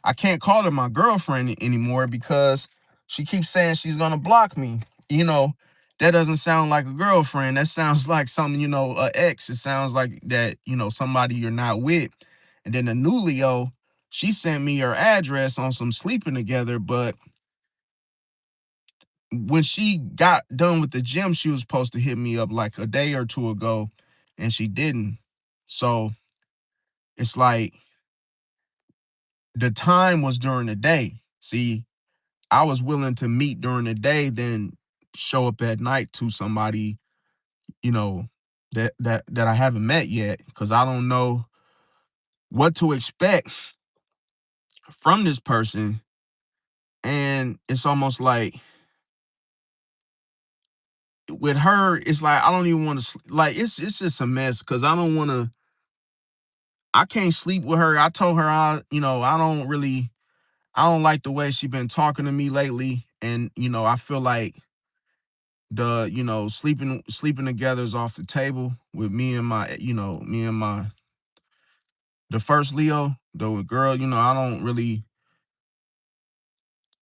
I can't call her my girlfriend anymore, because she keeps saying she's gonna block me. You know, that doesn't sound like a girlfriend. That sounds like something, a ex. It sounds like that, somebody you're not with. And then the new Leo, she sent me her address on some sleeping together, but when she got done with the gym, she was supposed to hit me up like a day or two ago, and she didn't. So it's like the time was during the day. See, I was willing to meet during the day, then show up at night to somebody, you know, that I haven't met yet, because I don't know what to expect from this person. And it's almost like with her, it's like I don't even want to, like, it's just a mess, because I can't sleep with her. I told her I don't like the way she been talking to me lately. And, I feel like the, sleeping together is off the table with me and my the first Leo, the girl,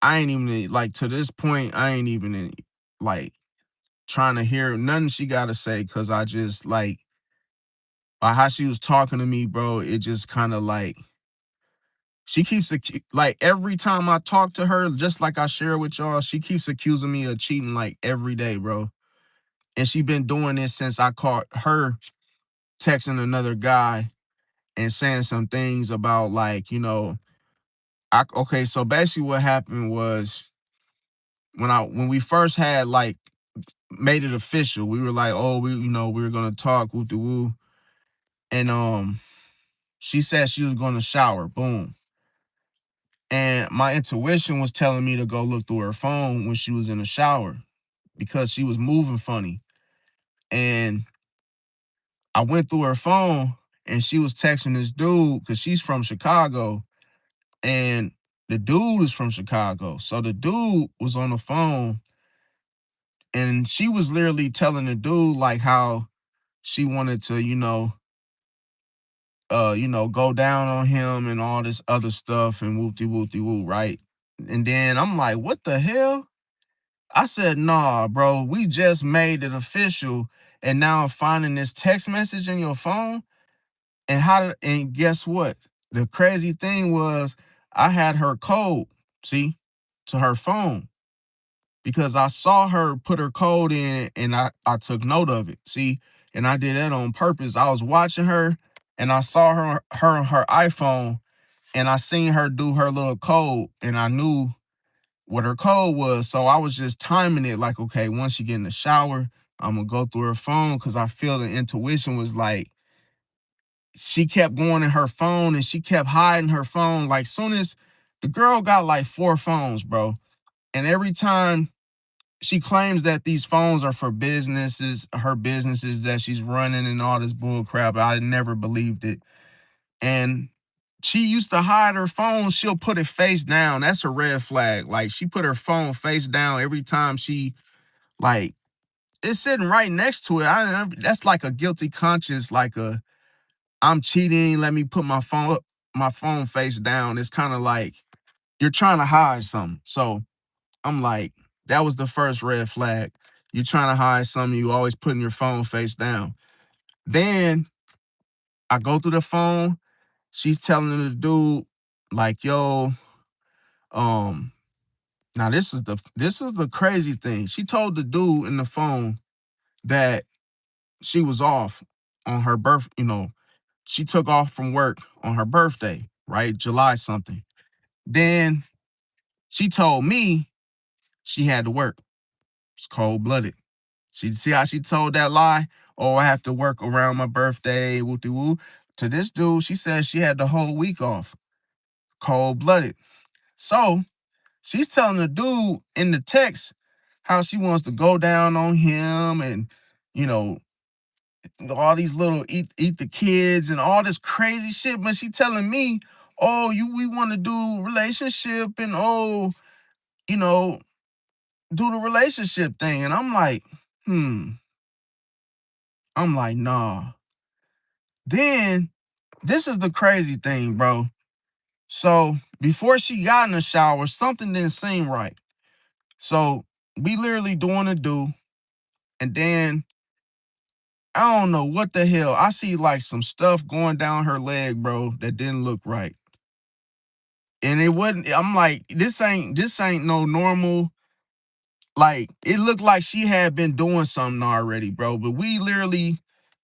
I ain't even, like, to this point, I ain't even like trying to hear nothing she gotta say, because I just like by how she was talking to me, bro. It just kind of like, she keeps like, every time I talk to her, just like I share with y'all, she keeps accusing me of cheating like every day, bro. And she been doing this since I caught her texting another guy and saying some things about, like, okay, so basically what happened was, when we first had, like, made it official, we were like, oh, we were gonna talk, woo de woo. And she said she was gonna shower, boom. And my intuition was telling me to go look through her phone when she was in the shower, because she was moving funny. And I went through her phone, and she was texting this dude, because she's from Chicago, and the dude is from Chicago. So the dude was on the phone, and she was literally telling the dude like how she wanted to, go down on him and all this other stuff, and whoop de whoop de whoop, right? And then I'm like, what the hell? I said, nah, bro, we just made it official, and now I'm finding this text message in your phone. And guess what? The crazy thing was, I had her code, see, to her phone, because I saw her put her code in, and I took note of it. See, and I did that on purpose. I was watching her, and I saw her on her iPhone, and I seen her do her little code, and I knew what her code was. So I was just timing it like, okay, once she get in the shower, I'm gonna go through her phone, because I feel the intuition was like, she kept going in her phone, and she kept hiding her phone. Like, soon as the girl got like 4 phones, bro. And every time she claims that these phones are for businesses, her businesses that she's running and all this bull crap, I never believed it. And she used to hide her phone. She'll put it face down. That's a red flag. Like, she put her phone face down every time she, like, it's sitting right next to it. That's like a guilty conscience, like a I'm cheating. Let me put my phone face down. It's kind of like you're trying to hide something. So I'm like, that was the first red flag. You're trying to hide something. You always putting your phone face down. Then I go through the phone. She's telling the dude, like, yo, um, now this is the crazy thing. She told the dude in the phone that she was off on her birth, she took off from work on her birthday, right? July something. Then she told me she had to work. It's cold blooded. She see how she told that lie? Oh, I have to work around my birthday, woo woo. To this dude, she said she had the whole week off. Cold blooded. So she's telling the dude in the text how she wants to go down on him and, you know, all these little eat the kids and all this crazy shit. But she telling me, oh, we want to do relationship and you know, do the relationship thing. And I'm like, I'm like, nah. Then this is the crazy thing, bro. So before she got in the shower, something didn't seem right. So we literally doing a do, and then I don't know what the hell. I see like some stuff going down her leg, bro, that didn't look right. And it wasn't, I'm like, this ain't no normal. Like, it looked like she had been doing something already, bro. But we literally,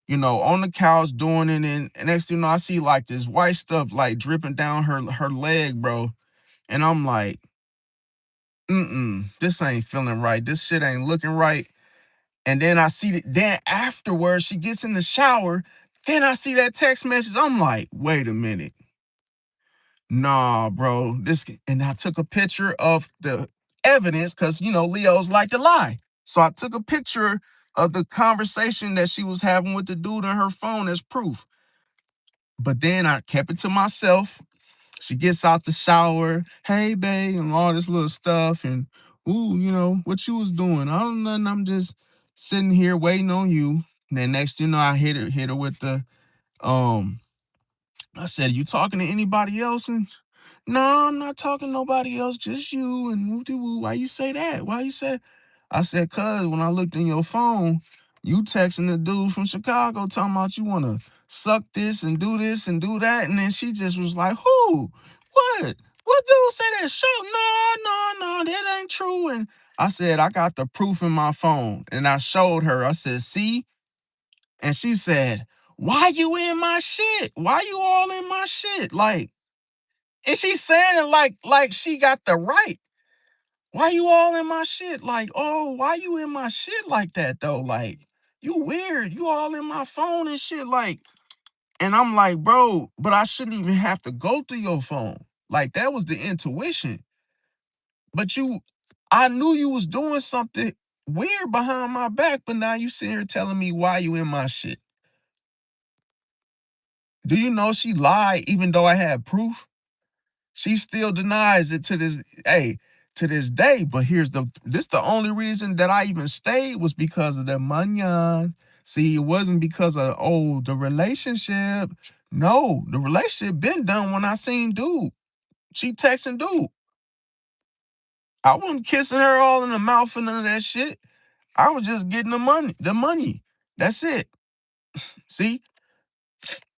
on the couch doing it, and next thing you know, I see like this white stuff like dripping down her leg, bro. And I'm like, this ain't feeling right. This shit ain't looking right. And then I see that then afterwards she gets in the shower. Then I see that text message. I'm like, wait a minute. Nah, bro. And I took a picture of the evidence because Leos like to lie. So I took a picture of the conversation that she was having with the dude on her phone as proof. But then I kept it to myself. She gets out the shower, hey babe, and all this little stuff, and ooh, what you was doing? I don't know, nothing. I'm just sitting here waiting on you. And then next thing you know, I hit her with the um. I said, you talking to anybody else? And no, I'm not talking to nobody else, just you. And woo. Why you say that? Why you say? I said, cuz when I looked in your phone, you texting the dude from Chicago talking about you want to suck this and do that. And then she just was like, who? What? What dude say that? Show? No, that ain't true. And I said, I got the proof in my phone. And I showed her. I said, see? And she said, why you in my shit? Why you all in my shit? Like, and she's saying it like she got the right. Why you all in my shit? Like, oh, why you in my shit like that though? Like, you weird. You all in my phone and shit. Like, and I'm like, bro, but I shouldn't even have to go through your phone. Like, that was the intuition. But I knew you was doing something weird behind my back, but now you sitting here telling me why you in my shit. Do you know she lied even though I had proof? She still denies it to this day. But this the only reason that I even stayed was because of the money. See, it wasn't because of the relationship. No, the relationship been done when I seen dude. She texting dude. I wasn't kissing her all in the mouth and none of that shit. I was just getting the money. The money. That's it. See,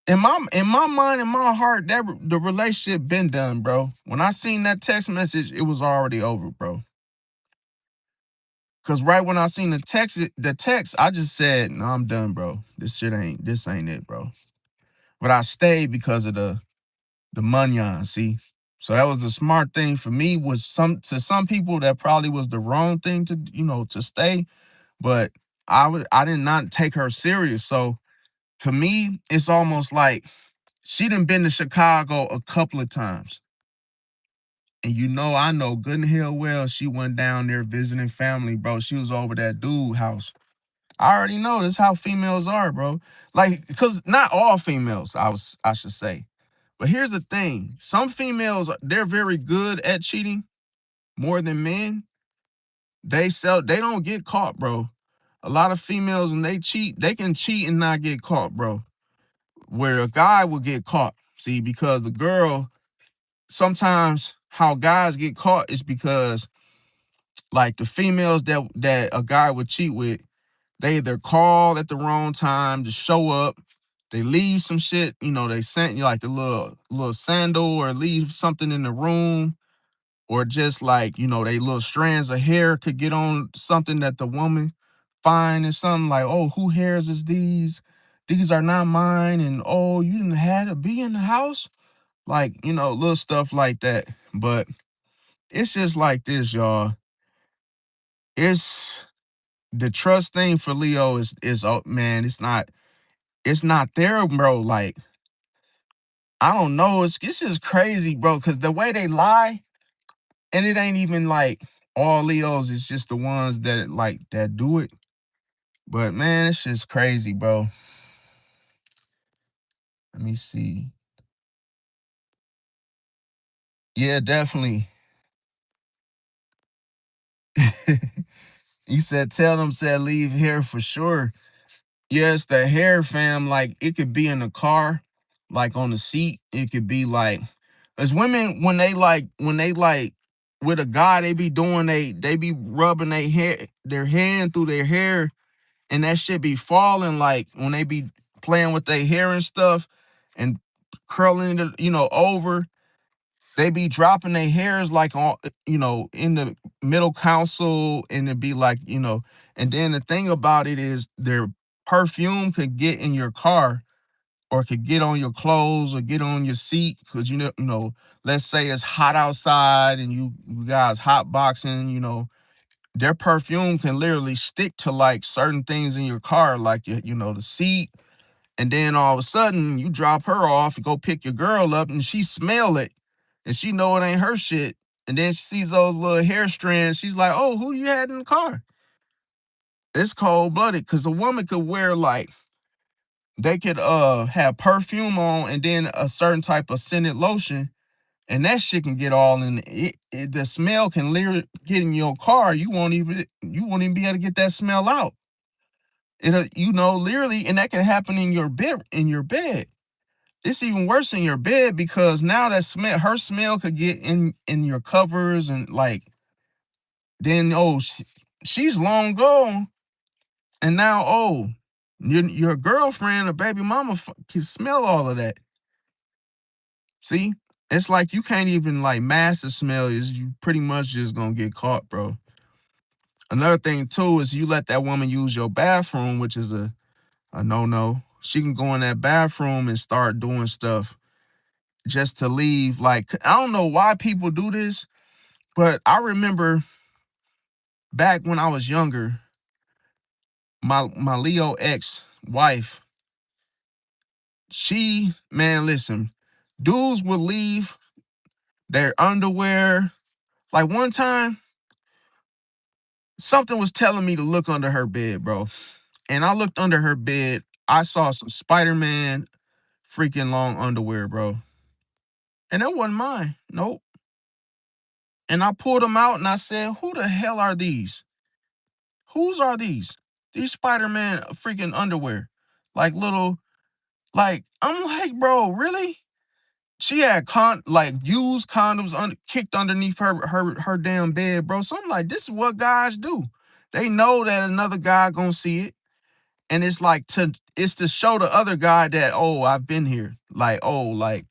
in my mind, in my heart, the relationship been done, bro. When I seen that text message, it was already over, bro. Cause right when I seen the text, I just said, "No, I'm done, bro. This ain't it, bro." But I stayed because of the money on. See, so that was the smart thing for me. Was some people that probably was the wrong thing to stay, but I did not take her serious. So to me, it's almost like she done been to Chicago a couple of times. And I know good and hell well she went down there visiting family, bro. She was over that dude house. I already know this how females are, bro. Like, cause not all females, I should say. But here's the thing. Some females, they're very good at cheating more than men. They don't get caught, bro. A lot of females, when they cheat, they can cheat and not get caught, bro. Where a guy will get caught. See, because the girl, sometimes how guys get caught is because like the females that a guy would cheat with, they either call at the wrong time to show up, they leave some shit, they sent you like the little sandal or leave something in the room, or just like, they little strands of hair could get on something that the woman find and something like, oh, who hairs is these? These are not mine, and oh, you didn't have to be in the house. Like, little stuff like that. But it's just like this, y'all. It's the trust thing for Leo is oh man, it's not there, bro. Like, I don't know. It's just crazy, bro, because the way they lie, and it ain't even like all Leos, it's just the ones that do it. But man, it's just crazy, bro. Let me see. Yeah, definitely. He said, tell them, said leave here for sure. Yes, the hair, fam, like it could be in the car, like on the seat. It could be like, as women, when they like with a guy, they be doing they be rubbing their hand through their hair, and that shit be falling, like when they be playing with their hair and stuff and curling it, over. They be dropping their hairs like on, in the middle console, and it be like, and then the thing about it is their perfume could get in your car or could get on your clothes or get on your seat because let's say it's hot outside and you guys hot boxing, their perfume can literally stick to like certain things in your car, like the seat. And then all of a sudden you drop her off, go pick your girl up, and she smell it, and she know it ain't her shit. And then she sees those little hair strands. She's like, "Oh, who you had in the car?" It's cold blooded because a woman could wear like they could have perfume on and then a certain type of scented lotion, and that shit can get all in it. The smell can literally get in your car. You won't even be able to get that smell out. It literally, and that can happen in your bed. It's even worse in your bed because now that her smell could get in your covers, and like then she's long gone, and now your girlfriend or baby mama can smell all of that. See, it's like you can't even like mask the smell. Is you pretty much just gonna get caught, bro. Another thing too is you let that woman use your bathroom, which is a no no. She can go in that bathroom and start doing stuff just to leave. Like, I don't know why people do this, but I remember back when I was younger, my Leo ex wife, man, listen, dudes would leave their underwear. Like one time, something was telling me to look under her bed, bro. And I looked under her bed. I saw some Spider-Man freaking long underwear, bro. And that wasn't mine. Nope. And I pulled them out and I said, who the hell are these? Whose are these? These Spider-Man freaking underwear. Like little, like, I'm like, bro, really? She had like used condoms kicked underneath her damn bed, bro. So I'm like, this is what guys do. They know that another guy gonna see it. And it's to show the other guy that, oh, I've been here. Like, oh, like,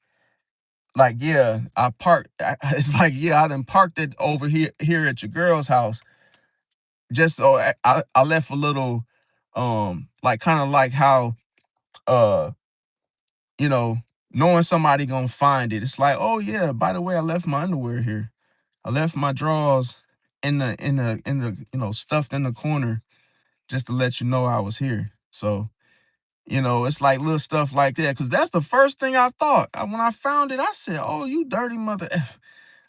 yeah, I parked. It's like, yeah, I done parked it over here at your girl's house. Just so I left a little, like kind of like how, uh, you know, knowing somebody gonna find it. It's like, oh yeah, by the way, I left my underwear here. I left my drawers in the stuffed in the corner just to let you know I was here. So, it's like little stuff like that. Cause that's the first thing I thought. When I found it, I said, oh, you dirty mother F.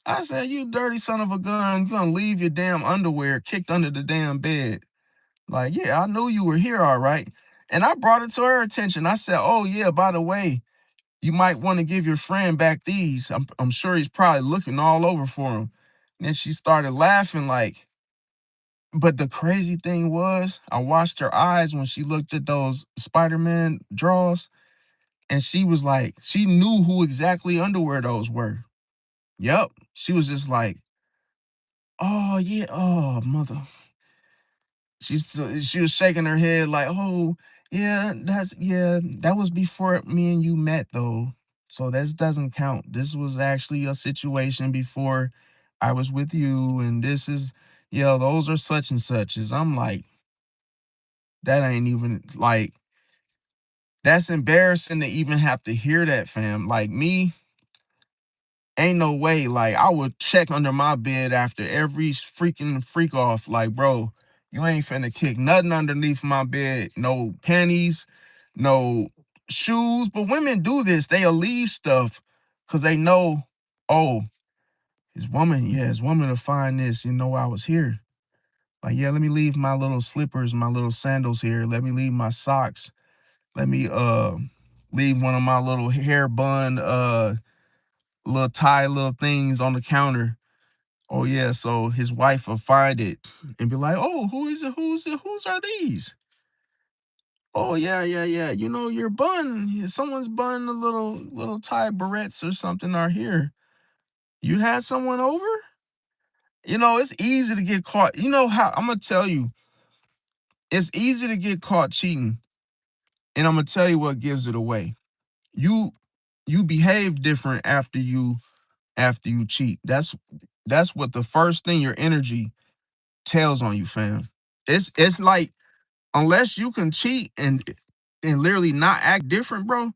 I said, you dirty son of a gun, you gonna leave your damn underwear kicked under the damn bed. Like, yeah, I knew you were here, all right. And I brought it to her attention. I said, oh yeah, by the way, You might want to give your friend back these. I'm sure he's probably looking all over for them. And then she started laughing like, but the crazy thing was, I watched her eyes when she looked at those Spider-Man draws, and she was like, she knew who exactly underwear those were. Yep. She was just like, oh yeah, oh mother. She was shaking her head like, oh yeah, that was before me and you met though. So this doesn't count. This was actually a situation before I was with you, and this is yeah, those are such and suches. I'm like, that ain't even like that's embarrassing to even have to hear that, fam. Like me, ain't no way. Like I would check under my bed after every freaking freak off. Like, bro, you ain't finna kick nothing underneath my bed. No panties, no shoes. But women do this. They'll leave stuff because they know, oh, his woman to find this. You know I was here. Like, yeah, let me leave my little slippers, my little sandals here. Let me leave my socks. Let me leave one of my little hair bun little tie little things on the counter. Oh yeah, so his wife will find it and be like, "Oh, who is it? Who's it? Whose are these?" Oh yeah, yeah, yeah. You know your bun. Someone's bun, the little tie barrettes or something are here. You had someone over? You know it's easy to get caught. You know how I'm gonna tell you, it's easy to get caught cheating, and I'm gonna tell you what gives it away. You you behave different after you cheat. That's what the first thing your energy tells on you, fam. It's like unless you can cheat and literally not act different, bro.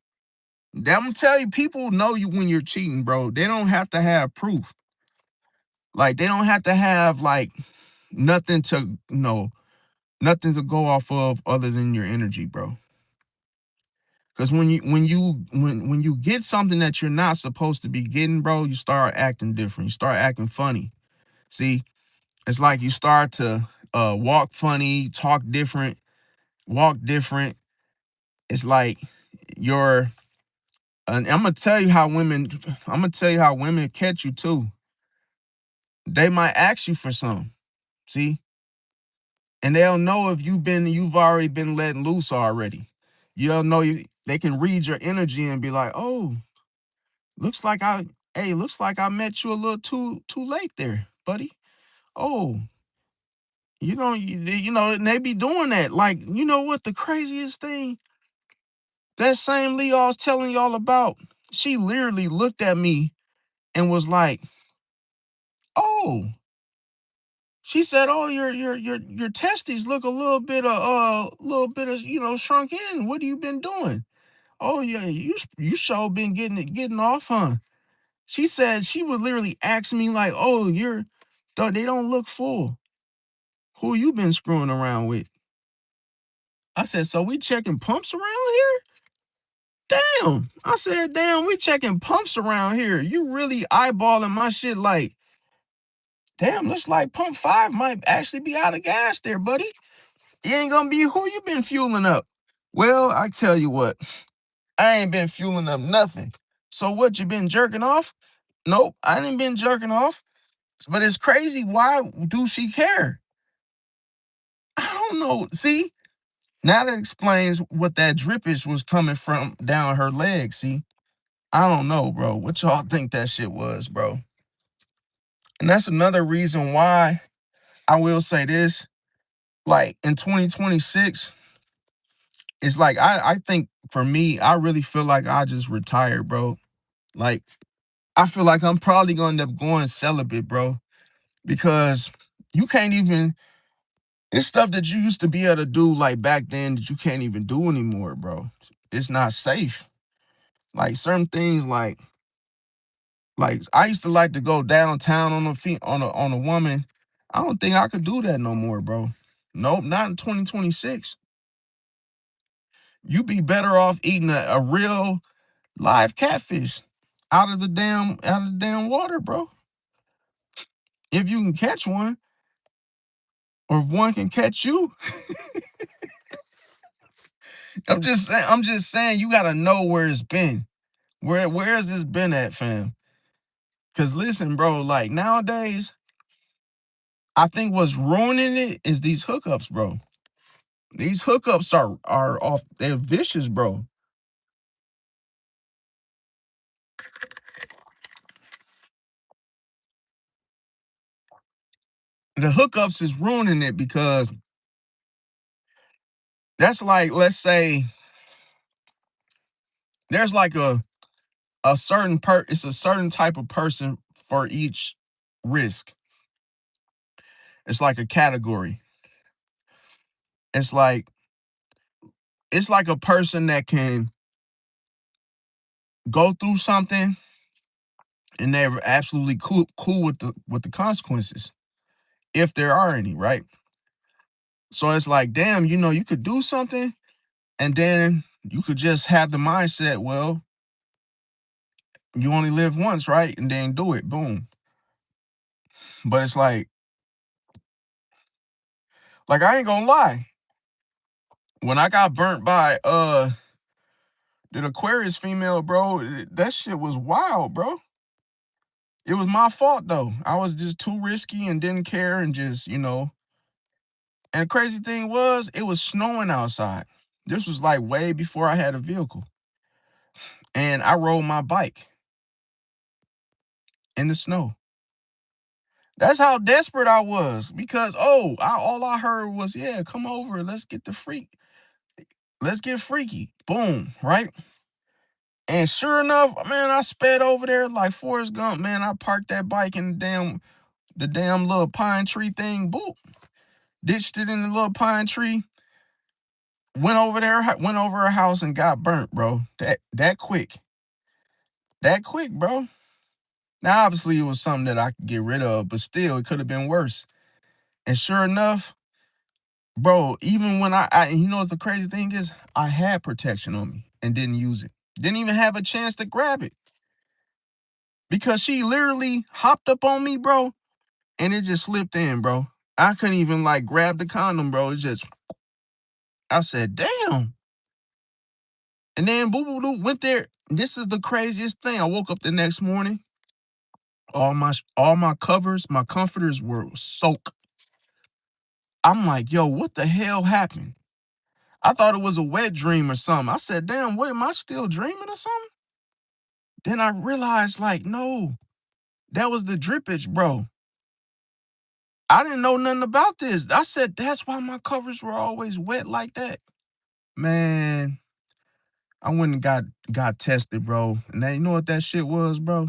I'm gonna tell you, people know you when you're cheating, bro. They don't have to have proof. Like they don't have to have like nothing to nothing to go off of other than your energy, bro. Because when you get something that you're not supposed to be getting, bro, you start acting different. You start acting funny. See, it's like you start to walk funny, talk different, walk different. It's like you're and I'm gonna tell you how women catch you too. They might ask you for some, see? And they'll know if you've already been letting loose already. You don't know they can read your energy and be like, oh, looks like looks like I met you a little too late there, buddy. Oh, you know, and they be doing that. Like, you know what the craziest thing? That same Leo I was telling y'all about, she literally looked at me and was like, "Oh," she said, "Oh, your testes look a little bit of shrunk in. What have you been doing? Oh yeah, you sure been getting off, huh?" She said she would literally ask me like, "Oh, they don't look full. Who you been screwing around with?" I said, "So we checking pumps around here?" Damn. I said, "Damn, we checking pumps around here. You really eyeballing my shit like, damn, looks like pump five might actually be out of gas there, buddy. You ain't gonna be who you been fueling up." Well, I tell you what, I ain't been fueling up nothing. So what, you been jerking off? Nope, I ain't been jerking off. But it's crazy. Why do she care? I don't know. See, now that explains what that drippage was coming from down her leg. See, I don't know, bro. What y'all think that shit was, bro? And that's another reason why I will say this. Like in 2026, it's like I think for me, I really feel like I just retired, bro. Like I feel like I'm probably gonna end up going celibate, bro, because you can't even it's stuff that you used to be able to do like back then that you can't even do anymore, bro. It's not safe. Like certain things, like I used to like to go downtown on a feet on a woman. I don't think I could do that no more, bro. Nope, not in 2026. You be better off eating a real live catfish out of the damn water, bro. If you can catch one, or if one can catch you, I'm just saying you gotta know where it's been. Where has this been at, fam? Cause listen, bro, like nowadays, I think what's ruining it is these hookups, bro. These hookups are off. They're vicious, bro. The hookups is ruining it because that's like, let's say, there's like a certain it's a certain type of person for each risk. It's like a category. It's like it's like a person that can go through something and they're absolutely cool with the consequences, if there are any, right? So it's like, damn, you could do something and then you could just have the mindset, well, you only live once, right? And then do it, boom. But it's like I ain't gonna lie. When I got burnt by the Aquarius female, bro, that shit was wild, bro. It was my fault though. I was just too risky and didn't care and just. And the crazy thing was, it was snowing outside. This was like way before I had a vehicle. And I rode my bike in the snow. That's how desperate I was because all I heard was, yeah, come over, let's get freaky. Boom, right? And sure enough, man, I sped over there like Forrest Gump, man. I parked that bike in the damn little pine tree thing. Boom. Ditched it in the little pine tree. Went over there, went over her house and got burnt, bro. That quick. That quick, bro. Now obviously it was something that I could get rid of, but still it could have been worse. And sure enough, bro, even when and you know what the crazy thing is? I had protection on me and didn't use it. Didn't even have a chance to grab it. Because she literally hopped up on me, bro, and it just slipped in, bro. I couldn't even like grab the condom, bro. I said, damn. And then boo boo boo went there. This is the craziest thing. I woke up the next morning. All my covers, my comforters were soaked. I'm like, yo, what the hell happened? I thought it was a wet dream or something. I said, damn, what am I still dreaming or something? Then I realized, like, no, that was the drippage, bro. I didn't know nothing about this. I said, that's why my covers were always wet like that. Man, I went and got tested, bro. And then you know what that shit was, bro?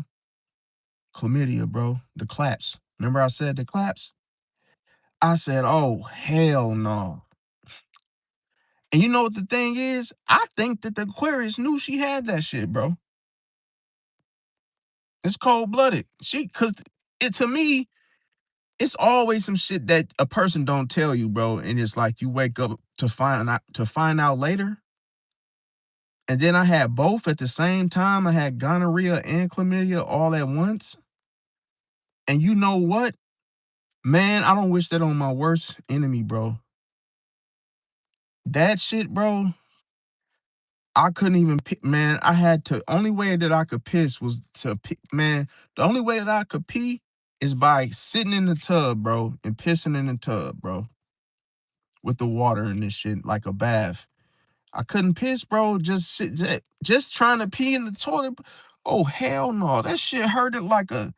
Chlamydia, bro. The claps. Remember I said the claps? I said, oh, hell no. And you know what the thing is? I think that the Aquarius knew she had that shit, bro. It's cold-blooded. Cause to me, it's always some shit that a person don't tell you, bro. And it's like you wake up to find out later. And then I had both at the same time. I had gonorrhea and chlamydia all at once. And you know what? Man, I don't wish that on my worst enemy, bro. That shit, bro, I couldn't even man, I had to only way that I could piss was to man, the only way that I could pee is by sitting in the tub, bro, and pissing in the tub, bro, with the water and this shit like a bath. I couldn't piss, bro, just trying to pee in the toilet. Oh, hell no. That shit hurted like a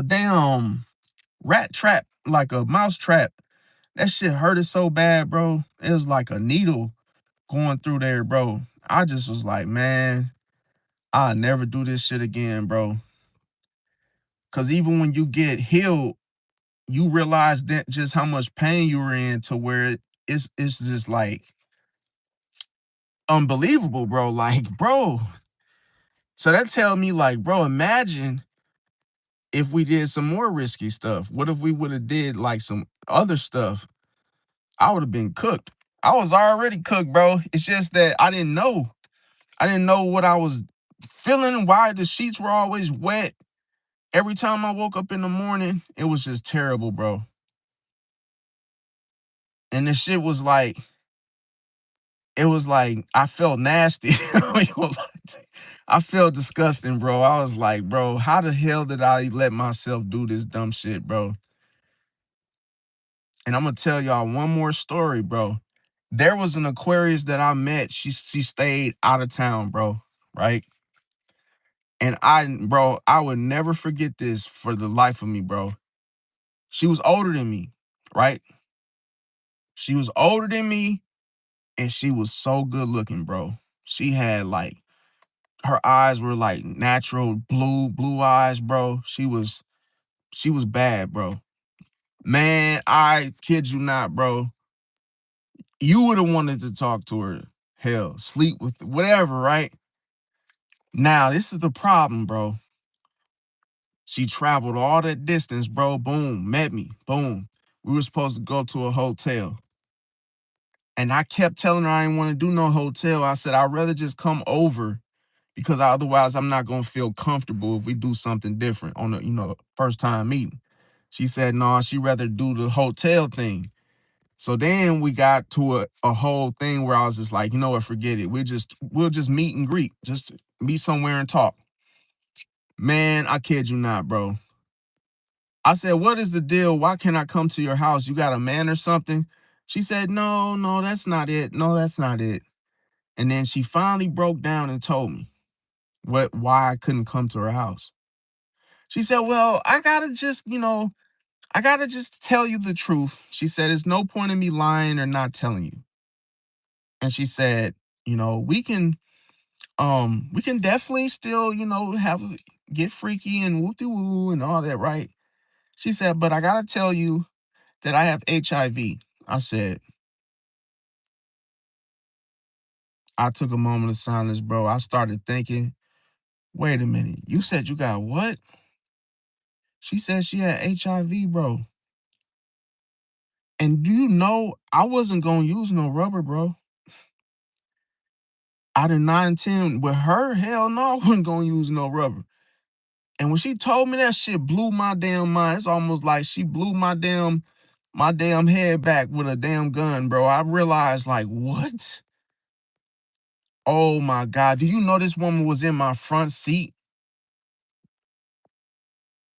damn rat trap, like a mouse trap. That shit hurted so bad, bro. It was like a needle going through there, bro. I just was like, man, I'll never do this shit again, bro. Cause even when you get healed, you realize that just how much pain you were in to where it's just like unbelievable, bro. Like, bro. So that tell me, like, bro, imagine if we did some more risky stuff. What if we would have did like some other stuff? I would have been cooked. I was already cooked, bro. It's just that I didn't know. I didn't know what I was feeling, why the sheets were always wet. Every time I woke up in the morning, it was just terrible, bro. And the shit was like, it was like I felt nasty. I ain't gonna lie to you. I felt disgusting, bro. I was like, bro, how the hell did I let myself do this dumb shit, bro? And I'm gonna tell y'all one more story, bro. There was an Aquarius that I met. She stayed out of town, bro. Right? And bro, I would never forget this for the life of me, bro. She was older than me, right? She was older than me, and she was so good looking, bro. She had like her eyes were like natural blue eyes, bro. She was bad, bro. Man, I kid you not, bro. You would have wanted to talk to her. Hell, sleep with whatever, right? Now, this is the problem, bro. She traveled all that distance, bro. Boom, met me. Boom. We were supposed to go to a hotel. And I kept telling her I didn't want to do no hotel. I said, I'd rather just come over because otherwise I'm not going to feel comfortable if we do something different on the, first time meeting. She said, no, she'd rather do the hotel thing. So then we got to a whole thing where I was just like, you know what, forget it. We'll just meet and greet. Just meet somewhere and talk. Man, I kid you not, bro. I said, what is the deal? Why can't I come to your house? You got a man or something? She said, no, that's not it. No, that's not it. And then she finally broke down and told me why I couldn't come to her house. She said, well, I gotta just tell you the truth. She said, there's no point in me lying or not telling you. And she said, we can definitely still, get freaky and whoop de woo and all that, right? She said, but I gotta tell you that I have HIV. I said, I took a moment of silence, bro. I started thinking, wait a minute, you said you got what? She said she had HIV, bro. And do you know I wasn't gonna use no rubber, bro? Out of 9 10 with her, hell no, I wasn't gonna use no rubber. And when she told me that shit blew my damn mind. It's almost like she blew my damn head back with a damn gun, bro. I realized like, what? Oh my God. Do you know this woman was in my front seat?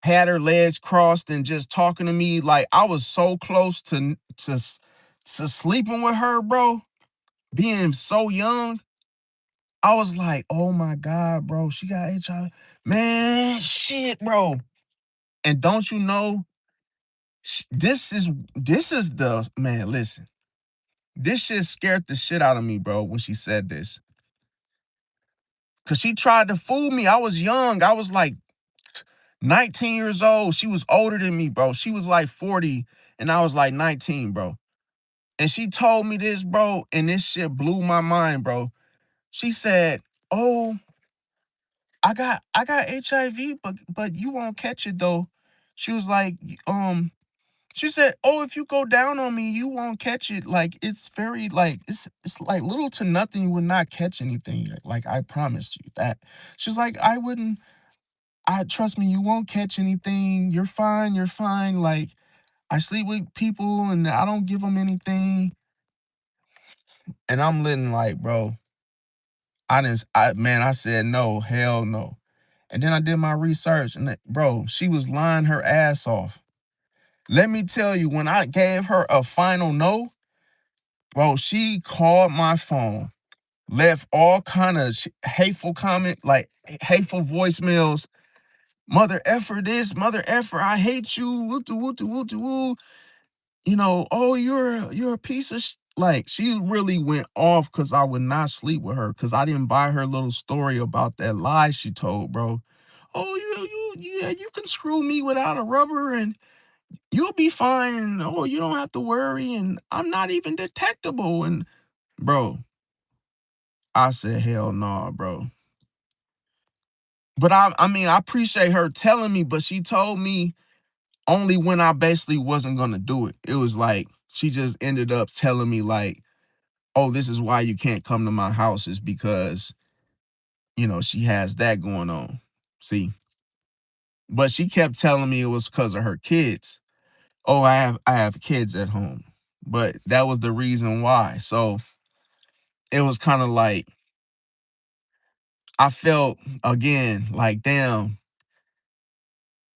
Had her legs crossed and just talking to me like I was so close to sleeping with her, bro. Being so young, I was like, oh my God, bro, she got HIV. Man, shit, bro. And don't you know, this is the man, listen. This shit scared the shit out of me, bro, when she said this. Cause she tried to fool me. I was young. I was like 19 years old. She was older than me, bro. She was like 40 and I was like 19, bro. And she told me this, bro, and this shit blew my mind, bro. She said, "Oh, I got HIV, but you won't catch it though." She was like, she said, "Oh, if you go down on me, you won't catch it. Like it's very like it's like little to nothing. You would not catch anything. Like I promise you that." She's like, "I wouldn't. I trust me. You won't catch anything. You're fine. You're fine. Like I sleep with people and I don't give them anything." And I'm living like, bro. I said no, hell no. And then I did my research, and bro, she was lying her ass off. Let me tell you, when I gave her a final no, bro, she called my phone, left all kind of hateful comment, like hateful voicemails. Mother effer this, mother effer, I hate you. Woo woo woo woo. Oh, you're a piece of like she really went off because I would not sleep with her because I didn't buy her little story about that lie she told, bro. Oh, yeah, you can screw me without a rubber and you'll be fine. And oh, you don't have to worry. And I'm not even detectable. And bro, I said, hell no, bro. But I mean, I appreciate her telling me, but she told me only when I basically wasn't gonna do it. It was like she just ended up telling me like, oh, this is why you can't come to my house is because, she has that going on. See, but she kept telling me it was because of her kids. Oh, I have kids at home. But that was the reason why. So it was kind of like I felt again like, damn,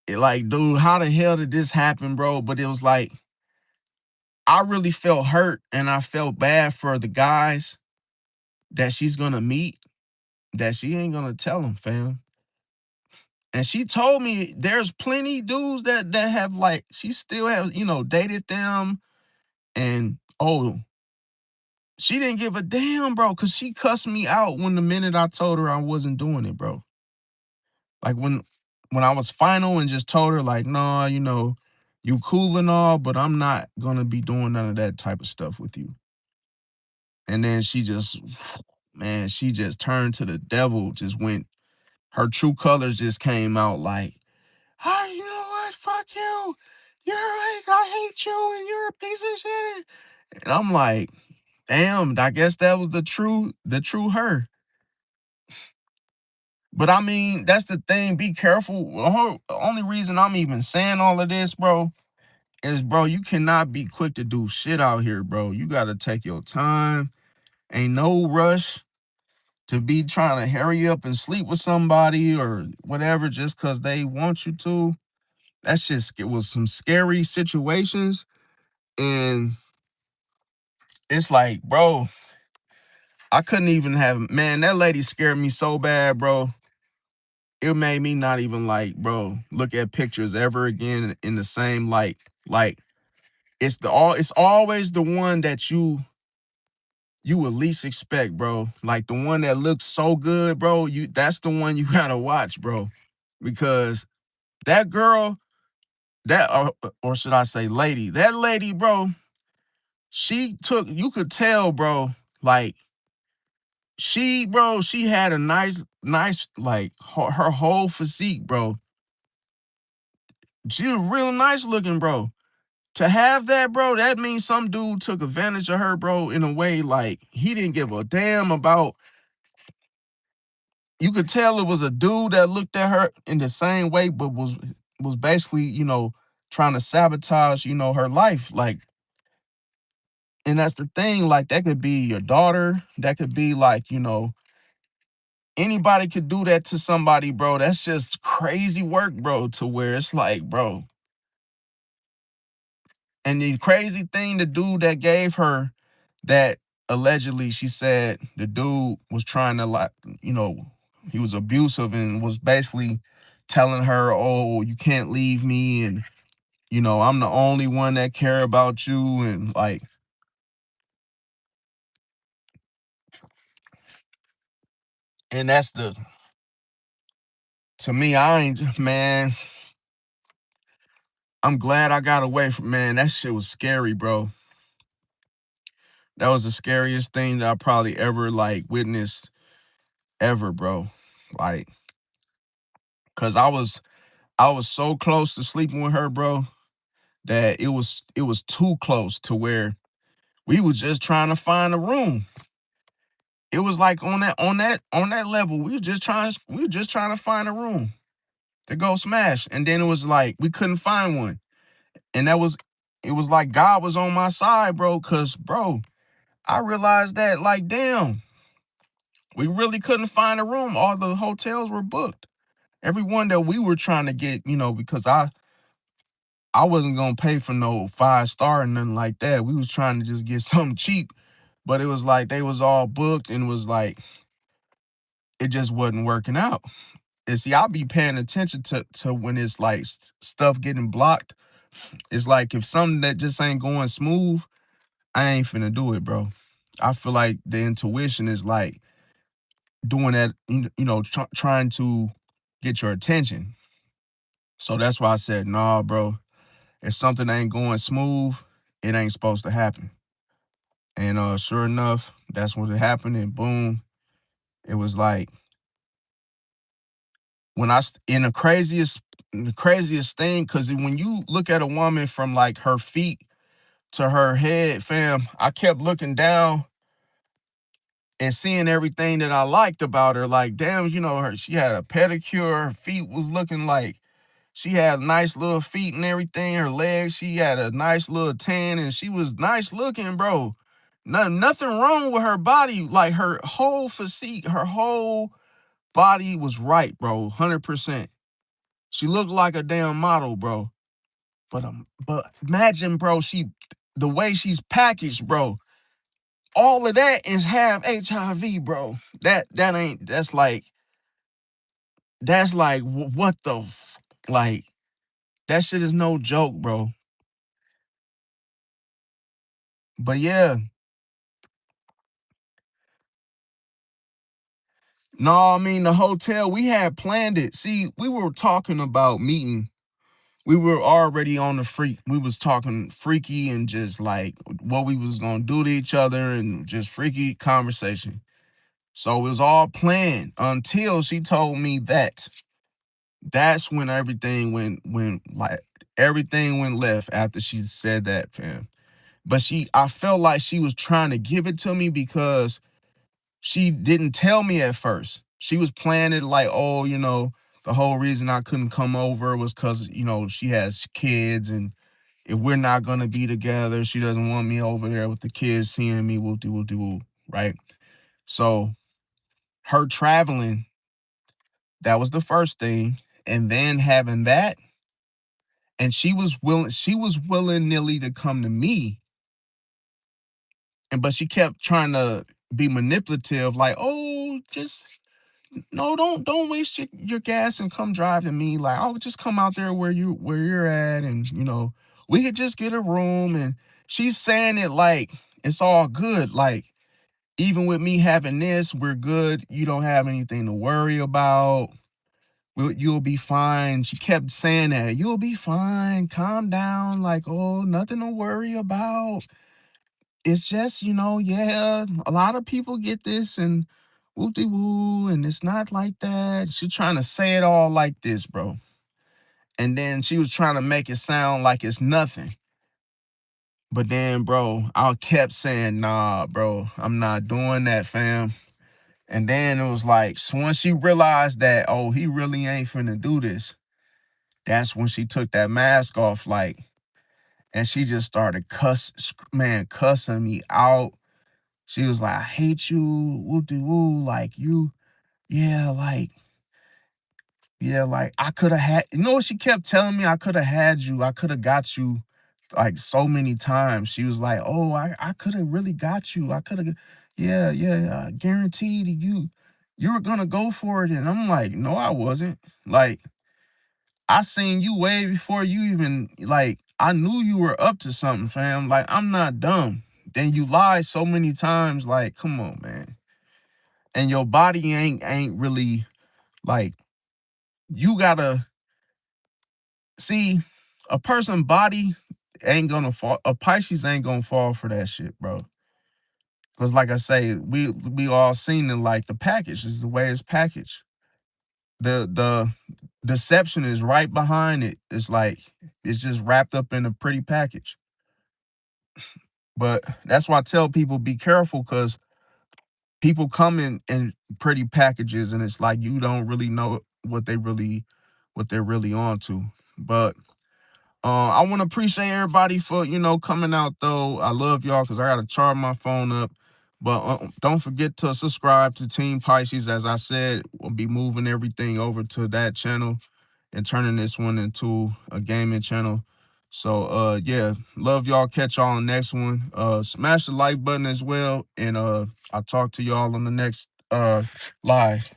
like, dude, how the hell did this happen, bro? But it was like, I really felt hurt and I felt bad for the guys that she's gonna meet that she ain't gonna tell them, fam. And she told me there's plenty dudes that have like she still has, dated them and she didn't give a damn, bro, cause she cussed me out when the minute I told her I wasn't doing it, bro. Like when I was final and just told her like, nah, you cool and all, but I'm not gonna be doing none of that type of stuff with you. And then she just, man, she just turned to the devil, just went, her true colors just came out like, oh, you know what? Fuck you. You're like, I hate you and you're a piece of shit. And I'm like, damn, I guess that was the true her. But I mean, that's the thing. Be careful. The only reason I'm even saying all of this, bro, is, bro, you cannot be quick to do shit out here, bro. You got to take your time. Ain't no rush to be trying to hurry up and sleep with somebody or whatever just because they want you to. That's just, it was some scary situations. And it's like, bro, I couldn't even have, man, that lady scared me so bad, bro. It made me not even like, bro, look at pictures ever again in the same light. Like, it's always the one that you would least expect, bro. Like the one that looks so good, bro. That's the one you gotta watch, bro. Because that girl, that or should I say lady, that lady, bro, you could tell, bro, like she had a nice, like her whole physique, bro. She was real nice looking, bro. To have that, bro, that means some dude took advantage of her, bro, in a way like he didn't give a damn about. You could tell it was a dude that looked at her in the same way, but was basically, trying to sabotage, her life. Like, and that's the thing, like that could be your daughter, that could be like, anybody could do that to somebody, bro. That's just crazy work, bro, to where it's like, bro. And the crazy thing, the dude that gave her that, allegedly, she said the dude was trying to, like, he was abusive and was basically telling her, oh, you can't leave me. And, I'm the only one that care about you. And like, and to me, I ain't, man, I'm glad I got away from, man, that shit was scary, bro. That was the scariest thing that I probably ever like witnessed ever, bro. Like, cause I was so close to sleeping with her, bro, that it was too close to where we was just trying to find a room. It was like on that level. We were just trying to find a room to go smash. And then it was like we couldn't find one. And it was like God was on my side, bro, cause bro, I realized that, like, damn, we really couldn't find a room. All the hotels were booked. Every one that we were trying to get, because I wasn't gonna pay for no 5-star and nothing like that. We was trying to just get something cheap, but it was like they was all booked and it was like it just wasn't working out. And see, I'll be paying attention to when it's like stuff getting blocked. It's like if something that just ain't going smooth, I ain't finna do it, bro. I feel like the intuition is like doing that, trying to get your attention. So that's why I said, nah, bro. If something ain't going smooth, it ain't supposed to happen. And sure enough, that's what happened. And boom, it was like in the craziest thing, because when you look at a woman from like her feet to her head, fam, I kept looking down and seeing everything that I liked about her. Like, damn, she had a pedicure, her feet was looking like she had nice little feet and everything. Her legs, she had a nice little tan, and she was nice looking, bro. Nothing wrong with her body, like her whole physique, her whole body was right, bro. 100%. She looked like a damn model, bro. But imagine, bro, the way she's packaged, bro. All of that is have HIV, bro. That's like what the like that shit is no joke, bro. But yeah, no, I mean the hotel we had planned it. See, we were talking about meeting. We were already on the freak. We was talking freaky and just like what we was gonna do to each other and just freaky conversation. So it was all planned until she told me that. That's when everything went left after she said that, fam. But I felt like she was trying to give it to me because she didn't tell me at first. She was playing it like, oh, the whole reason I couldn't come over was because, she has kids and if we're not gonna be together, she doesn't want me over there with the kids seeing me, woo, right? So her traveling, that was the first thing. And then having that, and she was willing nilly to come to me. But she kept trying to be manipulative, like, oh, just no, don't waste your gas and come drive to me. Like, I'll just come out there where you're at, and we could just get a room. And she's saying it like it's all good. Like, even with me having this, we're good. You don't have anything to worry about. You'll be fine. She kept saying that. You'll be fine. Calm down. Like, oh, nothing to worry about. It's just, yeah, a lot of people get this and woo, and it's not like that. She's trying to say it all like this, bro. And then she was trying to make it sound like it's nothing. But then, bro, I kept saying, nah, bro, I'm not doing that, fam. And then it was like, so once she realized that, oh, he really ain't finna do this, that's when she took that mask off, like, and she just started cussing me out. She was like, I hate you, woo, like yeah, like I could have had, what she kept telling me? I could have had you, I could have got you like so many times. She was like, oh, I could have really got you. I could have, yeah, guaranteed you were gonna go for it. And I'm like, no, I wasn't. Like, I seen you way before you even, like, I knew you were up to something, fam. Like, I'm not dumb. Then you lie so many times, like, come on, man. And your body ain't really like, you gotta see a person body ain't gonna fall. A Pisces ain't gonna fall for that shit, bro. Cause like I say, we all seen it, like the package is the way it's packaged. The deception is right behind it. It's like it's just wrapped up in a pretty package. But that's why I tell people be careful, because people come in pretty packages and it's like you don't really know what they're really on to. But I want to appreciate everybody for coming out though. I love y'all because I gotta charge my phone up. But don't forget to subscribe to Team Pisces. As I said, we'll be moving everything over to that channel and turning this one into a gaming channel. So yeah, love y'all. Catch y'all on the next one. Smash the like button as well. And I'll talk to y'all on the next live.